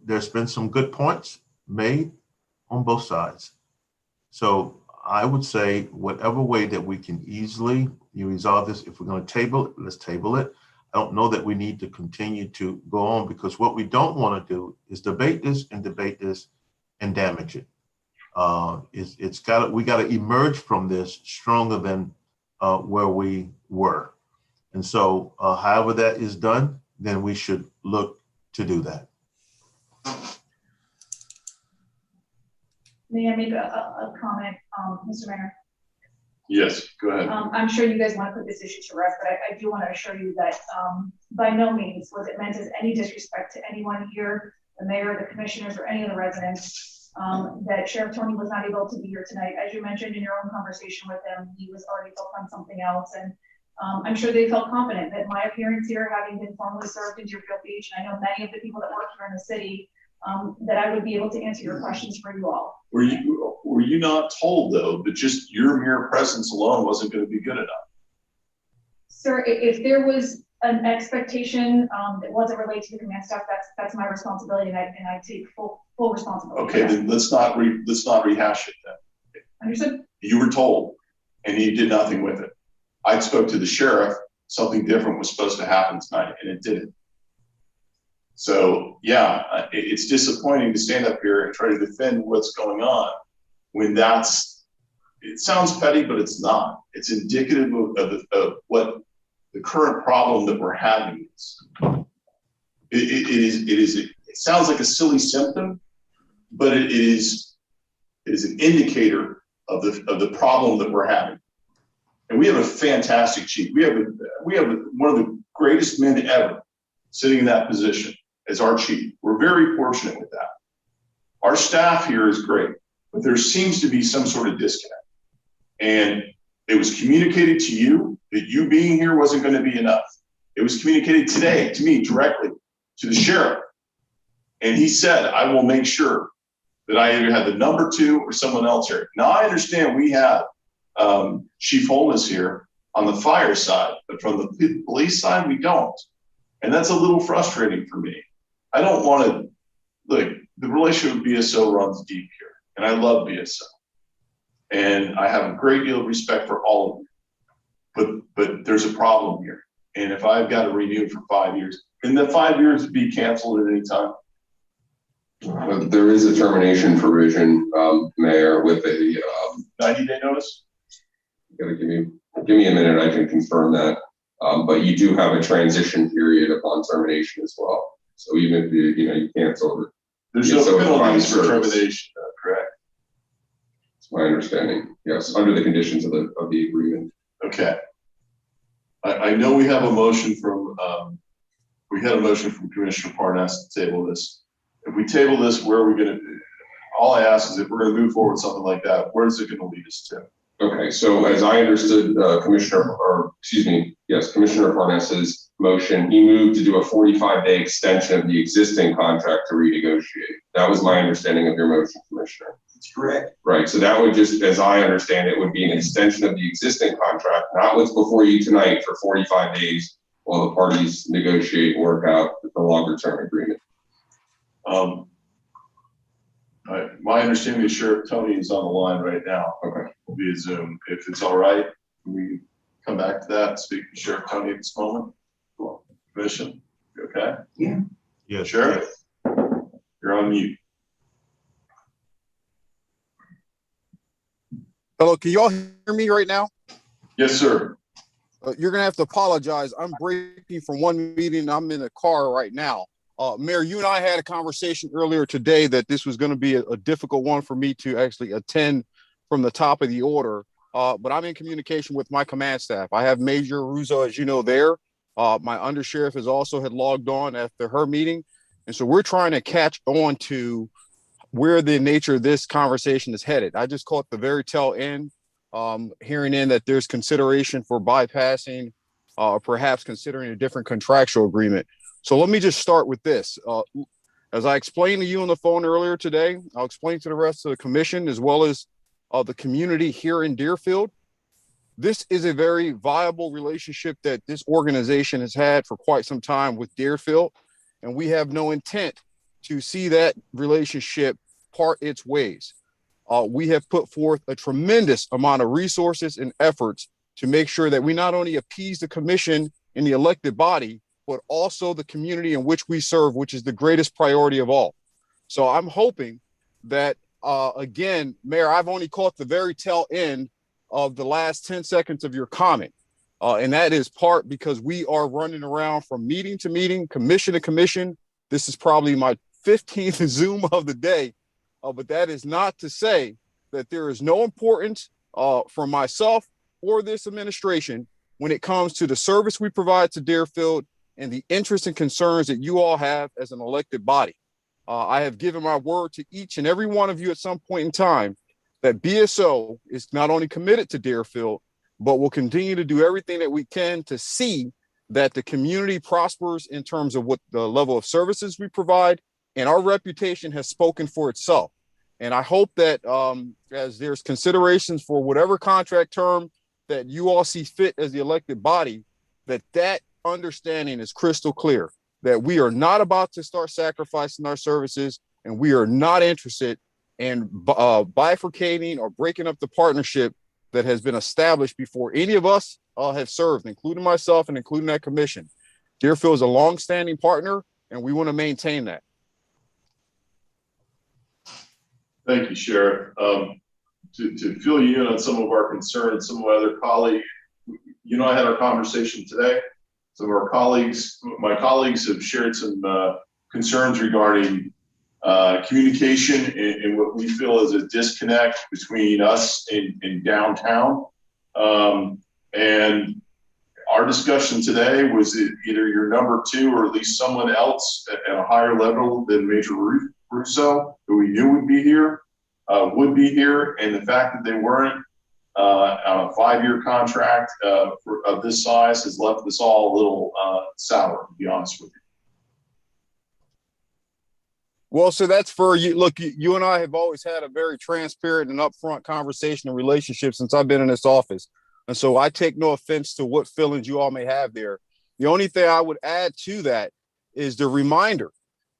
there's been some good points made on both sides. So I would say whatever way that we can easily resolve this, if we're going to table it, let's table it. I don't know that we need to continue to go on, because what we don't want to do is debate this and damage it. We got to emerge from this stronger than where we were. And so however that is done, then we should look to do that. May I make a comment, Mr. Mayor? Yes, go ahead. I'm sure you guys want to put this issue to rest, but I do want to assure you that by no means was it meant as any disrespect to anyone here, the mayor, the commissioners, or any of the residents, that Sheriff Tony was not able to be here tonight. As you mentioned in your own conversation with him, he was already focused on something else. And I'm sure they felt confident that my appearance here, having been formally served in Deerfield Beach, and I know many of the people that work here in the city, that I would be able to answer your questions for you all. Were you not told, though, that just your mere presence alone wasn't going to be good enough? Sir, if there was an expectation that wasn't related to the command staff, that's my responsibility, and I take full responsibility. Okay, then let's not rehash it then. Understood. You were told, and you did nothing with it. I spoke to the sheriff. Something different was supposed to happen tonight, and it didn't. So yeah, it's disappointing to stand up here and try to defend what's going on when it sounds petty, but it's not. It's indicative of what the current problem that we're having is. It sounds like a silly symptom, but it is an indicator of the problem that we're having. And we have a fantastic chief. We have one of the greatest men ever sitting in that position as our chief. We're very fortunate with that. Our staff here is great, but there seems to be some sort of disconnect. And it was communicated to you that you being here wasn't going to be enough. It was communicated today to me directly, to the sheriff. And he said, I will make sure that I either have the number 2 or someone else here. Now I understand we have Chief Holness here on the fire side, but from the police side, we don't. And that's a little frustrating for me. I don't want to, look, the relationship with BSO runs deep here, and I love BSO. And I have a great deal of respect for all of you. But there's a problem here. And if I've got to renew for 5 years, can the 5 years be canceled at any time? There is a termination provision, Mayor, with a 90-day notice. You gotta give me a minute. I can confirm that. But you do have a transition period upon termination as well. So even if you cancel it, there's no penalties for termination, correct? That's my understanding. Yes, under the conditions of the agreement. Okay. I know we have a motion from Commissioner Parnas to table this. If we table this, where are we going to? All I ask is if we're going to move forward with something like that, where is it going to lead us to? Okay, so as I understood, Commissioner Parnas's motion, he moved to do a 45-day extension of the existing contract to renegotiate. That was my understanding of your motion, Commissioner. That's correct. Right, so that would just, as I understand it, would be an extension of the existing contract, not what's before you tonight for 45 days while the parties negotiate and work out the longer-term agreement. My understanding is Sheriff Tony is on the line right now. Okay. Via Zoom. If it's all right, can we come back to that and speak to Sheriff Tony at this moment? Cool. Commission, you okay? Yeah. Yeah, Sheriff, you're on mute. Hello, can y'all hear me right now? Yes, sir. You're gonna have to apologize. I'm breaking from one meeting. I'm in a car right now. Mayor, you and I had a conversation earlier today that this was going to be a difficult one for me to actually attend from the top of the order. But I'm in communication with my command staff. I have Major Russo, as you know, there. My undersheriff has also had logged on after her meeting. And so we're trying to catch on to where the nature of this conversation is headed. I just caught the very tail end, hearing in that there's consideration for bypassing, perhaps considering a different contractual agreement. So let me just start with this. As I explained to you on the phone earlier today, I'll explain to the rest of the commission as well as the community here in Deerfield. This is a very viable relationship that this organization has had for quite some time with Deerfield, and we have no intent to see that relationship part its ways. We have put forth a tremendous amount of resources and efforts to make sure that we not only appease the commission and the elected body, but also the community in which we serve, which is the greatest priority of all. So I'm hoping that, again, Mayor, I've only caught the very tail end of the last 10 seconds of your comment. And that is part because we are running around from meeting to meeting, commission to commission. This is probably my 15th Zoom of the day. But that is not to say that there is no importance for myself or this administration when it comes to the service we provide to Deerfield and the interests and concerns that you all have as an elected body. I have given my word to each and every one of you at some point in time that BSO is not only committed to Deerfield, but will continue to do everything that we can to see that the community prospers in terms of what the level of services we provide, and our reputation has spoken for itself. And I hope that as there's considerations for whatever contract term that you all see fit as the elected body, that understanding is crystal clear, that we are not about to start sacrificing our services, and we are not interested in bifurcating or breaking up the partnership that has been established before any of us have served, including myself and including that commission. Deerfield is a longstanding partner, and we want to maintain that. Thank you, Sheriff. To fill you in on some of our concerns, some of my other colleagues, you know, I had our conversation today. Some of our colleagues, my colleagues have shared some concerns regarding communication and what we feel is a disconnect between us and downtown. And our discussion today was either your number two or at least someone else at a higher level than Major Russo, who we knew would be here, and the fact that they weren't on a 5-year contract of this size has left us all a little sour, to be honest with you. Well, so that's for you. Look, you and I have always had a very transparent and upfront conversation and relationship since I've been in this office. And so I take no offense to what feelings you all may have there. The only thing I would add to that is the reminder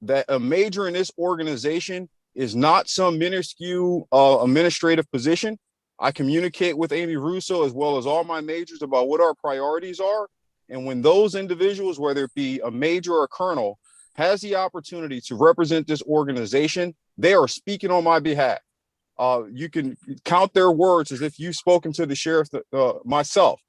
that a major in this organization is not some minuscule administrative position. I communicate with Amy Russo as well as all my majors about what our priorities are. And when those individuals, whether it be a major or a colonel, has the opportunity to represent this organization, they are speaking on my behalf. You can count their words as if you've spoken to the sheriff myself.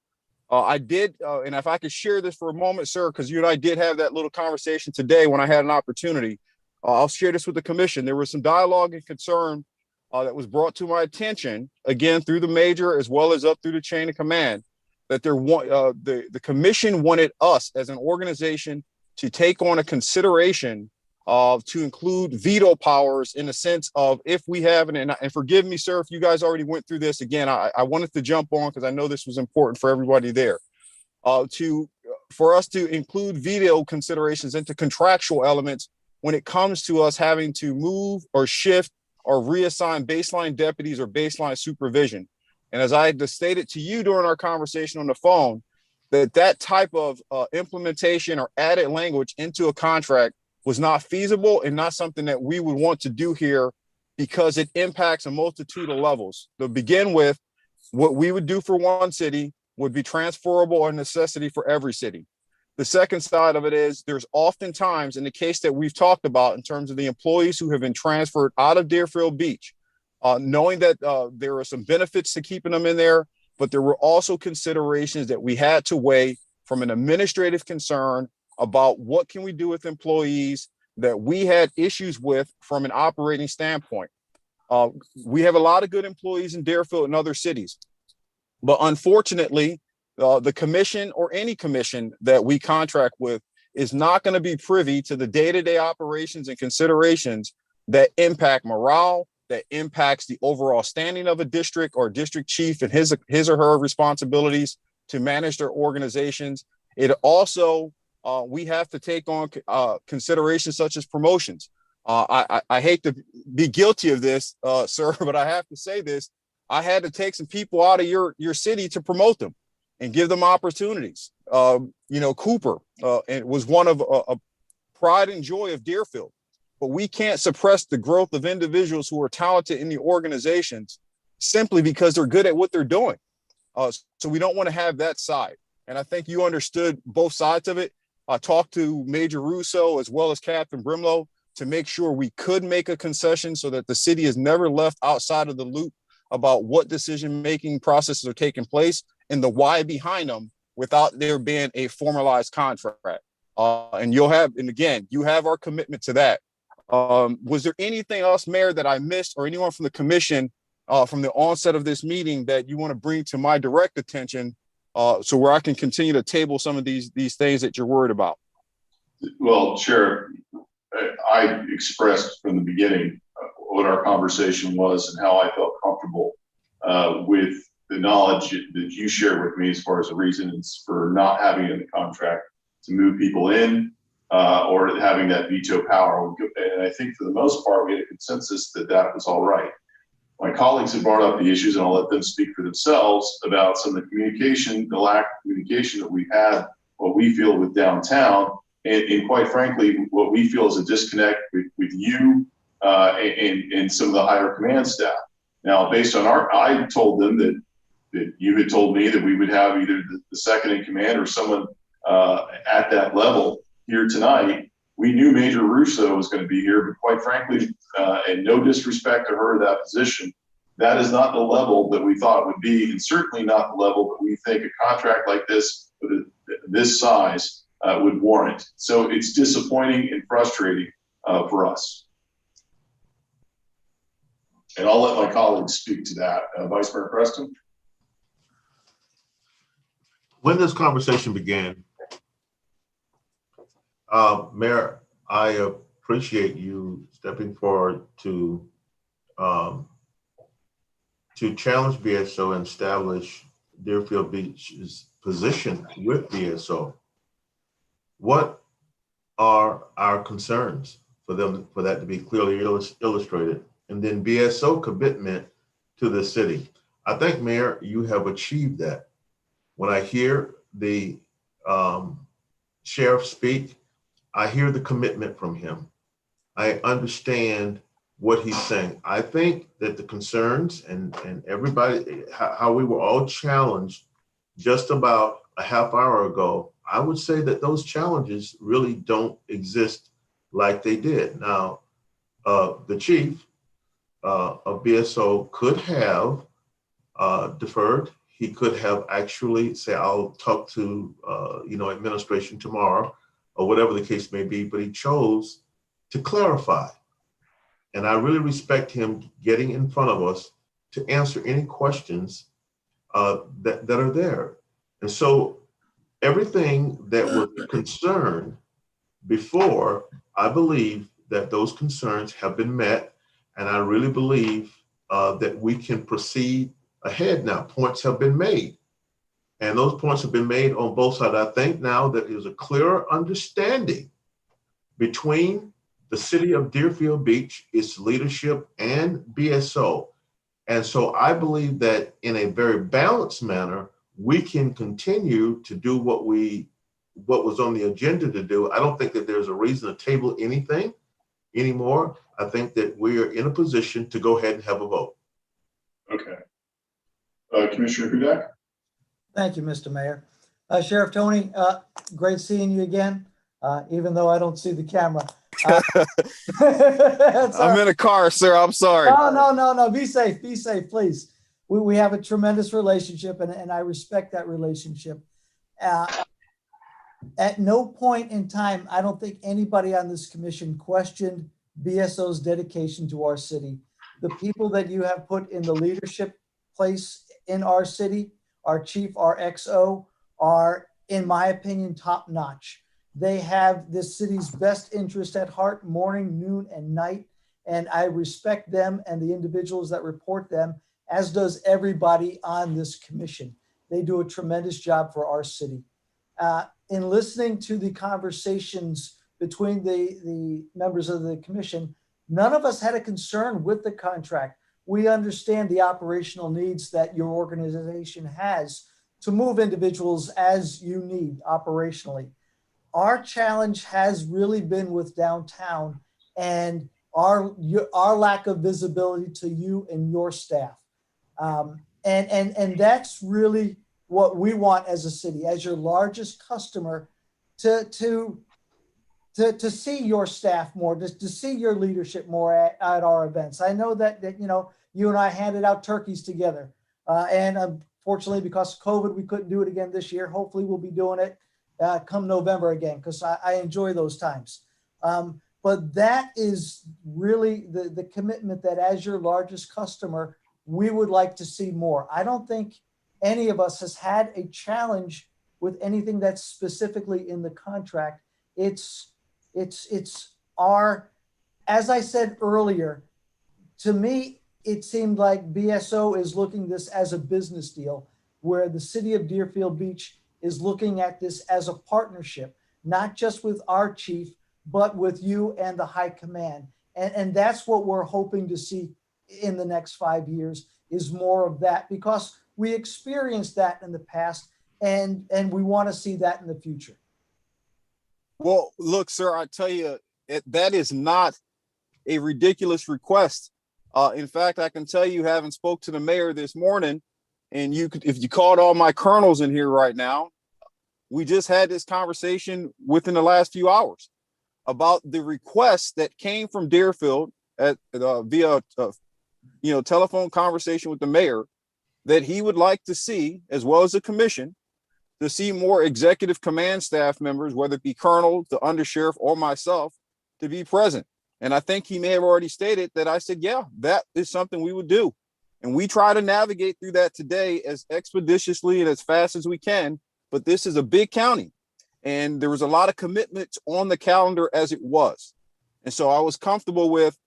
I did, and if I could share this for a moment, sir, because you and I did have that little conversation today when I had an opportunity. I'll share this with the commission. There was some dialogue and concern that was brought to my attention, again, through the major as well as up through the chain of command, that the commission wanted us as an organization to take on a consideration to include veto powers in the sense of if we have, and forgive me, sir, if you guys already went through this again, I wanted to jump on because I know this was important for everybody there, for us to include veto considerations into contractual elements when it comes to us having to move or shift or reassign baseline deputies or baseline supervision. And as I had stated to you during our conversation on the phone, that type of implementation or added language into a contract was not feasible and not something that we would want to do here because it impacts a multitude of levels. To begin with, what we would do for one city would be transferable or necessity for every city. The second side of it is there's oftentimes, in the case that we've talked about in terms of the employees who have been transferred out of Deerfield Beach, knowing that there are some benefits to keeping them in there, but there were also considerations that we had to weigh from an administrative concern about what can we do with employees that we had issues with from an operating standpoint. We have a lot of good employees in Deerfield and other cities, but unfortunately, the commission or any commission that we contract with is not going to be privy to the day-to-day operations and considerations that impact morale, that impacts the overall standing of a district or district chief and his or her responsibilities to manage their organizations. It also, we have to take on considerations such as promotions. I hate to be guilty of this, sir, but I have to say this. I had to take some people out of your city to promote them and give them opportunities. Cooper and was one of a pride and joy of Deerfield. But we can't suppress the growth of individuals who are talented in the organizations simply because they're good at what they're doing. So we don't want to have that side. And I think you understood both sides of it. I talked to Major Russo as well as Captain Brimlow to make sure we could make a concession so that the city is never left outside of the loop about what decision-making processes are taking place and the why behind them without there being a formalized contract. And you have our commitment to that. Was there anything else, Mayor, that I missed or anyone from the commission from the onset of this meeting that you want to bring to my direct attention, so where I can continue to table some of these things that you're worried about? Well, Sheriff, I expressed from the beginning what our conversation was and how I felt comfortable with the knowledge that you shared with me as far as the reasons for not having it in the contract to move people in or having that veto power. And I think for the most part, we had a consensus that that was all right. My colleagues have brought up the issues, and I'll let them speak for themselves about some of the communication, the lack of communication that we've had, what we feel with downtown, and quite frankly, what we feel is a disconnect with you and some of the higher command staff. Now, based on I told them that you had told me that we would have either the second in command or someone at that level here tonight. We knew Major Russo was going to be here, but quite frankly, and no disrespect to her, that position, that is not the level that we thought it would be, and certainly not the level that we think a contract like this, this size, would warrant. So it's disappointing and frustrating for us. And I'll let my colleagues speak to that. Vice Mayor Preston? When this conversation began, Mayor, I appreciate you stepping forward to challenge BSO and establish Deerfield Beach's position with BSO. What are our concerns for that to be clearly illustrated? And then BSO commitment to the city. I think, Mayor, you have achieved that. When I hear the sheriff speak, I hear the commitment from him. I understand what he's saying. I think that the concerns and everybody, how we were all challenged just about a half hour ago, I would say that those challenges really don't exist like they did. Now, the chief of BSO could have deferred. He could have actually say, I'll talk to administration tomorrow, or whatever the case may be, but he chose to clarify. And I really respect him getting in front of us to answer any questions that are there. And so everything that was a concern before, I believe that those concerns have been met. And I really believe that we can proceed ahead now. Points have been made. And those points have been made on both sides. I think now that there's a clearer understanding between the city of Deerfield Beach, its leadership, and BSO. And so I believe that in a very balanced manner, we can continue to do what was on the agenda to do. I don't think that there's a reason to table anything anymore. I think that we are in a position to go ahead and have a vote. Okay. Commissioner Hudak? Thank you, Mr. Mayor. Sheriff Tony, great seeing you again, even though I don't see the camera. I'm in a car, sir. I'm sorry. No. Be safe, please. We have a tremendous relationship, and I respect that relationship. At no point in time, I don't think anybody on this commission questioned BSO's dedication to our city. The people that you have put in the leadership place in our city, our chief, our XO, are, in my opinion, top notch. They have this city's best interest at heart, morning, noon, and night. And I respect them and the individuals that report them, as does everybody on this commission. They do a tremendous job for our city. In listening to the conversations between the members of the commission, none of us had a concern with the contract. We understand the operational needs that your organization has to move individuals as you need operationally. Our challenge has really been with downtown and our lack of visibility to you and your staff. And that's really what we want as a city, as your largest customer, to see your staff more, to see your leadership more at our events. I know that you and I handed out turkeys together, and unfortunately, because of COVID, we couldn't do it again this year. Hopefully, we'll be doing it come November again, because I enjoy those times. But that is really the commitment that, as your largest customer, we would like to see more. I don't think any of us has had a challenge with anything that's specifically in the contract. It's our, as I said earlier, to me, it seemed like BSO is looking this as a business deal, where the city of Deerfield Beach is looking at this as a partnership, not just with our chief, but with you and the high command. And that's what we're hoping to see in the next 5 years, is more of that, because we experienced that in the past, and we want to see that in the future. Well, look, sir, I tell you, that is not a ridiculous request. In fact, I can tell you, having spoke to the mayor this morning, and you could, if you called all my colonels in here right now, we just had this conversation within the last few hours about the request that came from Deerfield at via telephone conversation with the mayor, that he would like to see, as well as the commission, to see more executive command staff members, whether it be colonel, the undersheriff, or myself, to be present. And I think he may have already stated that. I said, yeah, that is something we would do. And we try to navigate through that today as expeditiously and as fast as we can. But this is a big county, and there was a lot of commitments on the calendar as it was. And so I was comfortable with,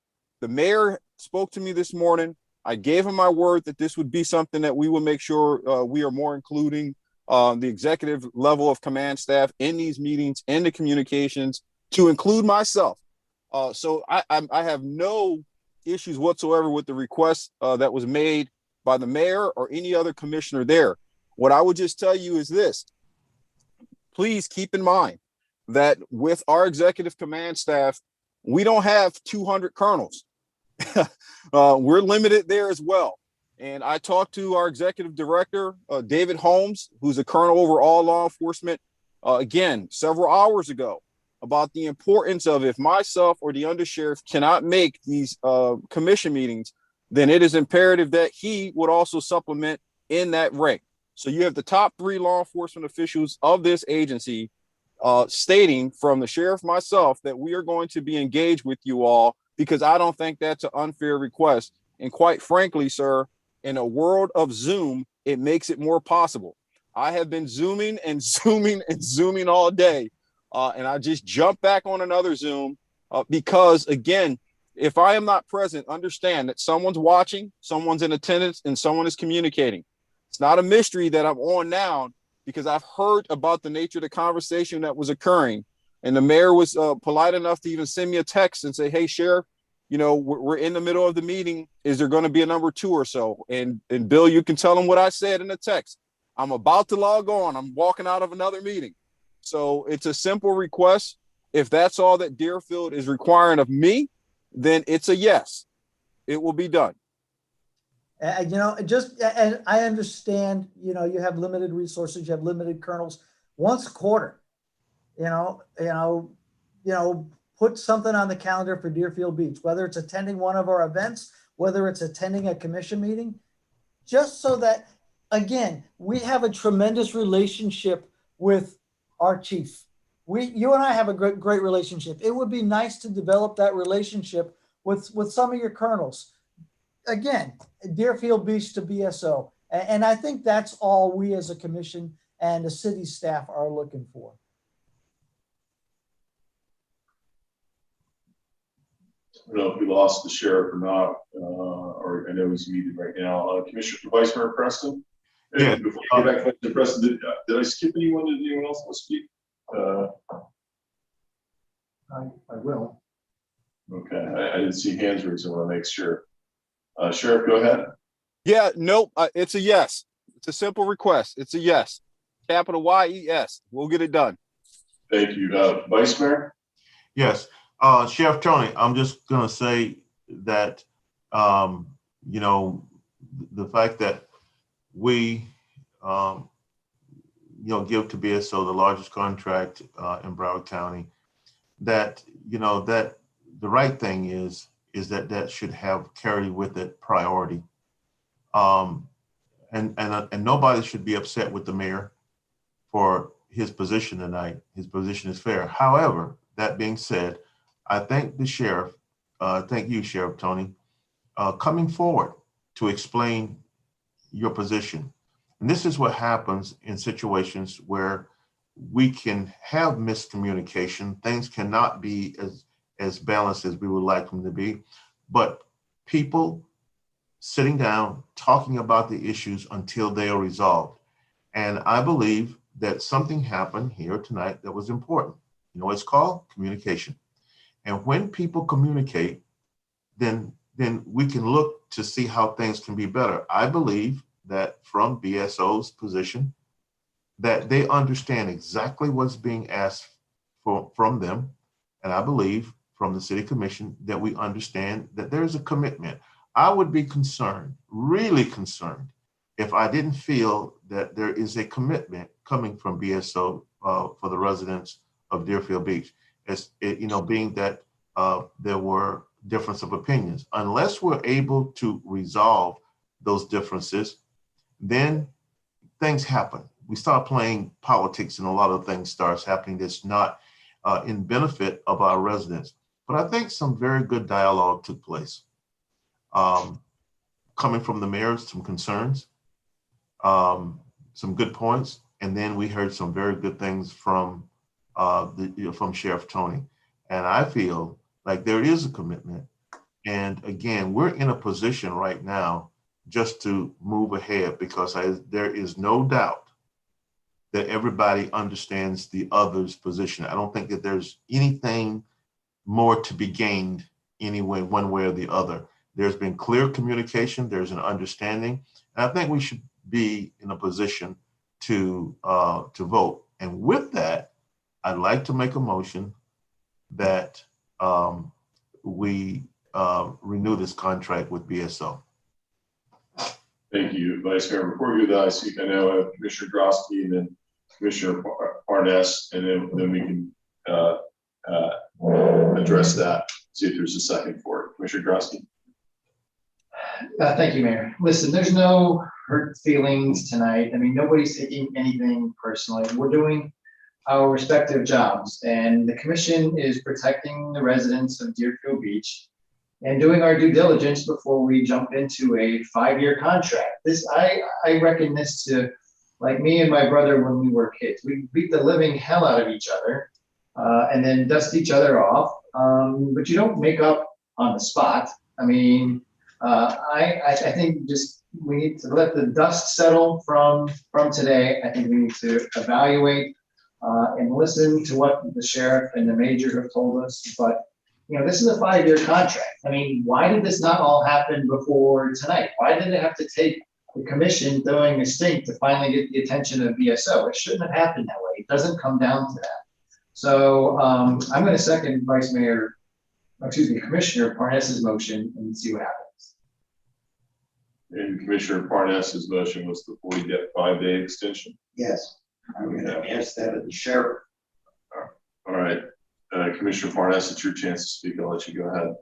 the mayor spoke to me this morning. I gave him my word that this would be something that we will make sure we are more including the executive level of command staff in these meetings and the communications, to include myself. So I have no issues whatsoever with the request that was made by the mayor or any other commissioner there. What I would just tell you is this: please keep in mind that with our executive command staff, we don't have 200 colonels. We're limited there as well. And I talked to our executive director, David Holmes, who's a colonel over all law enforcement, again, several hours ago, about the importance of, if myself or the undersheriff cannot make these commission meetings, then it is imperative that he would also supplement in that rank. So you have the top 3 law enforcement officials of this agency stating, from the sheriff, myself, that we are going to be engaged with you all, because I don't think that's an unfair request. And quite frankly, sir, in a world of Zoom, it makes it more possible. I have been Zooming and Zooming and Zooming all day. And I just jump back on another Zoom because, again, if I am not present, understand that someone's watching, someone's in attendance, and someone is communicating. It's not a mystery that I'm on now, because I've heard about the nature of the conversation that was occurring. And the mayor was polite enough to even send me a text and say, hey, Sheriff, we're in the middle of the meeting. Is there going to be a number 2 or so? And Bill, you can tell him what I said in the text. I'm about to log on. I'm walking out of another meeting. So it's a simple request. If that's all that Deerfield is requiring of me, then it's a yes. It will be done. And I understand, you have limited resources, you have limited colonels. Once a quarter, put something on the calendar for Deerfield Beach, whether it's attending one of our events, whether it's attending a commission meeting, just so that, again, we have a tremendous relationship with our chief. You and I have a great relationship. It would be nice to develop that relationship with some of your colonels. Again, Deerfield Beach to BSO. And I think that's all we as a commission and the city staff are looking for. I don't know if we lost the sheriff or not, or I know he's muted right now. Commissioner Vice Mayor Preston. Yeah. Before you get back to Preston, did I skip anyone? Did anyone else want to speak? I will. Okay, I didn't see hands raised. I want to make sure. Sheriff, go ahead. Yeah, nope. It's a yes. It's a simple request. It's a yes. Capital Y-E-S. We'll get it done. Thank you. Vice Mayor? Yes. Sheriff Tony, I'm just going to say that, the fact that we, give to BSO the largest contract in Broward County, that, that the right thing is that should have carried with it priority. And nobody should be upset with the mayor for his position tonight. His position is fair. However, that being said, I thank the sheriff, thank you, Sheriff Tony, coming forward to explain your position. And this is what happens in situations where we can have miscommunication. Things cannot be as balanced as we would like them to be, but people sitting down, talking about the issues until they are resolved. And I believe that something happened here tonight that was important. You know what it's called? Communication. And when people communicate, then we can look to see how things can be better. I believe that from BSO's position, that they understand exactly what's being asked from them. And I believe from the city commission that we understand that there's a commitment. I would be concerned, really concerned, if I didn't feel that there is a commitment coming from BSO for the residents of Deerfield Beach, as it, being that there were difference of opinions. Unless we're able to resolve those differences, then things happen. We start playing politics and a lot of things starts happening that's not in benefit of our residents. But I think some very good dialogue took place. Coming from the mayor, some concerns, some good points, and then we heard some very good things from from Sheriff Tony. And I feel like there is a commitment. And again, we're in a position right now just to move ahead because there is no doubt that everybody understands the other's position. I don't think that there's anything more to be gained anyway, one way or the other. There's been clear communication, there's an understanding, and I think we should be in a position to vote. And with that, I'd like to make a motion that we renew this contract with BSO. Thank you, Vice Mayor. Before we do that, I know I have Commissioner Drosky and then Commissioner Parnas, and then we can address that, see if there's a second for it. Commissioner Drosky. Thank you, Mayor. Listen, there's no hurt feelings tonight. I mean, nobody's taking anything personally. We're doing our respective jobs, and the commission is protecting the residents of Deerfield Beach and doing our due diligence before we jump into a 5-year contract. I reckon this to, like me and my brother when we were kids. We beat the living hell out of each other and then dust each other off. But you don't make up on the spot. I mean, I think just we need to let the dust settle from today. I think we need to evaluate and listen to what the sheriff and the major have told us. But this is a 5-year contract. I mean, why did this not all happen before tonight? Why did it have to take the commission throwing a stink to finally get the attention of BSO? It shouldn't have happened that way. It doesn't come down to that. So I'm going to second Commissioner Parnas's motion and see what happens. And Commissioner Parnas's motion was the 45-day extension. Yes, I'm going to ask that of the sheriff. All right, Commissioner Parnas, it's your chance to speak. I'll let you go ahead.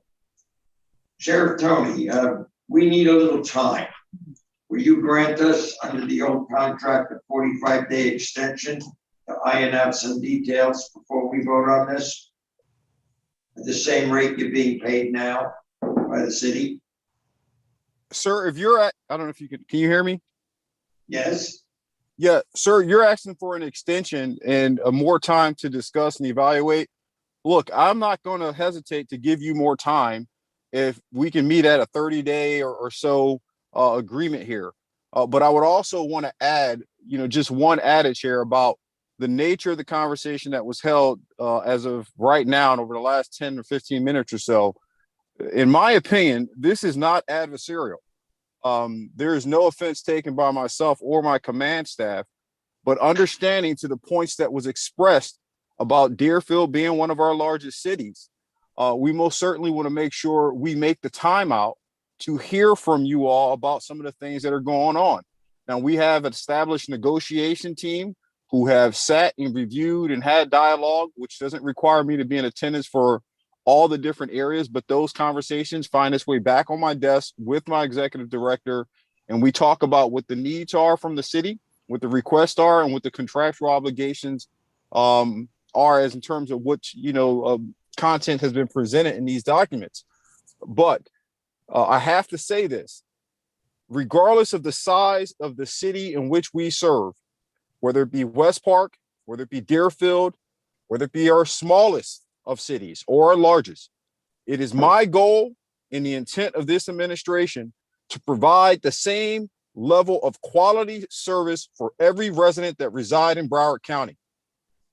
Sheriff Tony, we need a little time. Will you grant us under the old contract a 45-day extension to iron out some details before we vote on this? At the same rate you're being paid now by the city? Sir, if you're at, I don't know if you can you hear me? Yes. Yeah, sir, you're asking for an extension and more time to discuss and evaluate. Look, I'm not going to hesitate to give you more time if we can meet at a 30-day or so agreement here. But I would also want to add, just one adage here about the nature of the conversation that was held as of right now and over the last 10 or 15 minutes or so. In my opinion, this is not adversarial. There is no offense taken by myself or my command staff, but understanding to the points that was expressed about Deerfield being one of our largest cities, we most certainly want to make sure we make the time out to hear from you all about some of the things that are going on. Now, we have an established negotiation team who have sat and reviewed and had dialogue, which doesn't require me to be in attendance for all the different areas, but those conversations find its way back on my desk with my executive director, and we talk about what the needs are from the city, what the requests are, and what the contractual obligations are as in terms of what content has been presented in these documents. But I have to say this, regardless of the size of the city in which we serve, whether it be West Park, whether it be Deerfield, whether it be our smallest of cities or our largest. It is my goal and the intent of this administration to provide the same level of quality service for every resident that reside in Broward County.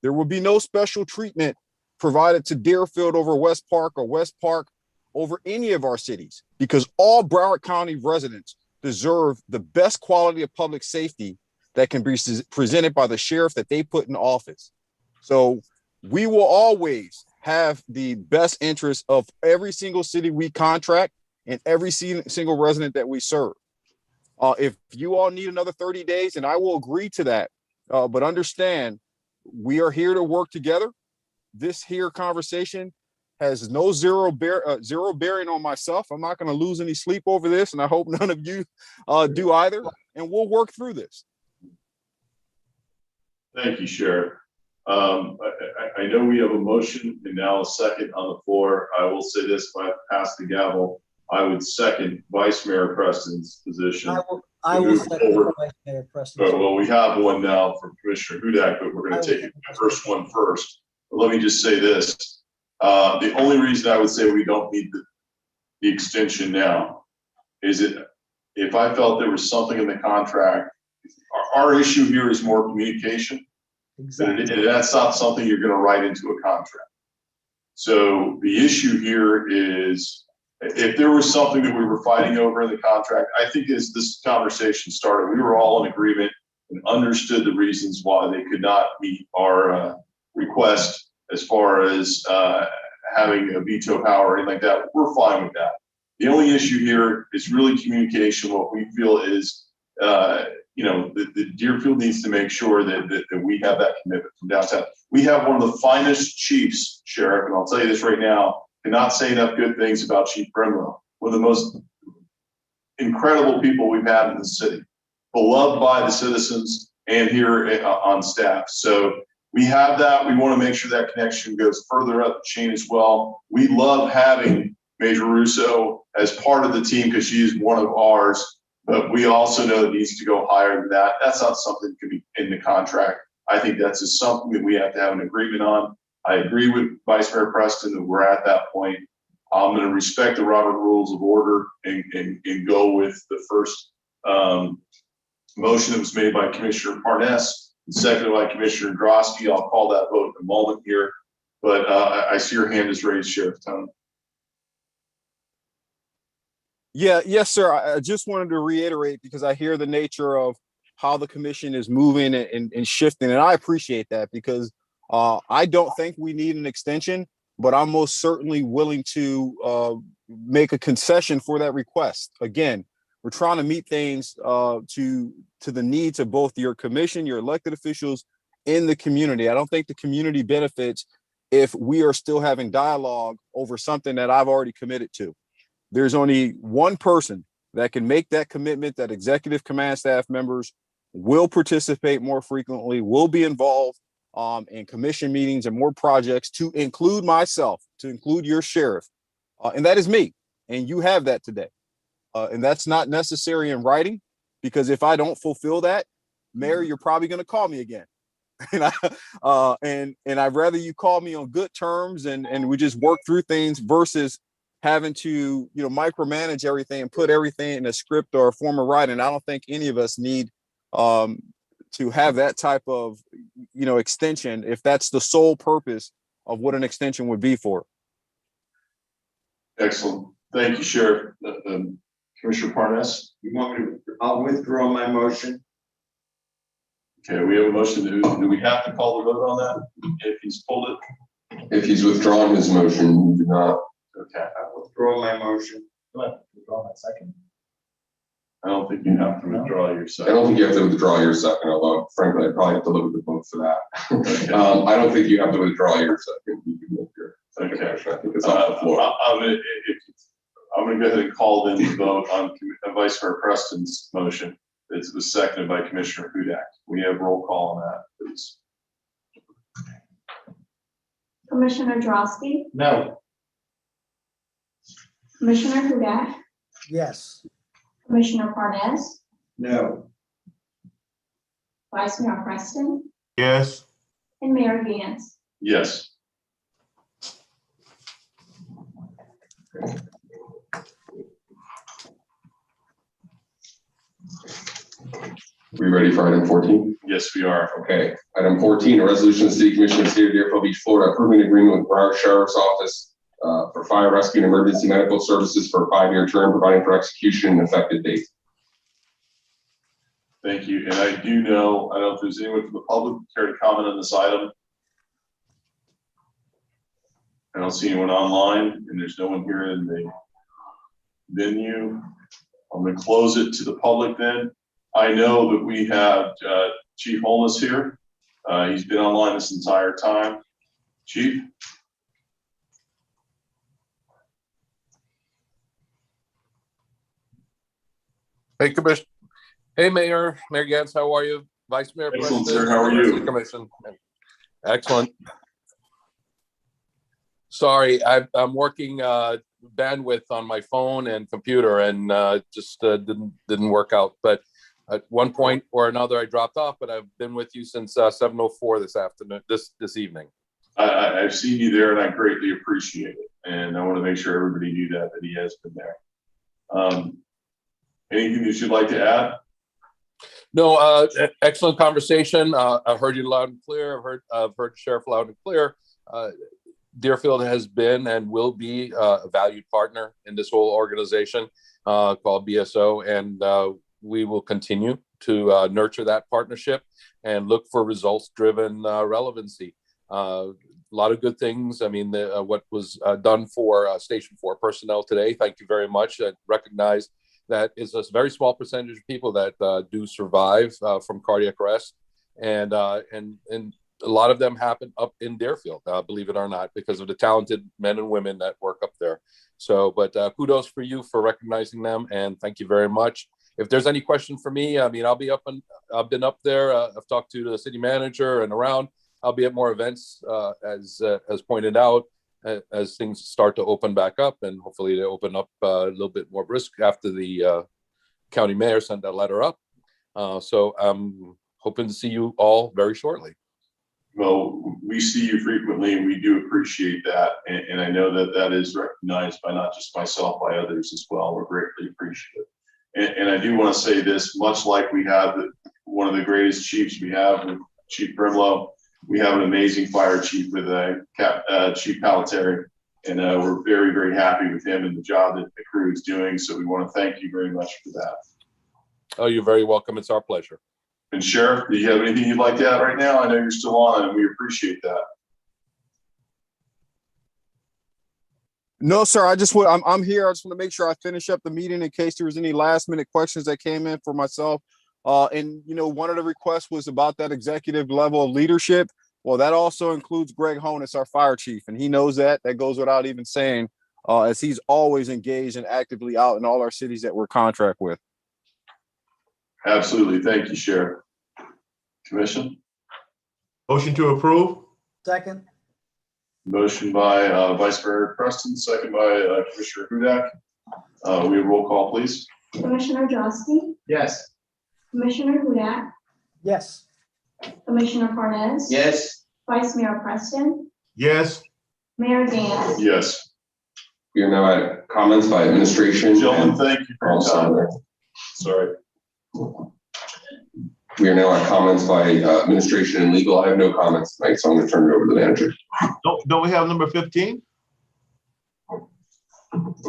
There will be no special treatment provided to Deerfield over West Park or West Park over any of our cities, because all Broward County residents deserve the best quality of public safety that can be presented by the sheriff that they put in office. So we will always have the best interest of every single city we contract and every single resident that we serve. If you all need another 30 days, and I will agree to that, but understand we are here to work together. This here conversation has no zero bearing on myself. I'm not going to lose any sleep over this, and I hope none of you do either. And we'll work through this. Thank you, Sheriff. I know we have a motion and now a second on the floor. I will say this: if I pass the gavel, I would second Vice Mayor Preston's position. I will second Vice Mayor Preston. Well, we have one now from Commissioner Hudak, but we're going to take the first one first. But let me just say this. The only reason I would say we don't need the extension now is that if I felt there was something in the contract, our issue here is more communication. Exactly. And that's not something you're going to write into a contract. So the issue here is, if there was something that we were fighting over in the contract, I think as this conversation started, we were all in agreement and understood the reasons why they could not meet our request as far as having a veto power or anything like that. We're fine with that. The only issue here is really communication. What we feel is, the Deerfield needs to make sure that we have that commitment from downtown. We have one of the finest chiefs, Sheriff, and I'll tell you this right now, cannot say enough good things about Chief Brimlow. One of the most incredible people we've had in the city, beloved by the citizens and here on staff. So we have that. We want to make sure that connection goes further up the chain as well. We love having Major Russo as part of the team because she is one of ours, but we also know it needs to go higher than that. That's not something that can be in the contract. I think that's just something that we have to have an agreement on. I agree with Vice Mayor Preston that we're at that point. I'm going to respect the Robert Rules of Order and go with the first motion that was made by Commissioner Parnas and seconded by Commissioner Drosky. I'll call that vote in a moment here, but I see your hand is raised, Sheriff Tone. Yes, sir. I just wanted to reiterate because I hear the nature of how the commission is moving and shifting, and I appreciate that because I don't think we need an extension, but I'm most certainly willing to make a concession for that request. Again, we're trying to meet things to the needs of both your commission, your elected officials, in the community. I don't think the community benefits if we are still having dialogue over something that I've already committed to. There's only one person that can make that commitment, that executive command staff members will participate more frequently, will be involved in commission meetings and more projects, to include myself, to include your sheriff. And that is me. And you have that today. And that's not necessary in writing, because if I don't fulfill that, Mayor, you're probably going to call me again. And I'd rather you call me on good terms and we just work through things versus having to, micromanage everything and put everything in a script or a form of writing. I don't think any of us need to have that type of, extension if that's the sole purpose of what an extension would be for. Excellent. Thank you, Sheriff. Commissioner Parnas. You want me to? I'll withdraw my motion. Okay, we have a motion. Do we have to call the vote on that if he's pulled it? If he's withdrawn his motion, you do not. Okay. I withdraw my motion. Withdraw my second. I don't think you have to withdraw your I second. don't think you have to withdraw your second, although frankly, I probably have to look at the vote for that. Okay. I don't think you have to withdraw your second. You can look your second Okay. motion. I think it's off the floor. I'm going to go ahead and call then the vote on Vice Mayor Preston's motion. It was seconded by Commissioner Hudak. We have roll call on that, please. Commissioner Drosky, No. Commissioner Hudak, Yes. Commissioner Parnas, No. Vice Mayor Preston, Yes. and Mayor Gantz. Yes. We ready for item 14? Yes, we are. Okay, item 14, a resolution of the City Commission of the City of Deerfield Beach, Florida, approving an agreement with Broward Sheriff's Office for fire rescue and emergency medical services for a 5-year term, providing for execution and effective date. Thank you. And I do know, I don't know if there's anyone from the public who care to comment on this item. I don't see anyone online, and there's no one here in the venue. I'm going to close it to the public then. I know that we have Chief Holness here. He's been online this entire time. Chief? Hey, Commissioner. Hey, Mayor Gantz, how are you? Vice Mayor Excellent, Preston, sir. How are you? City Commission. Excellent. Sorry, I'm working bandwidth on my phone and computer, and just didn't work out. But at one point or another, I dropped off. But I've been with you since 7:04 this afternoon, this evening. I've seen you there, and I greatly appreciate it. And I want to make sure everybody knew that he has been there. Anything that you'd like to add? No, excellent conversation. I heard you loud and clear. I've heard Sheriff loud and clear. Deerfield has been and will be a valued partner in this whole organization called BSO, and we will continue to nurture that partnership and look for results-driven relevancy. A lot of good things. I mean, what was done for Station 4 personnel today, thank you very much. I recognize that is a very small percentage of people that do survive from cardiac arrest, and a lot of them happen up in Deerfield, believe it or not, because of the talented men and women that work up there. So, but kudos for you for recognizing them, and thank you very much. If there's any question for me, I mean, I've been up there. I've talked to the city manager and around. I'll be at more events as pointed out, as things start to open back up, and hopefully they open up a little bit more brisk after the county mayor sent that letter up. So I'm hoping to see you all very shortly. Well, we see you frequently, and we do appreciate that. And I know that that is recognized by not just myself, by others as well. We're greatly appreciative. And I do want to say this, much like we have one of the greatest chiefs we have with Chief Brimlow, we have an amazing fire chief with Chief Palateri, and we're very, very happy with him and the job that the crew is doing. So we want to thank you very much for that. Oh, you're very welcome. It's our pleasure. And Sheriff, do you have anything you'd like to add right now? I know you're still on, and we appreciate that. No, sir. I'm here. I just want to make sure I finish up the meeting in case there was any last minute questions that came in for myself. And one of the requests was about that executive level of leadership. Well, that also includes Greg Honus, our fire chief, and he knows that. That goes without even saying, as he's always engaged and actively out in all our cities that we're contract with. Absolutely. Thank you, Sheriff. Commission? Motion to approve? Second. Motion by Vice Mayor Preston, second by Commissioner Hudak. We have roll call, please. Commissioner Drosky, Yes. Commissioner Hudak, Yes. Commissioner Parnas. Yes. Vice Mayor Preston, Yes. Mayor Gantz. Yes. We are now at comments by administration. Gentlemen, thank you for your time. Sorry. We are now at comments by administration and legal. I have no comments tonight, so I'm going to turn it over to the manager. Don't we have number 15?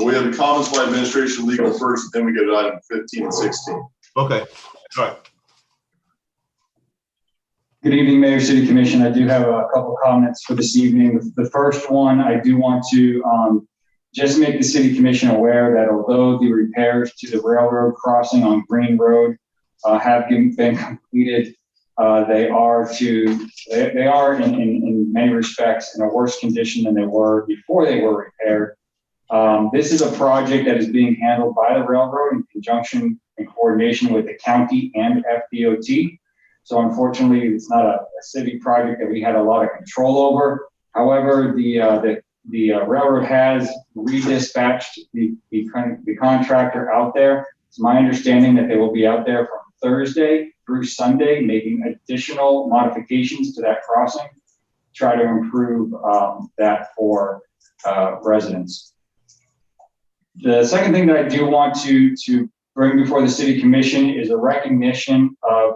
We have the comments by administration and legal first, then we get to item 15 and 16. Okay. All right. Good evening, Mayor, City Commission. I do have a couple comments for this evening. The first one, I do want to just make the City Commission aware that although the repairs to the railroad crossing on Green Road have been completed, they are in many respects in a worse condition than they were before they were repaired. This is a project that is being handled by the railroad in conjunction and coordination with the county and FDOT. So unfortunately, it's not a city project that we had a lot of control over. However, the railroad has redispatched the contractor out there It's my understanding that they will be out there from Thursday through Sunday, making additional modifications to that crossing, try to improve that for residents. The second thing that I do want to bring before the City Commission is a recognition of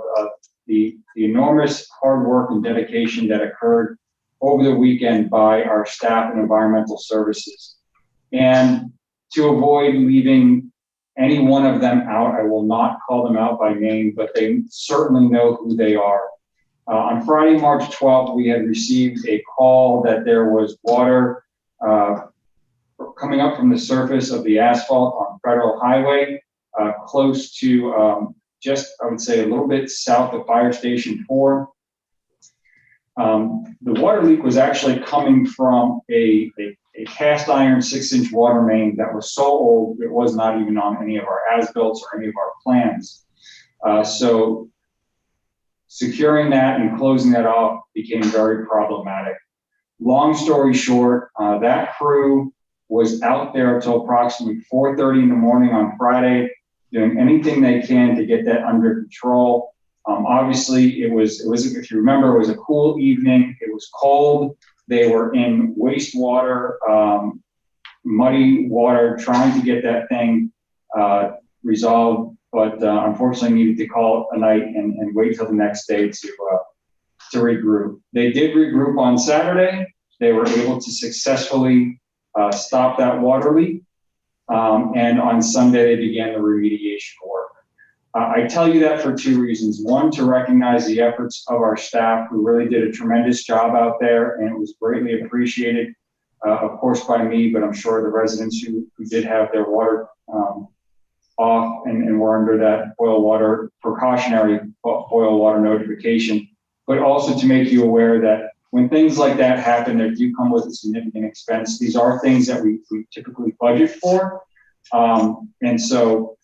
the enormous hard work and dedication that occurred over the weekend by our staff in environmental services. And to avoid leaving any one of them out, I will not call them out by name, but they certainly know who they are. On Friday, March 12th, we had received a call that there was water coming up from the surface of the asphalt on Federal Highway, close to just, I would say, a little bit south of Fire Station 4. The water leak was actually coming from a cast iron 6-inch water main that was so old it was not even on any of our as-built or any of our plans. So securing that and closing that off became very problematic. Long story short, that crew was out there until approximately 4:30 in the morning on Friday, doing anything they can to get that under control. Obviously, it was, if you remember, it was a cool evening. It was cold. They were in wastewater, muddy water, trying to get that thing resolved, but unfortunately needed to call it a night and wait till the next day to regroup. They did regroup on Saturday. They were able to successfully stop that water leak. And on Sunday, they began the remediation work. I tell you that for two reasons. One, to recognize the efforts of our staff who really did a tremendous job out there, and it was greatly appreciated, of course, by me, but I'm sure the residents who did have their water off and were under that boil water, precautionary boil water notification, but also to make you aware that when things like that happen, they do come with a significant expense. These are things that we typically budget for. And so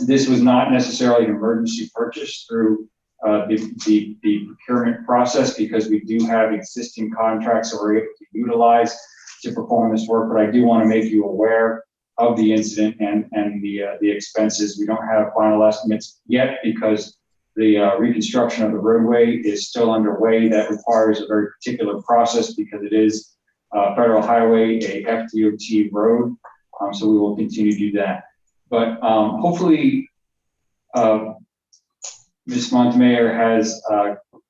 this was not necessarily an emergency purchase through the procurement process, because we do have existing contracts that we're able to utilize to perform this work. But I do want to make you aware of the incident and the expenses. We don't have final estimates yet because the reconstruction of the roadway is still underway. That requires a very particular process because it is Federal Highway, a FDOT road. So we will continue to do that. But hopefully, Ms. Montemayor has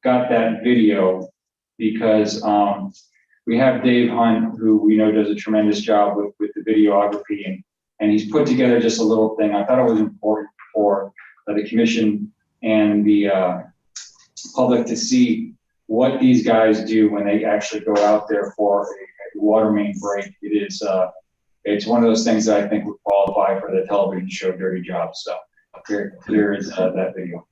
got that video, because we have Dave Hunt, who we know does a tremendous job with the videography, and he's put together just a little thing. I thought it was important for the commission and the public to see what these guys do when they actually go out there for a water main break. It is it's one of those things that I think would qualify for the television show Dirty Jobs. So here is that video.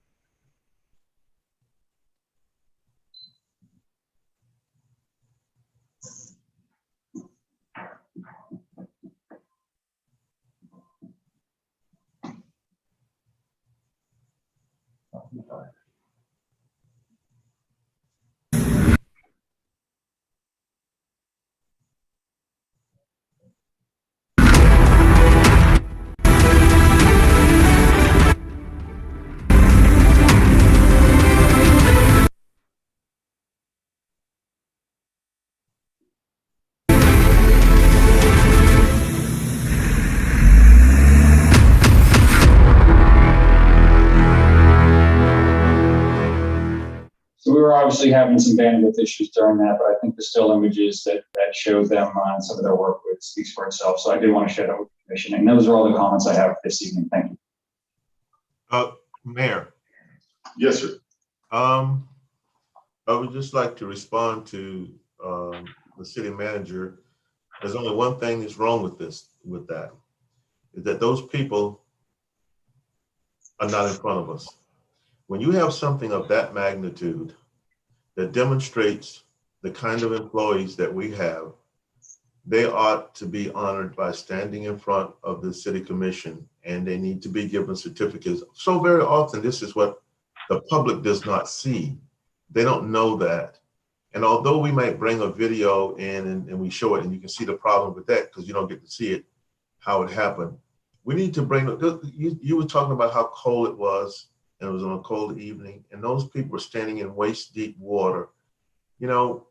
So we were obviously having some bandwidth issues during that, but I think the still images that shows them on some of their work with speaks for itself. So I did want to share that with the commission. And those are all the comments I have this evening. Thank you. Mayor. Yes, sir. I would just like to respond to the city manager. There's only one thing that's wrong with that, is that those people are not in front of us. When you have something of that magnitude that demonstrates the kind of employees that we have, they ought to be honored by standing in front of the city commission, and they need to be given certificates. So very often, this is what the public does not see. They don't know that. And although we might bring a video in and we show it, and you can see the problem with that because you don't get to see it, how it happened. we need to bring, you were talking about how cold it was, and it was on a cold evening, and those people were standing in waist deep water. You know,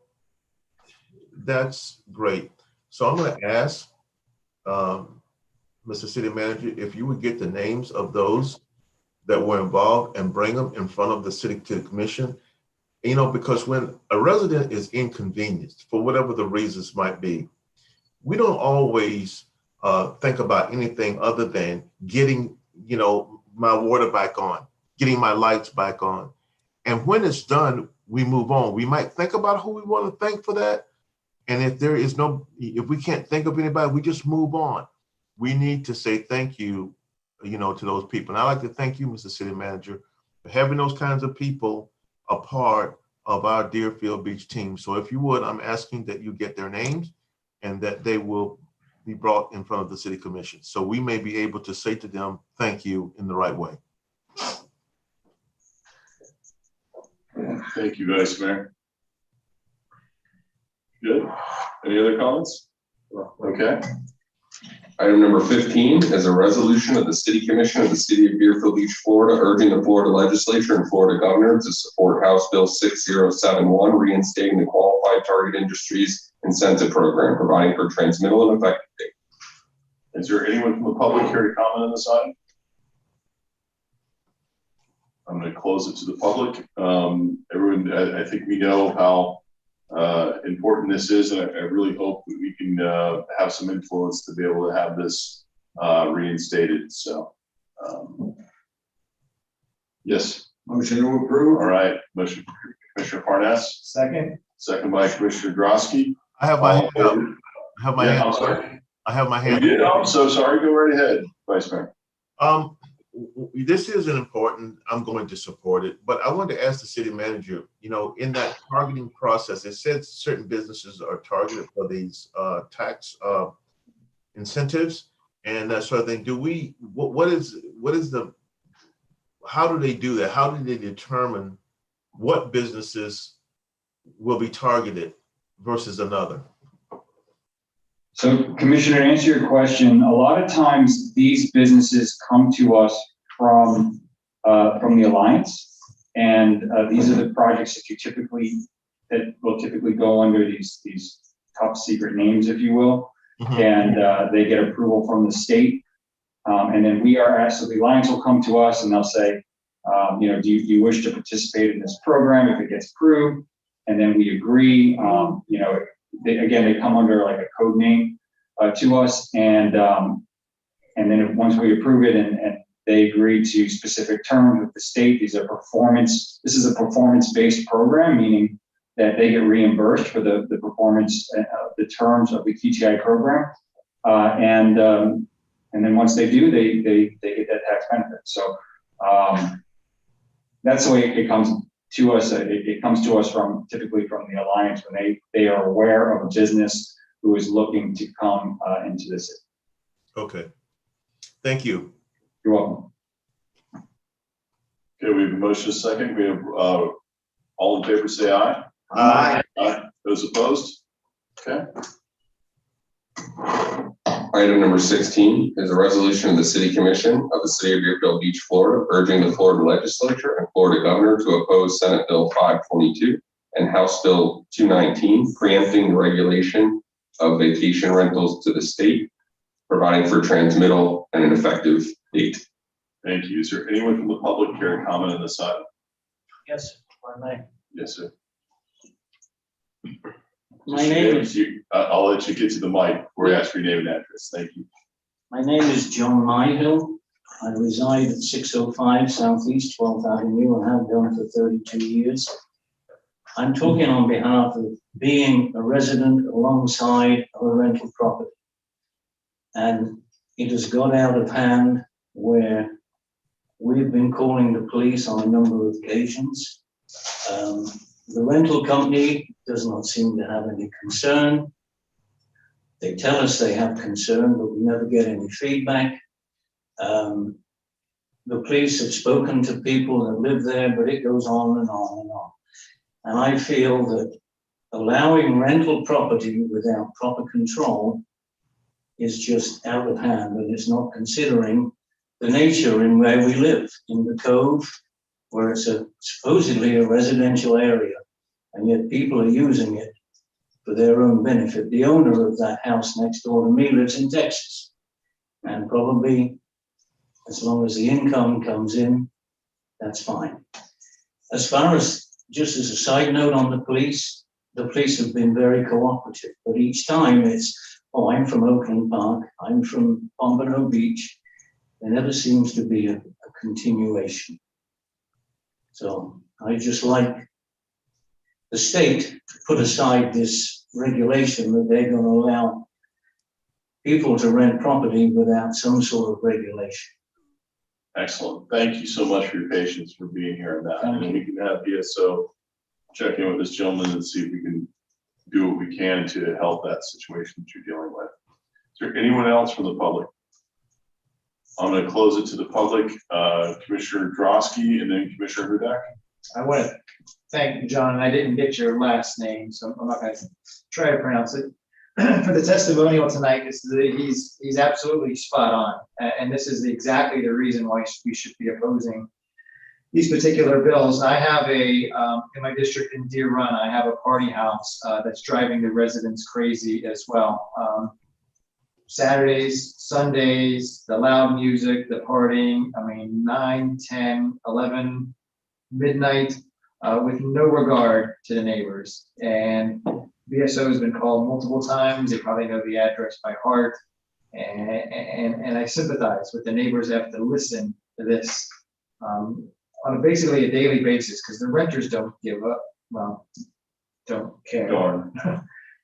that's great. So I'm gonna ask Mr. City Manager, if you would get the names of those that were involved and bring them in front of the city commission. You know, because when a resident is inconvenienced for whatever the reasons might be, we don't always think about anything other than getting, you know, my water back on, getting my lights back on. And when it's done, we move on. We might think about who we want to thank for that. And if there is no, if we can't think of anybody, we just move on. We need to say thank you, you know, to those people. And I'd like to thank you, Mr. City Manager, for having those kinds of people a part of our Deerfield Beach team. So if you would, I'm asking that you get their names and that they will be brought in front of the city commission. So we may be able to say to them, thank you in the right way. Thank you, Vice Mayor. Good. Any other comments? Okay. Item number 15 is a resolution of the City Commission of the City of Deerfield Beach, Florida, urging the Florida Legislature and Florida Governor to support House Bill 6071, reinstating the Qualified Target Industries Incentive Program, providing for transmittal and effective date. Is there anyone from the public here to comment on this item? I'm going to close it to the public. Everyone, I think we know how important this is, and I really hope that we can have some influence to be able to have this reinstated. So, yes. Motion to approve. All right. Motion, Commissioner Parnas. Second. Second by Commissioner Drosky. I have my hand up. I have my hand I'm up. sorry. I have my hand. Yeah, I'm so sorry. Go right ahead, Vice Mayor. This is an important, I'm going to support it, but I wanted to ask the city manager, you know, in that targeting process, it says certain businesses are targeted for these tax incentives and that sort of thing. Do we, what is the, how do they do that? How do they determine what businesses will be targeted versus another? So Commissioner, to answer your question, a lot of times these businesses come to us from the Alliance. And these are the projects that will typically go under these top secret names, if you will. Mm-hmm. And they get approval from the state. And then we are asked, so the Alliance will come to us and they'll say, you know, do you wish to participate in this program if it gets approved? And then we agree, you know, they come under like a code name to us, and then once we approve it and they agree to specific terms with the state, this is a performance-based program, meaning that they get reimbursed for the performance, the terms of the TTI program, and then once they do, they get that tax benefit. So that's the way it comes to us. It comes to us typically from the Alliance when they are aware of a business who is looking to come into the city. Okay, thank you. You're welcome. Okay, we have a motion, a second. We have all in favor say aye. Aye. Aye. Those opposed? Okay. Item number 16 is a resolution of the City Commission of the City of Deerfield Beach, Florida, urging the Florida Legislature and Florida Governor to oppose Senate Bill 522 and House Bill 219, preempting the regulation of vacation rentals to the state, providing for transmittal and an effective date. Thank you. Is there anyone from the public here to comment on this item? Yes, if I may. Yes, sir. My name is, I'll let you get to the mic before you ask your name and address. Thank you. my name is John Myhill. I reside at 605 Southeast 12th Avenue and have done for 32 years. I'm talking on behalf of being a resident alongside of a rental property. And it has got out of hand where we've been calling the police on a number of occasions. The rental company does not seem to have any concern. They tell us they have concern, but we never get any feedback. The police have spoken to people that live there, but it goes on and on and on. And I feel that allowing rental property without proper control is just out of hand, and it's not considering the nature in where we live, in the Cove, where it's supposedly a residential area, and yet people are using it for their own benefit. The owner of that house next door to me lives in Texas, and probably as long as the income comes in, that's fine. As far as, just as a side note on the police have been very cooperative, but each time it's, oh, I'm from Oakland Park, I'm from Pompano Beach. There never seems to be a continuation. So I just like the state to put aside this regulation that they're going to allow people to rent property without some sort of regulation. Excellent. Thank you so much for your patience, for being here on that. Thank And we can have DSO check in with this gentleman and see if we can do what we can to help that situation that you're dealing with. Is there anyone else from the public? I'm going to close it to the public. Commissioner Drosky and then Commissioner Hudak. I want to thank you, John, and I didn't get your last name, so I'm not going to try to pronounce it. For the testimonial tonight, he's absolutely spot on, and this is exactly the reason why we should be opposing these particular bills. I have in my district in Deer Run, I have a party house that's driving the residents crazy as well. Saturdays, Sundays, the loud music, the partying, 9, 10, 11, midnight, with no regard to the neighbors. And BSO has been called multiple times. They probably know the address by heart. And I sympathize with the neighbors that have to listen to this on basically a daily basis, because the renters don't give up, don't care. Darn.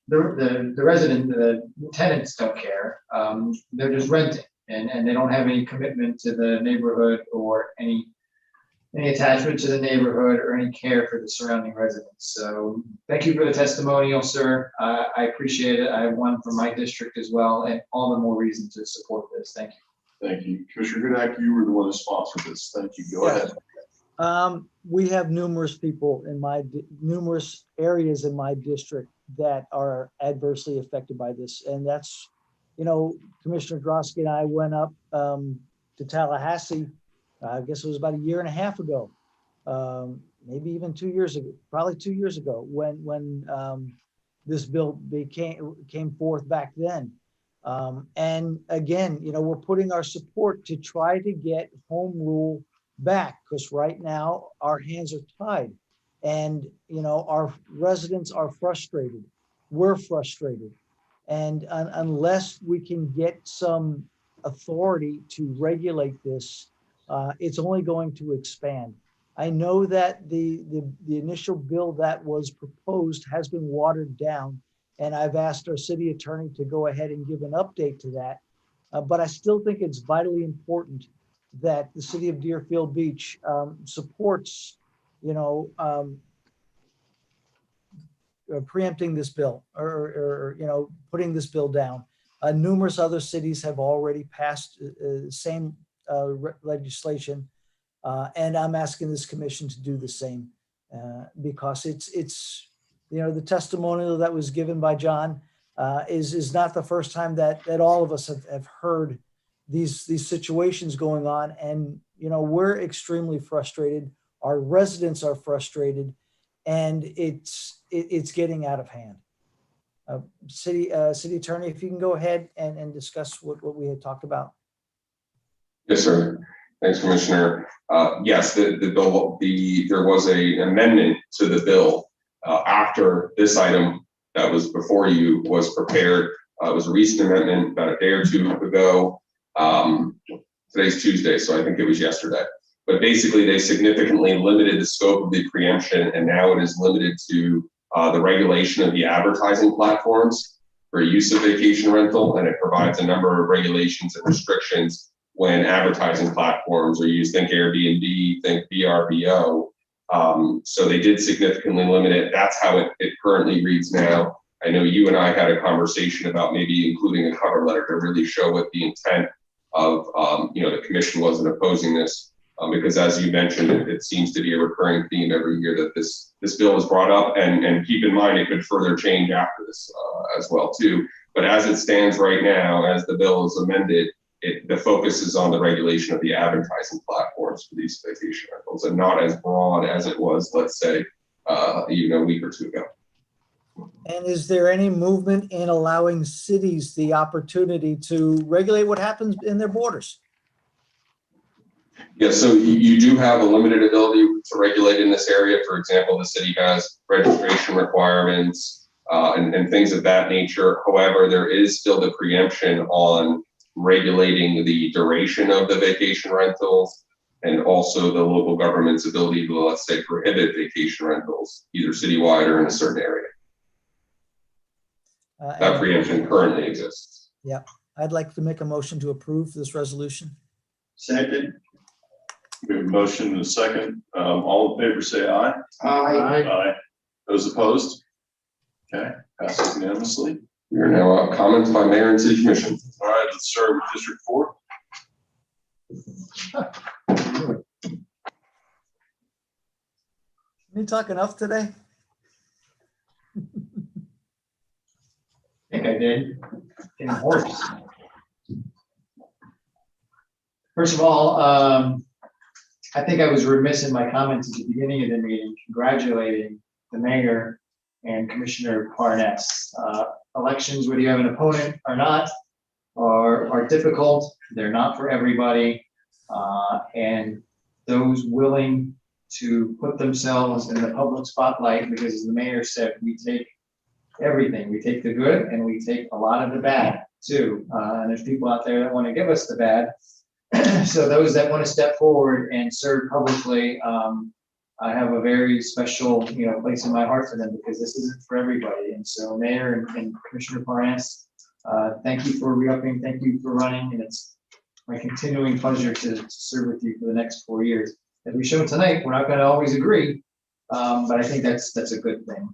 The tenants don't care. They're just renting, and they don't have any commitment to the neighborhood or any attachment to the neighborhood or any care for the surrounding residents. So thank you for the testimonial, sir. I appreciate it. I have one from my district as well, and all the more reason to support this. Thank you. Thank you. Commissioner Hudak, you were the one who sponsored this. Thank you. Go ahead. We have numerous people in numerous areas in my district that are adversely affected by this. And that's, Commissioner Drosky and I went up to Tallahassee, I guess it was about a year and a half ago, maybe even 2 years ago, probably 2 years ago, when this bill came forth back then. And again, we're putting our support to try to get home rule back, because right now our hands are tied, and our residents are frustrated. We're frustrated, and unless we can get some authority to regulate this, it's only going to expand. I know that the initial bill that was proposed has been watered down, and I've asked our city attorney to go ahead and give an update to that. But I still think it's vitally important that the city of Deerfield Beach supports, preempting this bill or putting this bill down. Numerous other cities have already passed the same legislation, and I'm asking this commission to do the same because it's the testimonial that was given by John is not the first time that all of us have heard these situations going on, and we're extremely frustrated. Our residents are frustrated, and it's getting out of hand. City attorney, if you can go ahead and discuss what we had talked about. Yes, sir. Thanks, Commissioner. Yes, the bill, there was an amendment to the bill after this item that was before you was prepared. It was a recent amendment about a day or two ago. Today's Tuesday, so I think it was yesterday. But basically, they significantly limited the scope of the preemption, and now it is limited to the regulation of the advertising platforms for use of vacation rental, and it provides a number of regulations and restrictions when advertising platforms are used. Think Airbnb, think VRBO. So they did significantly limit it. That's how it currently reads now. I know you and I had a conversation about maybe including a cover letter to really show what the intent of, the commission wasn't opposing this Because as you mentioned, it seems to be a recurring theme every year that this bill is brought up, and keep in mind, it could further change after this as well too. But as it stands right now, as the bill is amended, the focus is on the regulation of the advertising platforms for these vacation rentals, and not as broad as it was, let's say, even a week or two ago. And is there any movement in allowing cities the opportunity to regulate what happens in their borders? Yeah, so you do have a limited ability to regulate in this area. For example, the city has registration requirements and things of that nature. However, there is still the preemption on regulating the duration of the vacation rentals, and also the local government's ability to, let's say, prohibit vacation rentals, either citywide or in a certain area. That preemption currently exists. Yeah, I'd like to make a motion to approve this resolution. Second. We have a motion and a second. All in favor, say aye. Aye. Aye. Those opposed? Okay, passes unanimously. We are now at comments by mayor and city commission. All right, let's start with District 4. You talk enough today? I think I did. Getting hoarse. First of all, I think I was remiss in my comments at the beginning of the meeting, congratulating the mayor and Commissioner Parnas. Elections, whether you have an opponent or not, are difficult. They're not for everybody. And those willing to put themselves in the public spotlight, because as the mayor said, we take everything. We take the good and we take a lot of the bad too. And there's people out there that want to give us the bad. So those that want to step forward and serve publicly, I have a very special, place in my heart for them, because this isn't for everybody. And so Mayor and Commissioner Parnas, thank you for re-upping, thank you for running, and it's my continuing pleasure to serve with you for the next 4 years. As we showed tonight, we're not going to always agree, but I think that's a good thing.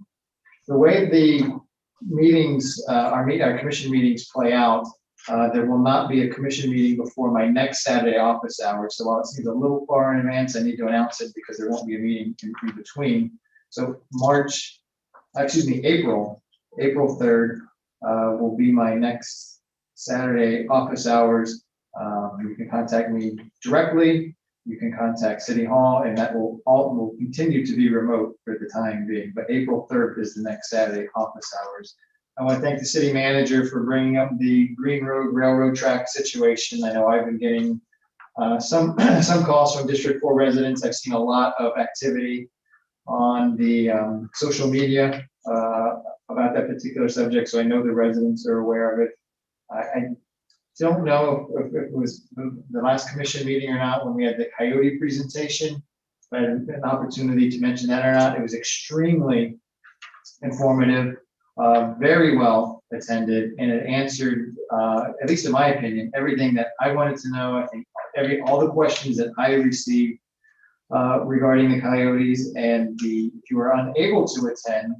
The way the meetings, our commission meetings play out, there will not be a commission meeting before my next Saturday office hours. So while it seems a little far in advance, I need to announce it because there won't be a meeting in between. So April 3rd will be my next Saturday office hours. You can contact me directly. You can contact City Hall, and that will continue to be remote for the time being. But April 3rd is the next Saturday office hours. I want to thank the city manager for bringing up the Green Road Railroad track situation. I know I've been getting some calls from District 4 residents. I've seen a lot of activity on the social media about that particular subject, so I know the residents are aware of it. I don't know if it was the last commission meeting or not when we had the coyote presentation. I had an opportunity to mention that or not. It was extremely informative. Very well attended, and it answered, at least in my opinion, everything that I wanted to know. I think all the questions that I received regarding the coyotes, and if you are unable to attend,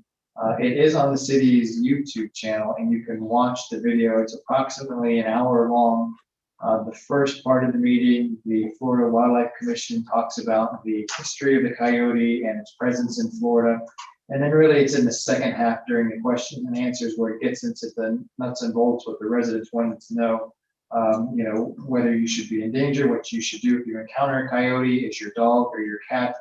it is on the city's YouTube channel, and you can watch the video. It's approximately an hour long. The first part of the meeting, the Florida Wildlife Commission talks about the history of the coyote and its presence in Florida. And then really it's in the second half during the question and answers where it gets into the nuts and bolts, what the residents wanted to know, whether you should be in danger, what you should do if you encounter a coyote, is your dog or your cat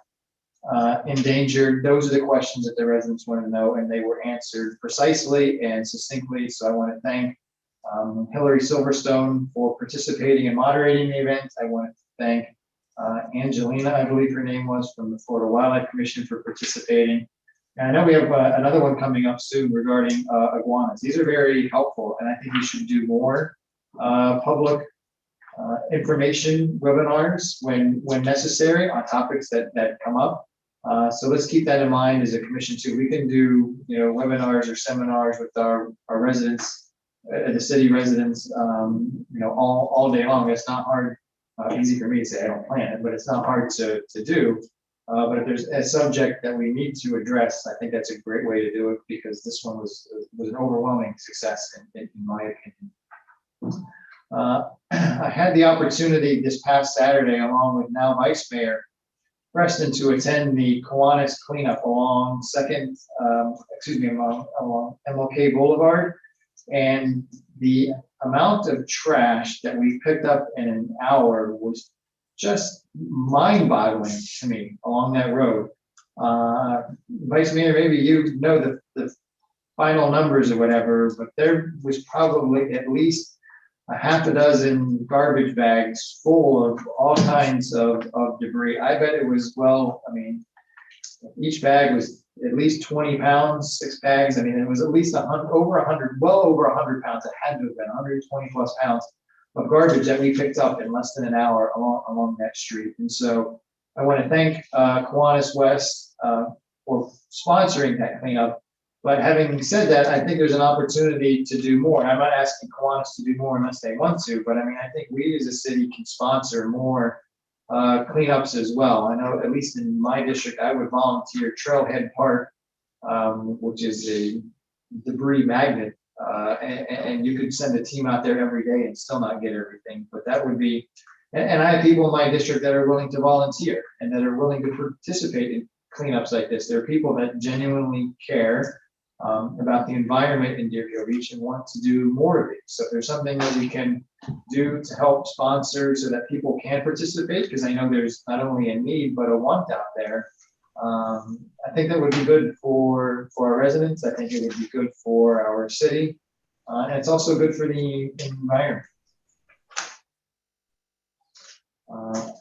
endangered? Those are the questions that the residents wanted to know, and they were answered precisely and succinctly. So I want to thank Hillary Silverstone for participating and moderating the event. I want to thank Angelina, I believe her name was, from the Florida Wildlife Commission for participating. And I know we have another one coming up soon regarding iguanas. These are very helpful, and I think we should do more public information webinars when necessary on topics that come up. So let's keep that in mind as a commission too. We can do webinars or seminars with our residents, the city residents, all day long. It's not hard, easy for me to say. I don't plan it, but it's not hard to do. But if there's a subject that we need to address, I think that's a great way to do it, because this one was an overwhelming success in my opinion. I had the opportunity this past Saturday, along with now Vice Mayor Preston, to attend the Kiwanis cleanup along along MLK Boulevard. And the amount of trash that we picked up in an hour was just mind-boggling to me along that road. Vice Mayor, maybe you know the final numbers or whatever, but there was probably at least a half a dozen garbage bags full of all kinds of debris. I bet it was, well, I mean, each bag was at least 20 pounds, 6 bags. I mean, it was at least over 100, well over 100 pounds. It had to have been 120 plus pounds of garbage that we picked up in less than an hour along that street. And so I want to thank Kiwanis West for sponsoring that cleanup. But having said that, I think there's an opportunity to do more. I'm not asking Kiwanis to do more unless they want to, but I mean, I think we as a city can sponsor more cleanups as well. I know at least in my district, I would volunteer Trailhead Park, which is a debris magnet. And you could send a team out there every day and still not get everything, but that would be, and I have people in my district that are willing to volunteer and that are willing to participate in cleanups like this. There are people that genuinely care about the environment in Deerfield Beach and want to do more of it. So if there's something that we can do to help sponsor so that people can participate, because I know there's not only a need, but a want out there. I think that would be good for our residents. I think it would be good for our city. And it's also good for the environment.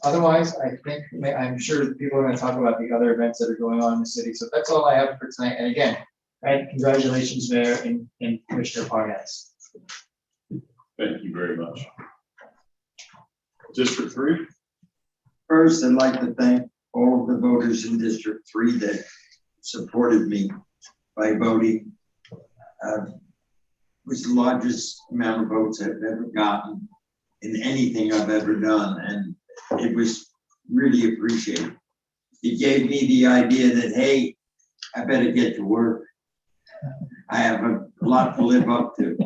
Otherwise, I think, I'm sure people are going to talk about the other events that are going on in the city. So that's all I have for tonight. And again, congratulations, Mayor and Commissioner Parnas. Thank you very much. District 3. First, I'd like to thank all of the voters in District 3 that supported me by voting. It was the largest amount of votes I've ever gotten in anything I've ever done, and it was really appreciated. It gave me the idea that, hey, I better get to work. I have a lot to live up to.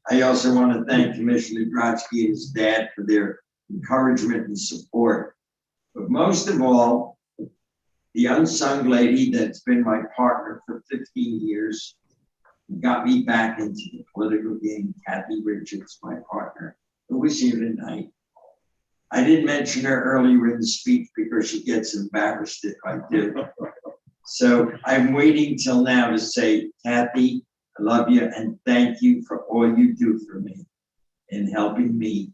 I also want to thank Commissioner Drotsky and his dad for their encouragement and support. But most of all, the unsung lady that's been my partner for 15 years, got me back into the political game, Kathy Richards, my partner, who was here tonight. I didn't mention her earlier in the speech because she gets embarrassed if I do. So I'm waiting till now to say, Kathy, I love you and thank you for all you do for me in helping me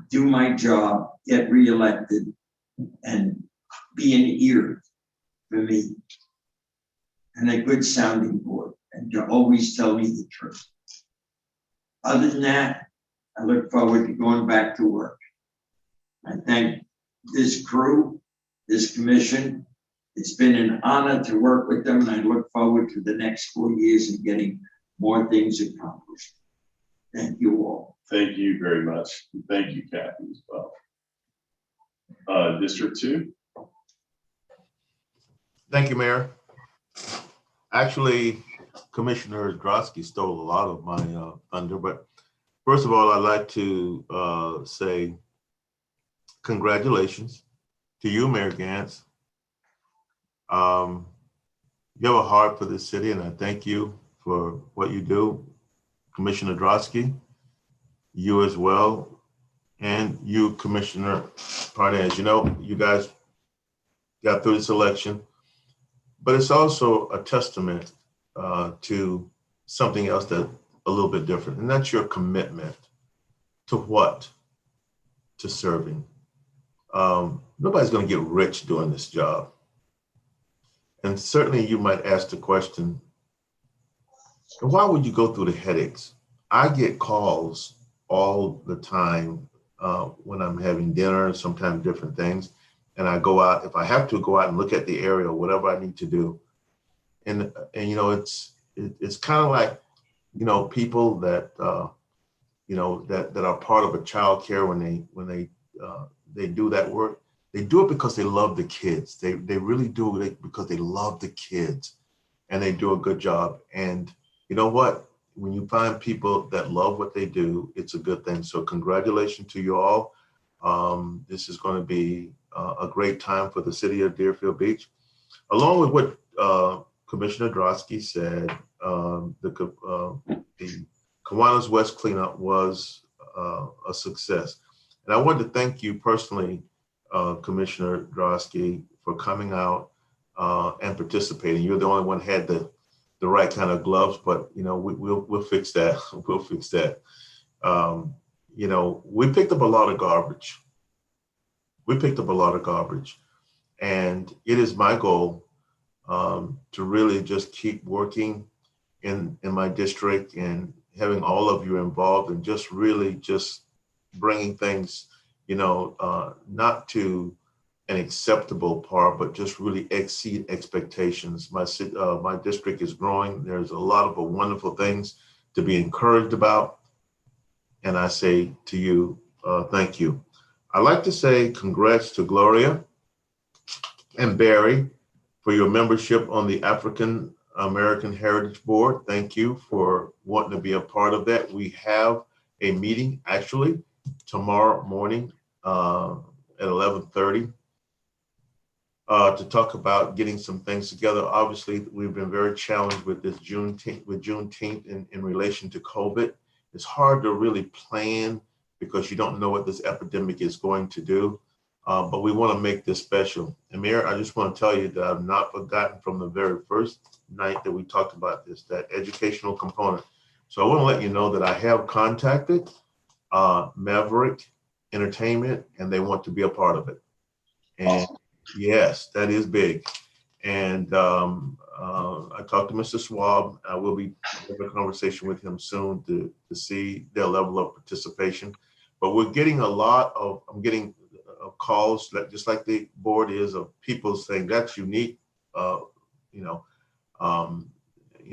do my job, get reelected, and be an ear for me and a good sounding board, and to always tell me the truth. Other than that, I look forward to going back to work. I thank this crew, this commission. It's been an honor to work with them, and I look forward to the next 4 years and getting more things accomplished. Thank you all. Thank you very much. Thank you, Kathy, as well. District 2. Thank you, Mayor. Actually, Commissioner Drotsky stole a lot of my thunder, but first of all, I'd like to say congratulations to you, Mayor Gantz. You have a heart for this city, and I thank you for what you do. Commissioner Drotsky, you as well, and you, Commissioner Parnas. You know, you guys got through this election, but it's also a testament to something else that's a little bit different, and that's your commitment to what? To serving. Nobody's going to get rich doing this job. And certainly you might ask the question, why would you go through the headaches? I get calls all the time when I'm having dinner, sometimes different things. And I go out, if I have to go out and look at the area, whatever I need to do. And you know, it's kind of like, you know, people that, you know, that are part of a child care when they do that work. They do it because they love the kids. They really do it because they love the kids, and they do a good job. And you know what? when you find people that love what they do, it's a good thing. So congratulations to you all. This is going to be a great time for the city of Deerfield Beach. Along with what Commissioner Drosky said, the Kiwanis West cleanup was a success. And I wanted to thank you personally, Commissioner Drosky, for coming out and participating. You're the only one who had the right kind of gloves, but you know, we'll fix that. We'll fix that. You know, we picked up a lot of garbage. And it is my goal to really just keep working in my district and having all of you involved and just really just bringing things, you know, not to an acceptable par, but just really exceed expectations. My district is growing. There's a lot of wonderful things to be encouraged about. And I say to you, thank you. I'd like to say congrats to Gloria and Barry for your membership on the African American Heritage Board. Thank you for wanting to be a part of that. We have a meeting actually tomorrow morning at 11:30 to talk about getting some things together. Obviously, we've been very challenged with this Juneteenth in relation to COVID. It's hard to really plan because you don't know what this epidemic is going to do. But we want to make this special. And Mayor, I just want to tell you that I've not forgotten from the very first night that we talked about this, that educational component. So I want to let you know that I have contacted Maverick Entertainment and they want to be a part of it. And yes, that is big. And I talked to Mr. Schwab. I will be having a conversation with him soon to see their level of participation. But we're getting I'm getting calls that just like the board is of people saying that's unique. You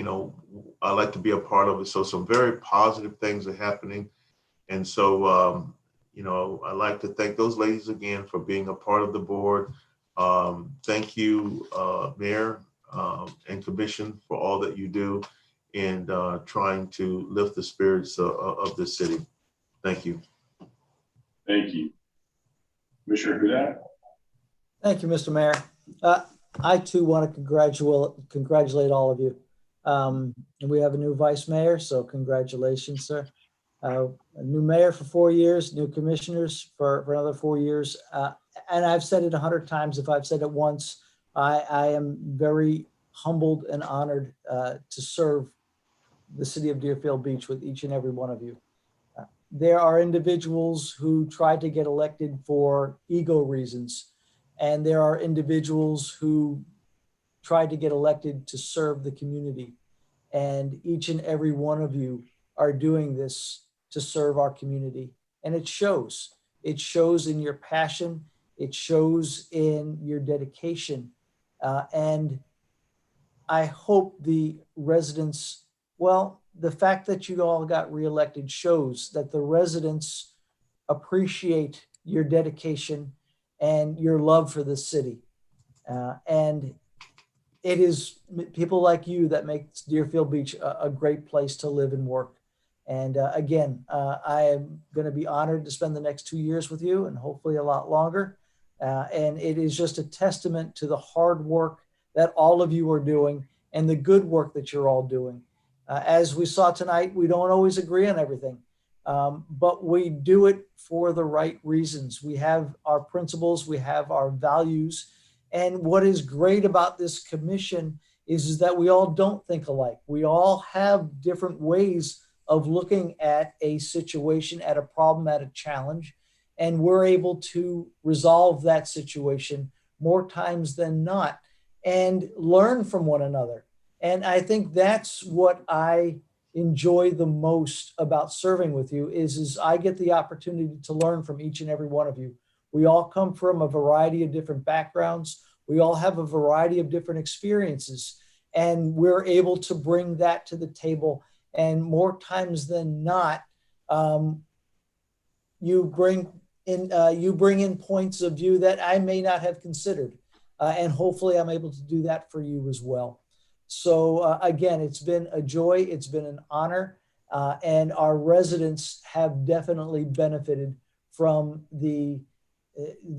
know, I like to be a part of it. So some very positive things are happening. And so, you know, I'd like to thank those ladies again for being a part of the board. Thank you, Mayor and Commission for all that you do in trying to lift the spirits of the city. Thank you. Thank you. Commissioner Hudak. Thank you, Mr. Mayor. I too want to congratulate all of you. And we have a new vice mayor, so congratulations, sir. A new mayor for 4 years, new commissioners for another 4 years. And I've said it 100 times. If I've said it once, I am very humbled and honored to serve the city of Deerfield Beach with each and every one of you. There are individuals who try to get elected for ego reasons, and there are individuals who try to get elected to serve the community. And each and every one of you are doing this to serve our community. And it shows. It shows in your passion. It shows in your dedication. And I hope the residents, well, the fact that you all got reelected shows that the residents appreciate your dedication and your love for the city. And it is people like you that makes Deerfield Beach a great place to live and work. And again, I am going to be honored to spend the next 2 years with you and hopefully a lot longer. And it is just a testament to the hard work that all of you are doing and the good work that you're all doing. As we saw tonight, we don't always agree on everything, but we do it for the right reasons. We have our principles, we have our values. And what is great about this commission is that we all don't think alike. We all have different ways of looking at a situation, at a problem, at a challenge, and we're able to resolve that situation more times than not and learn from one another. And I think that's what I enjoy the most about serving with you is I get the opportunity to learn from each and every one of you. We all come from a variety of different backgrounds. We all have a variety of different experiences, and we're able to bring that to the table. And more times than not, you bring in points of view that I may not have considered. And hopefully I'm able to do that for you as well. So again, it's been a joy. It's been an honor. And our residents have definitely benefited from the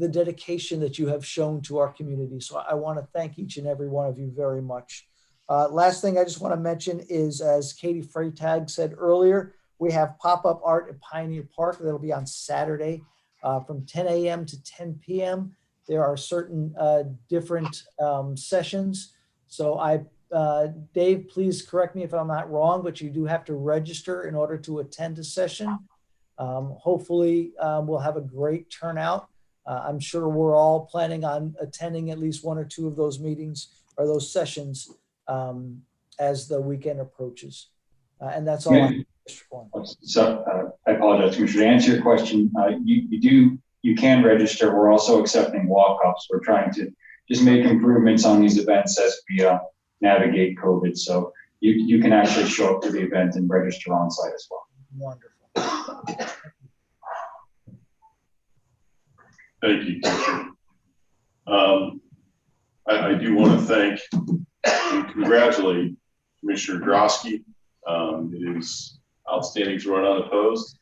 dedication that you have shown to our community. So I want to thank each and every one of you very much. Last thing I just want to mention is, as Katie Freytag said earlier, we have pop-up art at Pioneer Park. That'll be on Saturday from 10 a.m. to 10 p.m. There are certain different sessions. So Dave, please correct me if I'm not wrong, but you do have to register in order to attend a session. Hopefully we'll have a great turnout. I'm sure we're all planning on attending at least one or two of those meetings or those sessions as the weekend approaches. And that's all. So I apologize, Commissioner. To answer your question, you can register. We're also accepting walk-ups. We're trying to just make improvements on these events as we navigate COVID. So you can actually show up to the event and register on site as well. Wonderful. Thank you, Commissioner. I do want to thank and congratulate Commissioner Drosky. It is outstanding to run unopposed.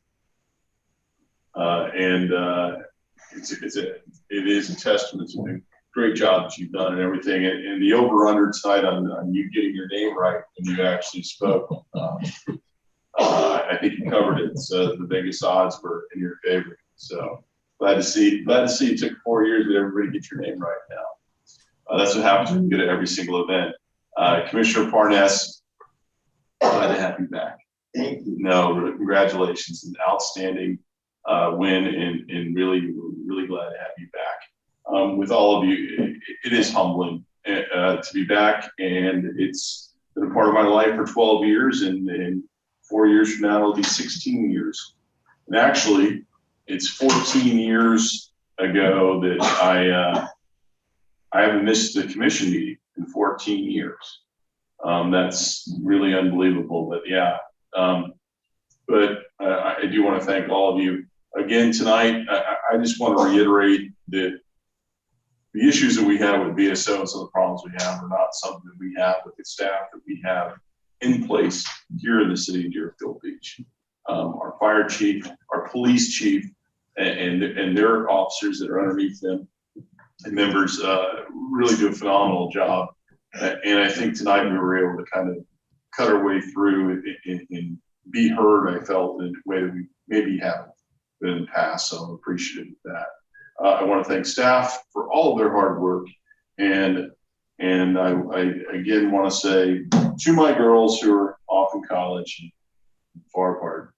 It is a testament to the great job that you've done and everything. And the over-under tonight on you getting your name right when you actually spoke, I think you covered it. So the biggest odds were in your favor. So glad to see it took 4 years, but everybody get your name right now. That's what happens when you get to every single event. Commissioner Parnas, glad to have you back. Thank you. No, congratulations, an outstanding win, and really glad to have you back. With all of you, it is humbling to be back, and it's been a part of my life for 12 years, and 4 years from now it'll be 16 years. And actually, it's 14 years ago that I haven't missed a commission meeting in 14 years. That's really unbelievable, but yeah. But I do want to thank all of you again tonight. I just want to reiterate that the issues that we have with VSO and some of the problems we have are not something that we have with the staff that we have in place here in the city of Deerfield Beach. Our fire chief, our police chief, and their officers that are underneath them and members really do a phenomenal job. And I think tonight we were able to kind of cut our way through and be heard, I felt, in a way that we maybe haven't been in the past. So I'm appreciative of that. I want to thank staff for all of their hard work. And I again want to say to my girls who are off in college and far apart,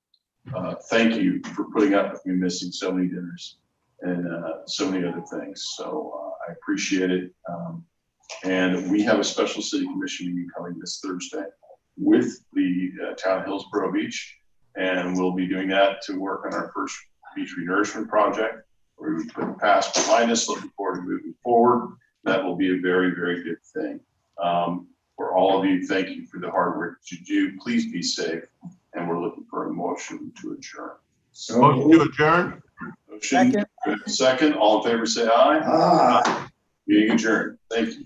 thank you for putting up with me missing so many dinners and so many other things. So I appreciate it. And we have a special city commission meeting coming this Thursday with the town of Hillsborough Beach. And we'll be doing that to work on our first beach renourishment project, where we put the past behind us, looking forward to moving forward. That will be a very, very good thing. For all of you, thank you for the hard work that you do. Please be safe. And we're looking for a motion to adjourn. Motion to adjourn? Motion, second. All in favor, say aye. Aye. Meeting adjourned. Thank you.